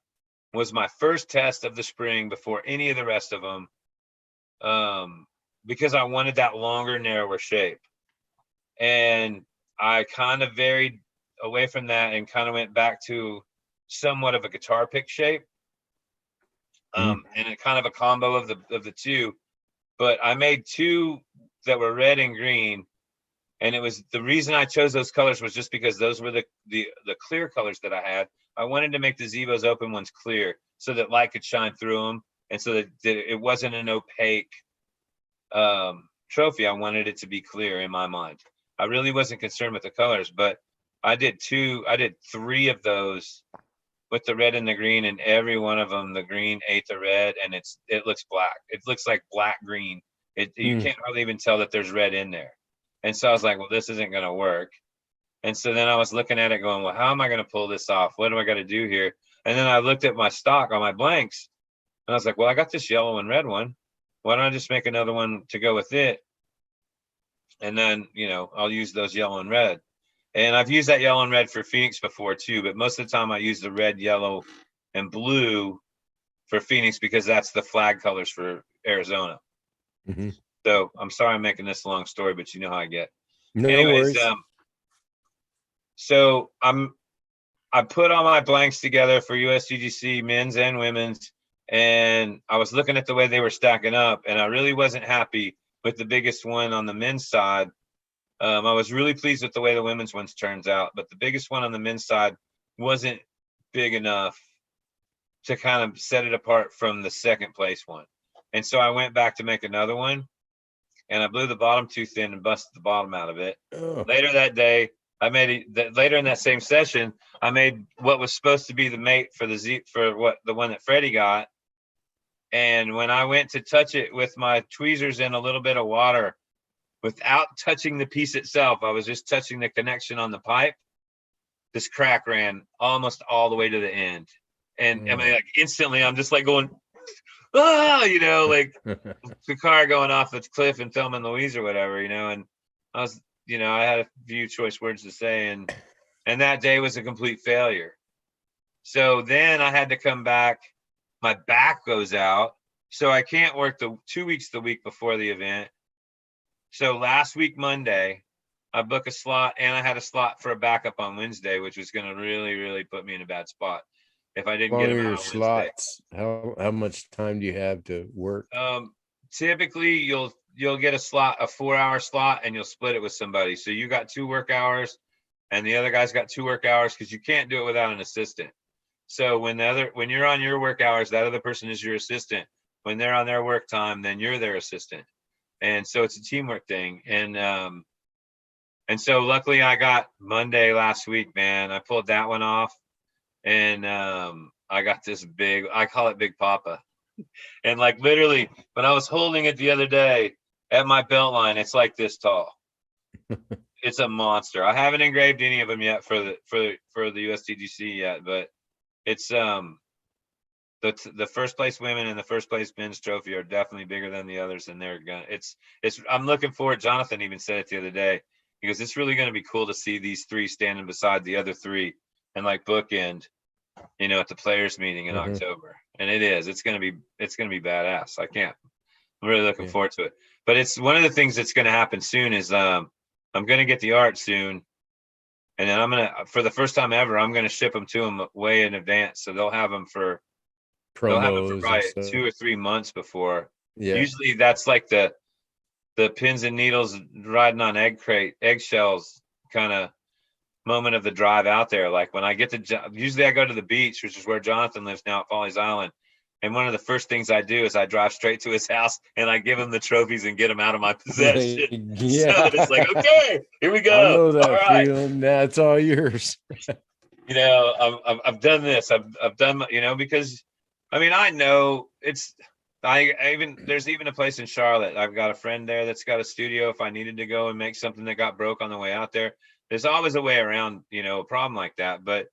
was my first test of the spring before any of the rest of them, because I wanted that longer, narrower shape. And I kind of varied away from that and kind of went back to somewhat of a guitar pick shape, and it kind of a combo of the two. But I made 2 that were red and green. And it was the reason I chose those colors was just because those were the clear colors that I had. I wanted to make the Zebos Open ones clear so that light could shine through them, and so that it wasn't an opaque trophy. I wanted it to be clear in my mind. I really wasn't concerned with the colors, but I did 3 of those with the red and the green, and every one of them, the green ate the red, and it looks black. It looks like black green. You can't hardly even tell that there's red in there. And so I was like, well, this isn't going to work. And so then I was looking at it going, well, how am I going to pull this off? What do I got to do here? And then I looked at my stock on my blanks, and I was like, well, I got this yellow and red one. Why don't I just make another one to go with it? And then, you know, I'll use those yellow and red. And I've used that yellow and red for Phoenix before too, but most of the time I use the red, yellow, and blue for Phoenix because that's the flag colors for Arizona. Mm-hmm. So I'm sorry I'm making this a long story, but you know how I get. No Anyways, worries. So I put all my blanks together for USDGC men's and women's, and I was looking at the way they were stacking up, and I really wasn't happy with the biggest one on the men's side. I was really pleased with the way the women's ones turns out, but the biggest one on the men's side wasn't big enough to kind of set it apart from the second place one. And so I went back to make another one, and I blew the bottom too thin and busted the bottom out of it. Oh. Later that day, later in that same session, I made what was supposed to be the mate for the one that Freddie got. And when I went to touch it with my tweezers in a little bit of water, without touching the piece itself, I was just touching the connection on the pipe. This crack ran almost all the way to the end. And I mean, like instantly, I'm just like going, ah, you know, like the car going off the cliff in Thelma and Louise or whatever, you know. And I was, you know, I had a few choice words to say, and that day was a complete failure. So then I had to come back. My back goes out, so I can't work the 2 weeks the week before the event. So last week, Monday, I booked a slot, and I had a slot for a backup on Wednesday, which was going to really, really put me in a bad spot if I didn't get them out on Wednesday. Slots. How much time do you have to work? Typically, you'll get a 4-hour slot, and you'll split it with somebody. So you got 2 work hours, and the other guy's got 2 work hours because you can't do it without an assistant. So when you're on your work hours, that other person is your assistant. When they're on their work time, then you're their assistant. And so it's a teamwork thing. And so luckily I got Monday last week, man. I pulled that one off. and I got this big, I call it Big Papa. And like literally when I was holding it the other day at my belt line, it's like this tall. It's a monster. I haven't engraved any of them yet for the USDGC yet, but it's the first place women and the first place men's trophy are definitely bigger than the others, and they're gonna it's I'm looking forward. Jonathan even said it the other day, because it's really going to be cool to see these three standing beside the other three and like bookend, you know, at the players meeting in October. And it's going to be badass. I'm really looking forward to it. But it's one of the things that's going to happen soon is I'm going to get the art soon. And then for the first time ever, I'm going to ship them to them way in advance. So they'll have them for probably 2 or 3 months before. Yeah. Usually that's like the pins and needles riding on eggshells kind of moment of the drive out there. Like when I get usually I go to the beach, which is where Jonathan lives now at Follies Island. And one of the first things I do is I drive straight to his house and I give him the trophies and get them out of my possession. Yeah. So that it's like, okay, here we go. I know that feeling. That's all yours. You know, I've done this. I've done, you know, because I mean, I know there's even a place in Charlotte. I've got a friend there that's got a studio. If I needed to go and make something that got broke on the way out there, there's always a way around, you know, a problem like that. But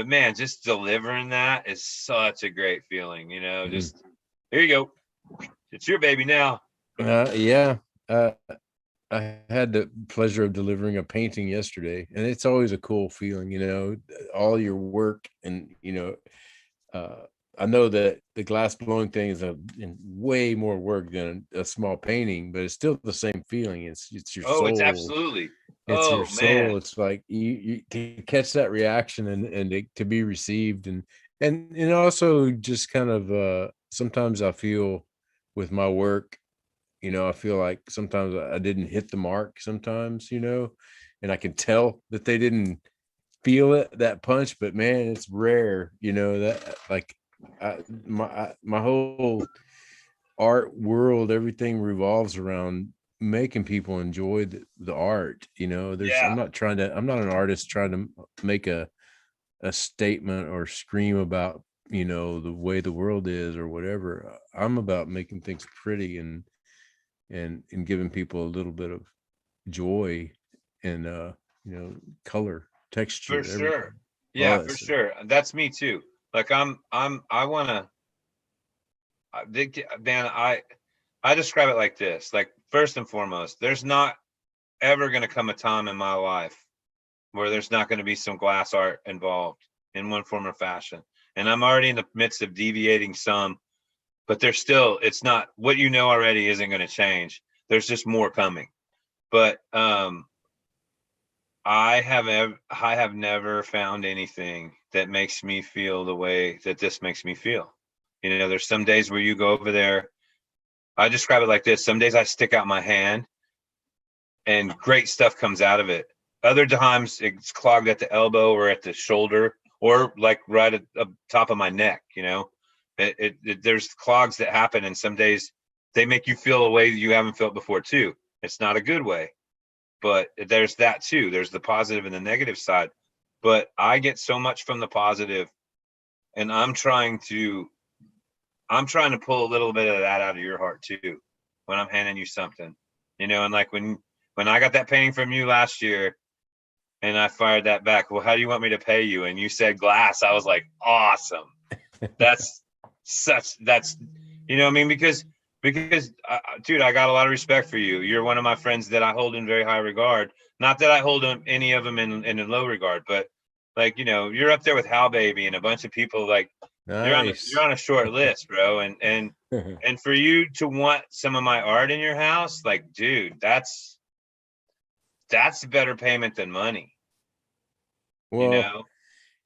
man, just delivering that is such a great feeling, you know, just here you go. It's your baby now. Yeah. I had the pleasure of delivering a painting yesterday, and it's always a cool feeling, you know, all your work. And, you know, I know that the glass blowing thing is way more work than a small painting, but it's still the same feeling. It's your soul. It's absolutely. It's your soul. Man. It's like you to catch that reaction and to be received, and also just kind of sometimes I feel with my work, you know, I feel like sometimes I didn't hit the mark sometimes, you know, and I can tell that they didn't feel that punch, but man, it's rare, you know, that like my whole art world, everything revolves around making people enjoy the art, you know. I'm not an artist trying to make a statement or scream about, you know, the way the world is or whatever. I'm about making things pretty and giving people a little bit of joy and you know, color, texture. For sure. Yeah, for sure. That's me too. Like I describe it like this. Like, first and foremost, there's not ever going to come a time in my life where there's not going to be some glass art involved in one form or fashion. And I'm already in the midst of deviating some, but there's still, it's not what you know already isn't going to change. There's just more coming. But I have never found anything that makes me feel the way that this makes me feel. You know, there's some days where you go over there. I describe it like this. Some days I stick out my hand and great stuff comes out of it. Other times it's clogged at the elbow or at the shoulder or like right at the top of my neck, you know. There's clogs that happen, and some days they make you feel a way you haven't felt before too. It's not a good way. But there's that too. There's the positive and the negative side. But I get so much from the positive, and I'm trying to pull a little bit of that out of your heart too when I'm handing you something, you know. And like when I got that painting from you last year and I fired that back, well, how do you want me to pay you? And you said glass. I was like, awesome. That's you know what I mean? Because dude, I got a lot of respect for you. You're one of my friends that I hold in very high regard. Not that I hold any of them in a low regard, but like, you know, you're up there with Hal Baby and a bunch of people. Like, nice. You're on a short list, bro. And for you to want some of my art in your house, like, dude, that's better payment than money. Well,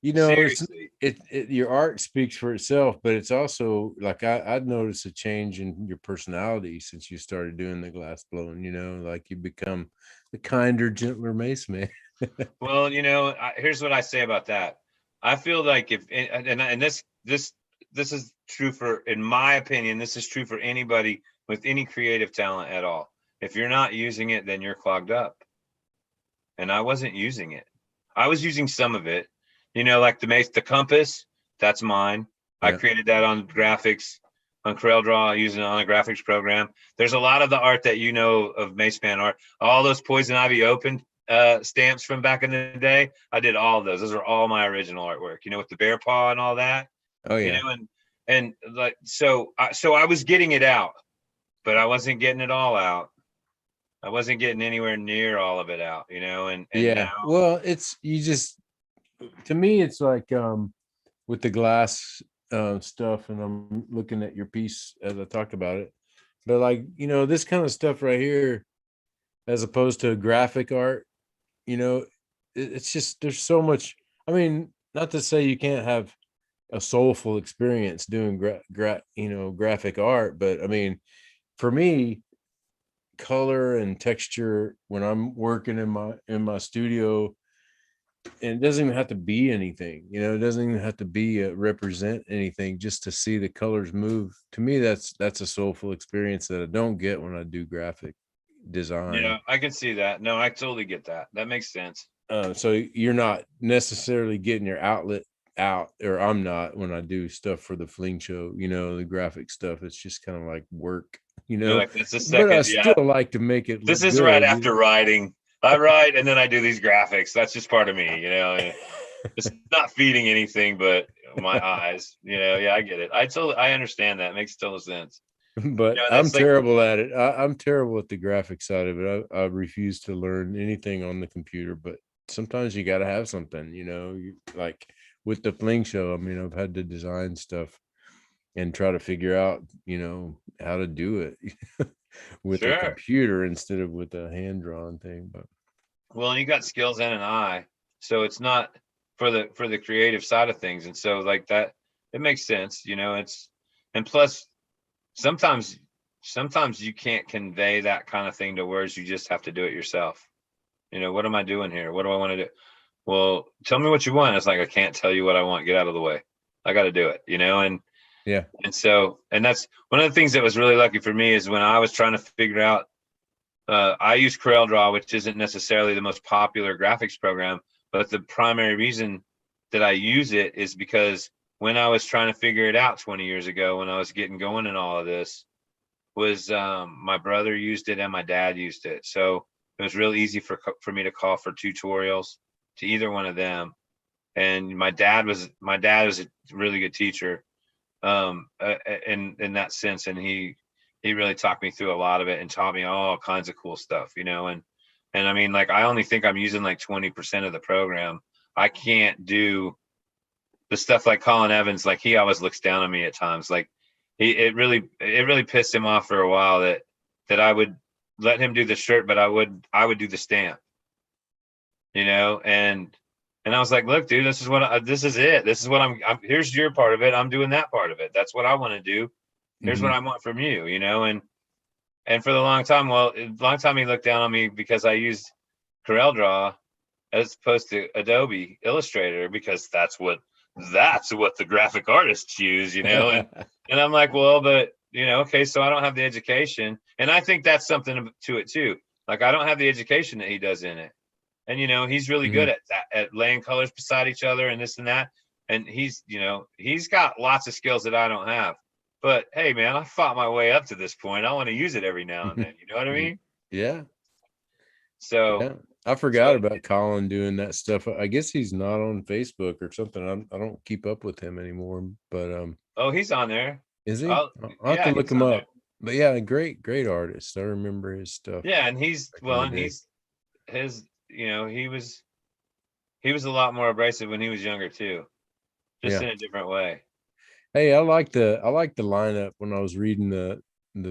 you know, seriously. Your art speaks for itself, but it's also like I'd noticed a change in your personality since you started doing the glass blowing. You know, like you become a kinder, gentler mace man. Well, you know, here's what I say about that. I feel like this is true for, in my opinion, this is true for anybody with any creative talent at all. If you're not using it, then you're clogged up. And I wasn't using it. I was using some of it. You know, like the compass, that's mine. I Yeah. created that on graphics, on CorelDRAW, using it on a graphics program. There's a lot of the art that you know of Mace Band art. All those Poison Ivy Open stamps from back in the day, I did all of those. Those are all my original artwork, you know, with the bear paw and all that. Oh You yeah. know, and like so I was getting it out, but I wasn't getting it all out. I wasn't getting anywhere near all of it out, you know, and Yeah. now, Well, to me, it's like with the glass stuff, and I'm looking at your piece as I talked about it. But like, you know, this kind of stuff right here, as opposed to graphic art, you know, it's just there's so much. I mean, not to say you can't have a soulful experience doing graphic art, but I mean, for me, color and texture when I'm working in my studio, and it doesn't even have to be anything, you know, it doesn't even have to be represent anything, just to see the colors move. To me, that's a soulful experience that I don't get when I do graphic design. yeah, I can see that. No, I totally get that. That makes sense. So you're not necessarily getting your outlet out, or I'm not, when I do stuff for the fling show, you know, the graphic stuff. It's just kind of like work, you You're know, like, that's a but I second. still Yeah. like to make it This look is right good. after writing. I write and then I do these graphics. That's just part of me, you know. It's not feeding anything but my eyes, you know. Yeah, I get it. I understand that. It makes total sense. But You know, I'm that's like, terrible at it. I'm terrible at the graphic side of it. I refuse to learn anything on the computer, but sometimes you got to have something, you know, like with the fling show. I mean, I've had to design stuff and try to figure out, you know, how to do it with a sure. computer instead of with a hand drawn thing. But Well, and you got skills and an eye, so it's not for the creative side of things, and so like that, it makes sense, you know. It's, and plus sometimes you can't convey that kind of thing to words. You just have to do it yourself. You know, what am I doing here? What do I want to do? Well, tell me what you want. It's like, I can't tell you what I want. Get out of the way. I got to do it, you know. yeah, And so, and that's one of the things that was really lucky for me, is when I was trying to figure out, I use CorelDRAW, which isn't necessarily the most popular graphics program, but the primary reason that I use it is because when I was trying to figure it out 20 years ago, when I was getting going in all of this, was my brother used it and my dad used it. So it was real easy for me to call for tutorials to either one of them. And my dad was a really good teacher, in that sense, and he really talked me through a lot of it and taught me all kinds of cool stuff, you know. And I mean, like, I only think I'm using like 20% of the program. I can't do the stuff like Colin Evans. Like, he always looks down on me at times. Like, it really pissed him off for a while that I would let him do the shirt, but I would do the stamp, you know. And I was like, look, dude, this is it. This is what I'm here's your part of it. I'm doing that part of it. That's what I want to do. Here's what I want from you, you know. And for the long time, he looked down on me because I used CorelDRAW as opposed to Adobe Illustrator, because that's what the graphic artists use, you know. And I'm like, well, but, you know, okay, so I don't have the education. And I think that's something to it too. Like, I don't have the education that he does in it. And, you know, he's really good at that, at laying colors beside each other and this and that. And he's got lots of skills that I don't have. But hey, man, I fought my way up to this point. I want to use it every now and then. You know what I mean? yeah. So Yeah. I forgot about Colin doing that stuff. I guess he's not on Facebook or something. I don't keep up with him anymore, but oh, he's on there. is he? I'll have to look him up. But yeah, great artist. I remember his stuff. Yeah, and he's his, you know, he was a lot more abrasive when he was younger too, just in a different way. Hey, I like the lineup when I was reading the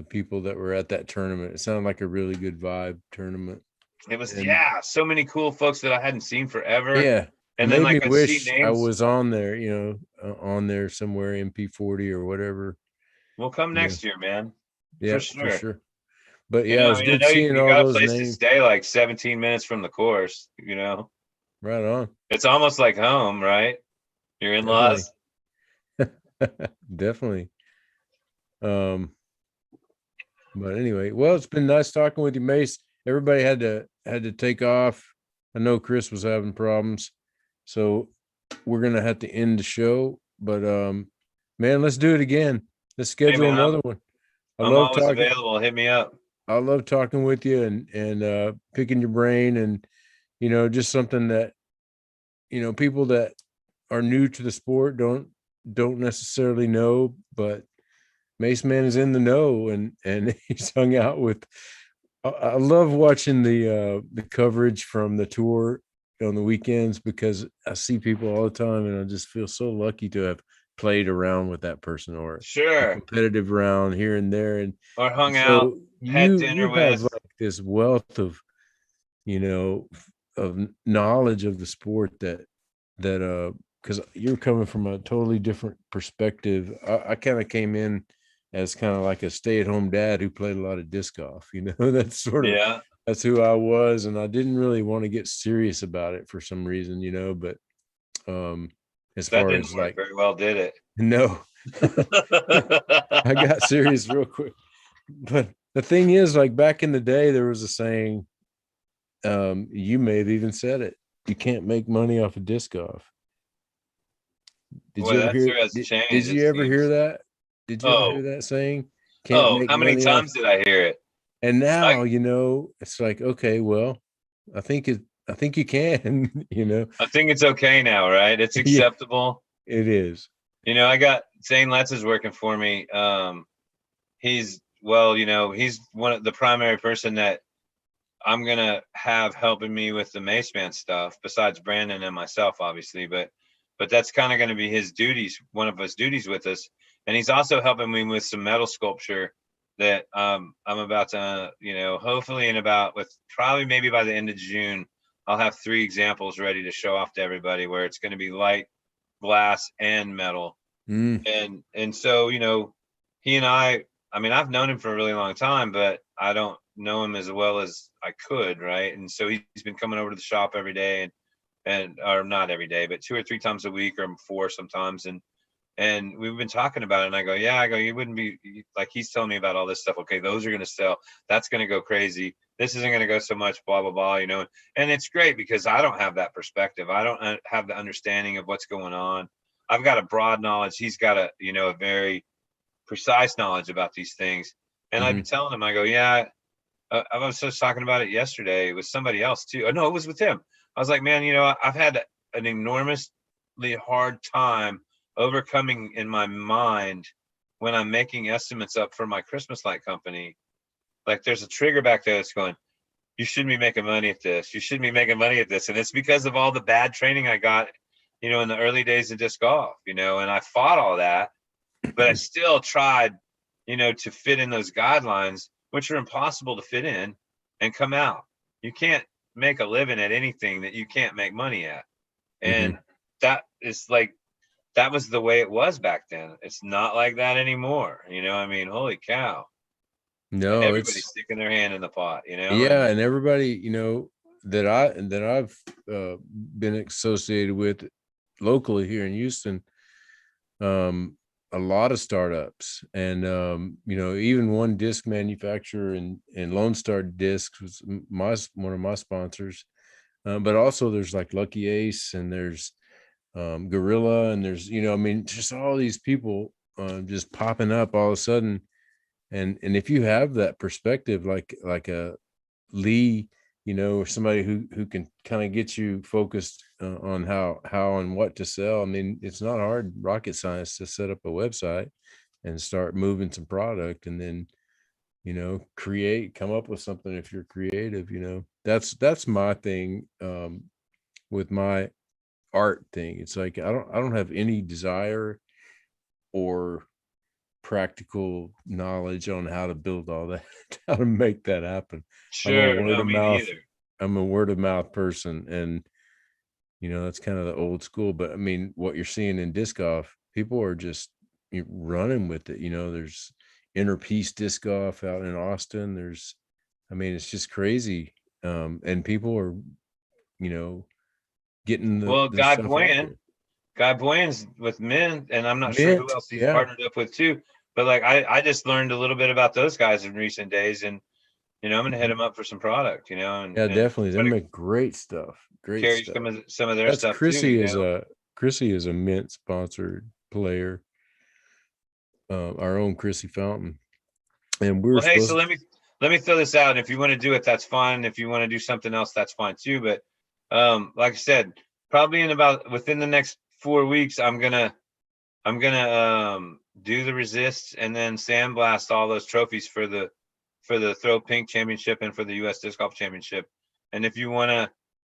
people that were at that tournament. It sounded like a really good vibe tournament. It was, so many cool folks that I hadn't seen forever. Yeah. And then like, I wish I was on there, you know, on there somewhere, MP40 or whatever. We'll come next year, man. Yeah, for sure. But yeah, you know, it was good seeing you all got those a place names. to stay like 17 minutes from the course, you know. Right on. It's almost like home, right? Your in-laws. Definitely. But anyway, well, it's been nice talking with you, Mace. Everybody had to take off. I know Chris was having problems, so we're gonna have to end the show, but man, let's do it again. Let's schedule man, another one. I'm always available. Hit me up. I love talking with you and picking your brain, and just something that people that are new to the sport don't necessarily know, but Mace Man is in the know, and he's hung out with. I love watching the coverage from the tour on the weekends, because I see people all the time, and I just feel so lucky to have played around with that person, or a competitive round here and there, and or hung out, had dinner you with. have like this wealth of of knowledge of the sport that because you're coming from a totally different perspective. I kind of came in as kind of like a stay-at-home dad who played a lot of disc golf. That's sort of that's who I was, and I didn't really want to get serious about it for some reason, but as that far didn't as work like very well, did it? No. I got serious real quick. But the thing is, like back in the day, there was a saying, you may have even said it, you can't make money off of disc golf. Did you ever hear that? Did you ever hear that saying? How many times did I hear it? And now, it's like, okay, well, I think you can, I think it's okay now, right? It's acceptable. Yeah, it is. I got Zane Letts is working for me. He's one of the primary person that I'm gonna have helping me with the Mace Man stuff, besides Brandon and myself, obviously. But that's kind of going to be his duties, one of his duties with us. And he's also helping me with some metal sculpture that I'm about to, hopefully probably maybe by the end of June, I'll have 3 examples ready to show off to everybody, where it's going to be light, glass, and metal. And so, he and I've known him for a really long time, but I don't know him as well as I could, right? And so he's been coming over to the shop every day, or not every day, but 2 or 3 times a week, or 4 sometimes. And we've been talking about it, and I go, you wouldn't be like, he's telling me about all this stuff. Okay, those are going to sell. That's going to go crazy. This isn't going to go so much, blah, blah, blah, and it's great because I don't have that perspective. I don't have the understanding of what's going on. I've got a broad knowledge. He's got a very precise knowledge about these things. And I've been telling him, I go, I was just talking about it yesterday with somebody else too. No, it was with him. I was like, man, I've had an enormously hard time overcoming in my mind when I'm making estimates up for my Christmas light company. Like, there's a trigger back there that's going, you shouldn't be making money at this. You shouldn't be making money at this. And it's because of all the bad training I got, in the early days of disc golf, and I fought all that, but I still tried, to fit in those guidelines, which are impossible to fit in and come out. You can't make a living at anything that you can't make money at. And that is like, that was the way it was back then. It's not like that anymore. Holy cow. No, everybody's sticking their hand in the pot, Yeah. And everybody, that I've been associated with locally here in Houston, a lot of startups, and even one disc manufacturer in Lone Star Discs was one of my sponsors, but also there's like Lucky Ace, and there's Gorilla, and there's just all these people just popping up all of a sudden, and if you have that perspective, like a Lee, or somebody who can kind of get you focused on how and what to sell. It's not hard rocket science to set up a website and start moving some product, and then come up with something. If you're creative, that's my thing with my art thing. It's like I don't have any desire or practical knowledge on how to build all that, how to make that happen. Sure. I'm a word of mouth person, and that's kind of the old school. But what you're seeing in disc golf, people are just running with it. There's Inner Peace Disc Golf out in Austin. There's, it's just crazy. And people are, getting Guy Buen's with men, and I'm not sure who else he's partnered up with too. But like, I just learned a little bit about those guys in recent days, and I'm gonna hit them up for some product. And definitely, they make great stuff. Carry some of their stuff. Chrissy too, Chrissy is a mint sponsored player. Our own Chrissy Fountain, and we're Well, hey, supposed so let me throw this out. And if you want to do it, that's fine. If you want to do something else, that's fine too. But like I said, probably within the next 4 weeks, I'm gonna do the resists and then sandblast all those trophies for the Throw Pink Championship and for the U.S. Disc Golf Championship. And if you want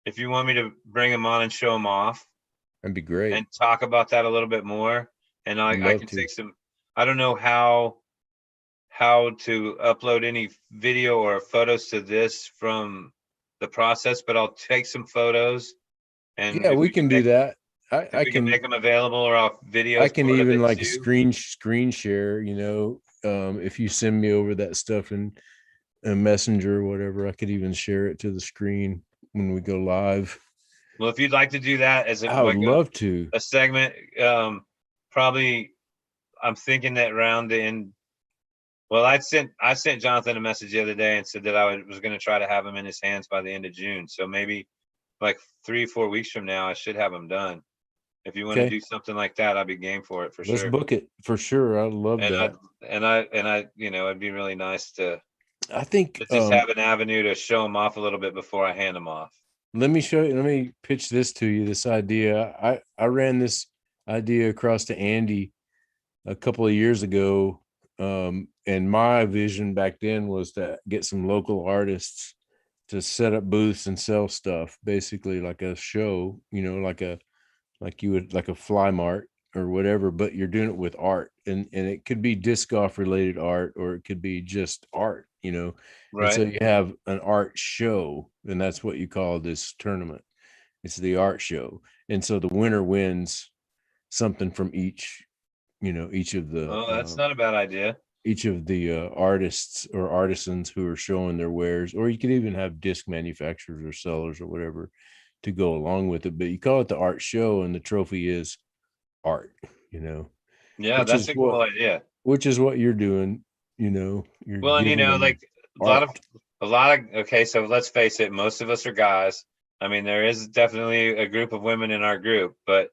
me to bring them on and show them off, that'd be great, and talk about that a little bit more, and I can take some. I don't know how to upload any video or photos to this from the process, but I'll take some photos. And yeah, we can do that. I can make them available or off videos. I can even like screen share, you know, if you send me over that stuff in a messenger or whatever, I could even share it to the screen when we go live. Well, if you'd like to do that as I would love to. A segment, probably I'm thinking that around the end. Well, I sent Jonathan a message the other day and said that I was going to try to have him in his hands by the end of June. So maybe like 3-4 weeks from now, I should have them done. If you want to do something like that, I'd be game for it for sure. Let's book it for sure. I love that. I, you know, it'd be really nice to. I think to just have an avenue to show them off a little bit before I hand them off. Let me pitch this to you. This idea. I ran this idea across to Andy a couple of years ago. And my vision back then was to get some local artists to set up booths and sell stuff, basically like a show, you know, like a fly mart or whatever, but you're doing it with art, and it could be disc golf related art, or it could be just art, you know. Right. And so you have an art show, and that's what you call this tournament. It's the art show. And so the winner wins something from each of the that's not a bad idea. Each of the artists or artisans who are showing their wares, or you could even have disc manufacturers or sellers or whatever to go along with it. But you call it the art show, and the trophy is art, you know. Yeah, that's a cool idea. Which is what you're doing, you know. Well, and you know, like a lot of okay, so let's face it, most of us are guys. I mean, there is definitely a group of women in our group, but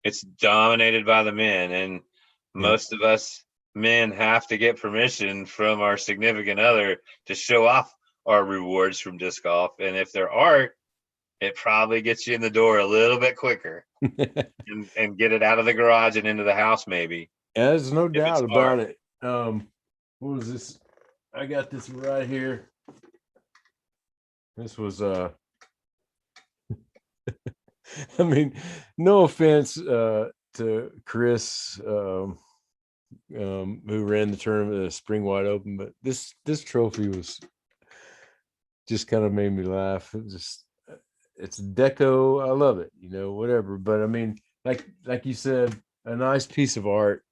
it's dominated by the men, and most of us men have to get permission from our significant other to show off our rewards from disc golf. And if they're art, it probably gets you in the door a little bit quicker and get it out of the garage and into the house, maybe. Yeah, there's no doubt about it. What was this? I got this right here. This was I mean, no offense to Chris, who ran the tournament, the Spring Wide Open, but this trophy was just kind of made me laugh. It's deco. I love it, you know, whatever. But I mean, like you said, a nice piece of art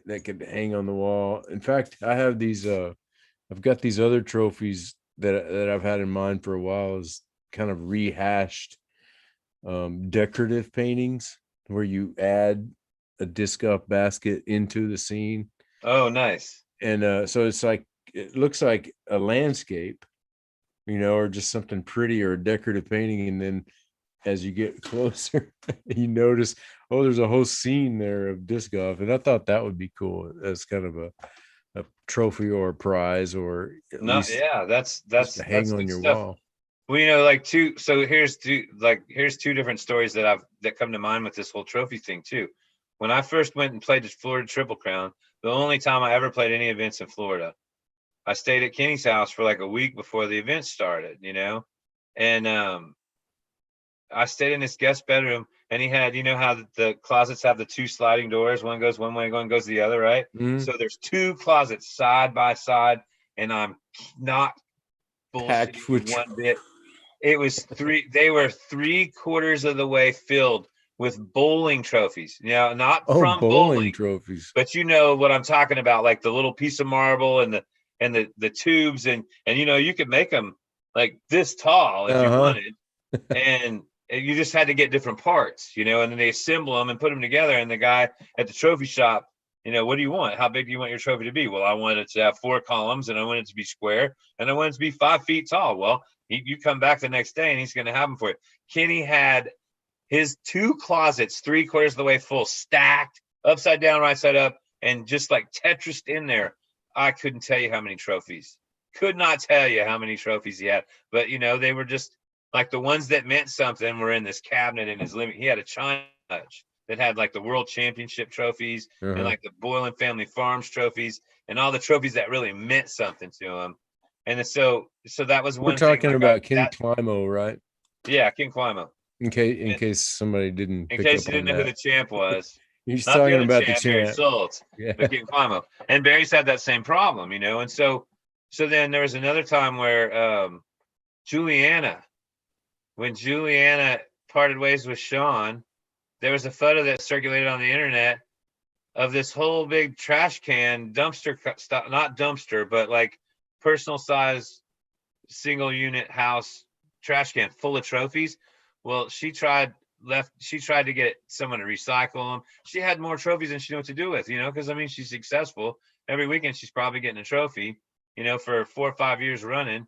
that could hang on the wall. In fact, I have these. I've got these other trophies that I've had in mind for a while, is kind of rehashed decorative paintings where you add a disc golf basket into the scene. Oh, nice. And so it's like, it looks like a landscape, you know, or just something pretty, or a decorative painting. And then as you get closer, you notice, oh, there's a whole scene there of disc golf. And I thought that would be cool as kind of a trophy or a prize, or that's to hang on your wall. Well, you know, here's two different stories that come to mind with this whole trophy thing too. When I first went and played the Florida Triple Crown, the only time I ever played any events in Florida, I stayed at Kenny's house for like a week before the event started, you know, and I stayed in his guest bedroom, and he had, you know how the closets have the two sliding doors, one goes one way, one goes the other, right? Mm-hmm. So there's two closets side by side, and I'm not bullshitting one bit. It was they were 3/4 of the way filled with bowling trophies, you know, not from bowling trophies, but you know what I'm talking about, like the little piece of marble and the tubes, and you know, you could make them like this tall if you wanted, and you just had to get different parts, you know, and then they assemble them and put them together. And the guy at the trophy shop, you know, what do you want? How big do you want your trophy to be? Well, I want it to have 4 columns, and I want it to be square, and I want it to be 5 feet tall. Well, you come back the next day, and he's going to have them for you. Kenny had his 2 closets, 3/4 of the way full, stacked upside down, right side up, and just like Tetris in there. I couldn't tell you how many trophies. Could not tell you how many trophies he had. But they were just like the ones that meant something were in this cabinet in his living. He had a China Hutch that had like the World Championship trophies and like the Boylan Family Farms trophies and all the trophies that really meant something to him. And so that was one. We're talking about King Climo, right? Yeah, King Climo. In case somebody didn't. In case you didn't know who the champ was. He's Not talking the other about champ, the Barry champ. Schultz, Yeah. but King Climo. And Barry's had that same problem, And so then there was another time where Juliana, when Juliana parted ways with Sean, there was a photo that circulated on the internet of this whole big trash can dumpster, not dumpster, but like personal size single unit house trash can full of trophies. Well, she tried to get someone to recycle them. She had more trophies than she knew what to do with, because she's successful. Every weekend she's probably getting a trophy, for 4 or 5 years running,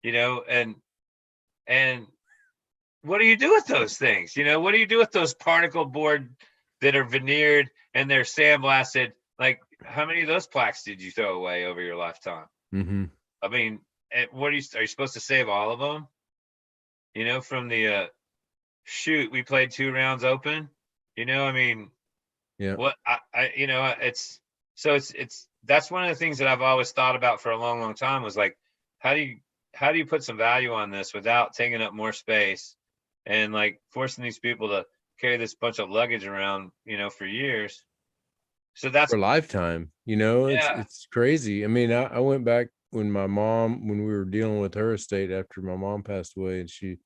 and what do you do with those things? What do you do with those particle board that are veneered and they're sandblasted? Like, how many of those plaques did you throw away over your lifetime? What are you supposed to save all of them? From the shoot, we played 2 rounds open. Yeah. What that's one of the things that I've always thought about for a long, long time was like, how do you put some value on this without taking up more space and like forcing these people to carry this bunch of luggage around, for years. So that's for a lifetime, it's crazy. I went back when we were dealing with her estate after my mom passed away, and she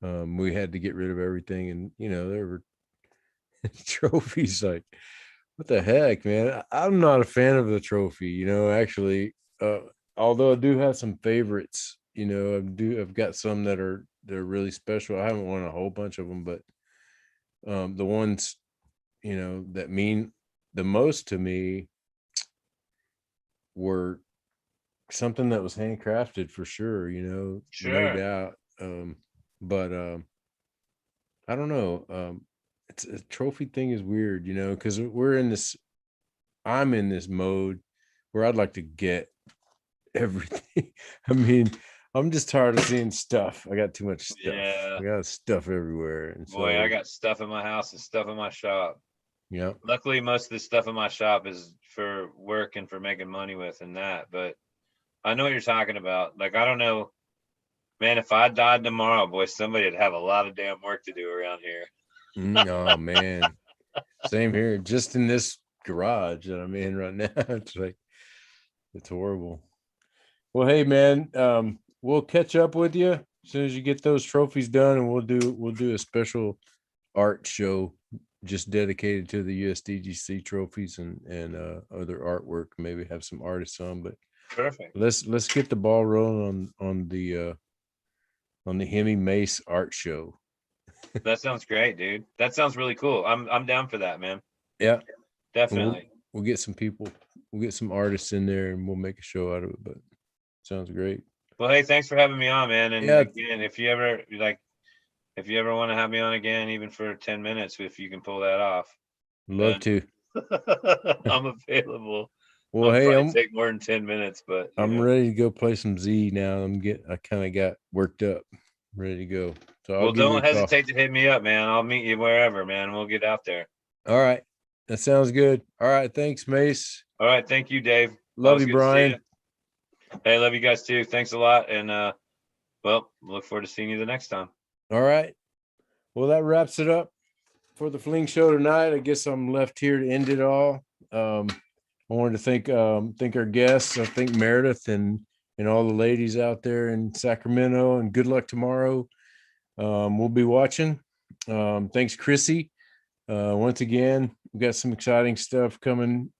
we had to get rid of everything, and there were trophies. Like, what the heck, man? I'm not a fan of the trophy, actually, although I do have some favorites. I've got some they're really special. I haven't won a whole bunch of them, but the ones that mean the most to me were something that was handcrafted for sure, no doubt. But I don't know. It's a trophy thing is weird, because I'm in this mode where I'd like to get everything. I'm just tired of seeing stuff. I got too much stuff. Yeah. I got stuff everywhere. And boy, I got stuff in my house and stuff in my shop. Yeah. Luckily, most of the stuff in my shop is for work and for making money with and that. But I know what you're talking about. Like, I don't know, man, if I died tomorrow, boy, somebody would have a lot of damn work to do around here. Oh, man. Same here. Just in this garage that I'm in right now. It's like, it's horrible. Well, hey, man, we'll catch up with you as soon as you get those trophies done, and we'll do a special art show just dedicated to the USDGC trophies and other artwork. Maybe have some artists on, but perfect. Let's get the ball rolling on the Hemi Mace art show. That sounds great, dude. That sounds really cool. I'm down for that, man. Yeah, definitely. We'll get some people. We'll get some artists in there, and we'll make a show out of it. But sounds great. Well, hey, thanks for having me on, man. And yeah, again, if you ever want to have me on again, even for 10 minutes, if you can pull that off, love to. I'm available. Well, hey, take more than 10 minutes, but I'm ready to go play some Z now. I kind of got worked up, ready to go. So well, don't hesitate to hit me up, man. I'll meet you wherever, man. We'll get out there. All right, that sounds good. All right, thanks, Mace. All right, thank you, Dave. Love you, Brian. Hey, love you guys too. Thanks a lot, and well, look forward to seeing you the next time. All right. Well, that wraps it up for the Fling Show tonight. I guess I'm left here to end it all. I wanted to thank our guests. I think Meridith and all the ladies out there in Sacramento, and good luck tomorrow. We'll be watching. Thanks, Chrissy. Once again, we've got some exciting stuff coming,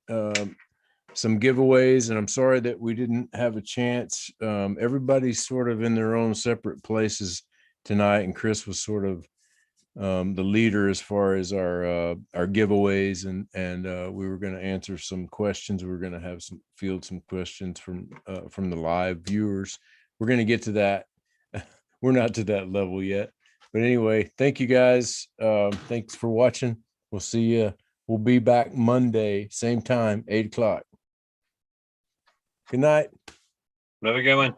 some giveaways, and I'm sorry that we didn't have a chance. Everybody's sort of in their own separate places tonight, and Chris was sort of the leader as far as our giveaways, and we were going to answer some questions. We were going to field some questions from the live viewers. We're going to get to that. We're not to that level yet, But anyway, thank you guys. Thanks for watching. We'll see you. We'll be back Monday, same time, 8 o'clock. Good night. Have a good one.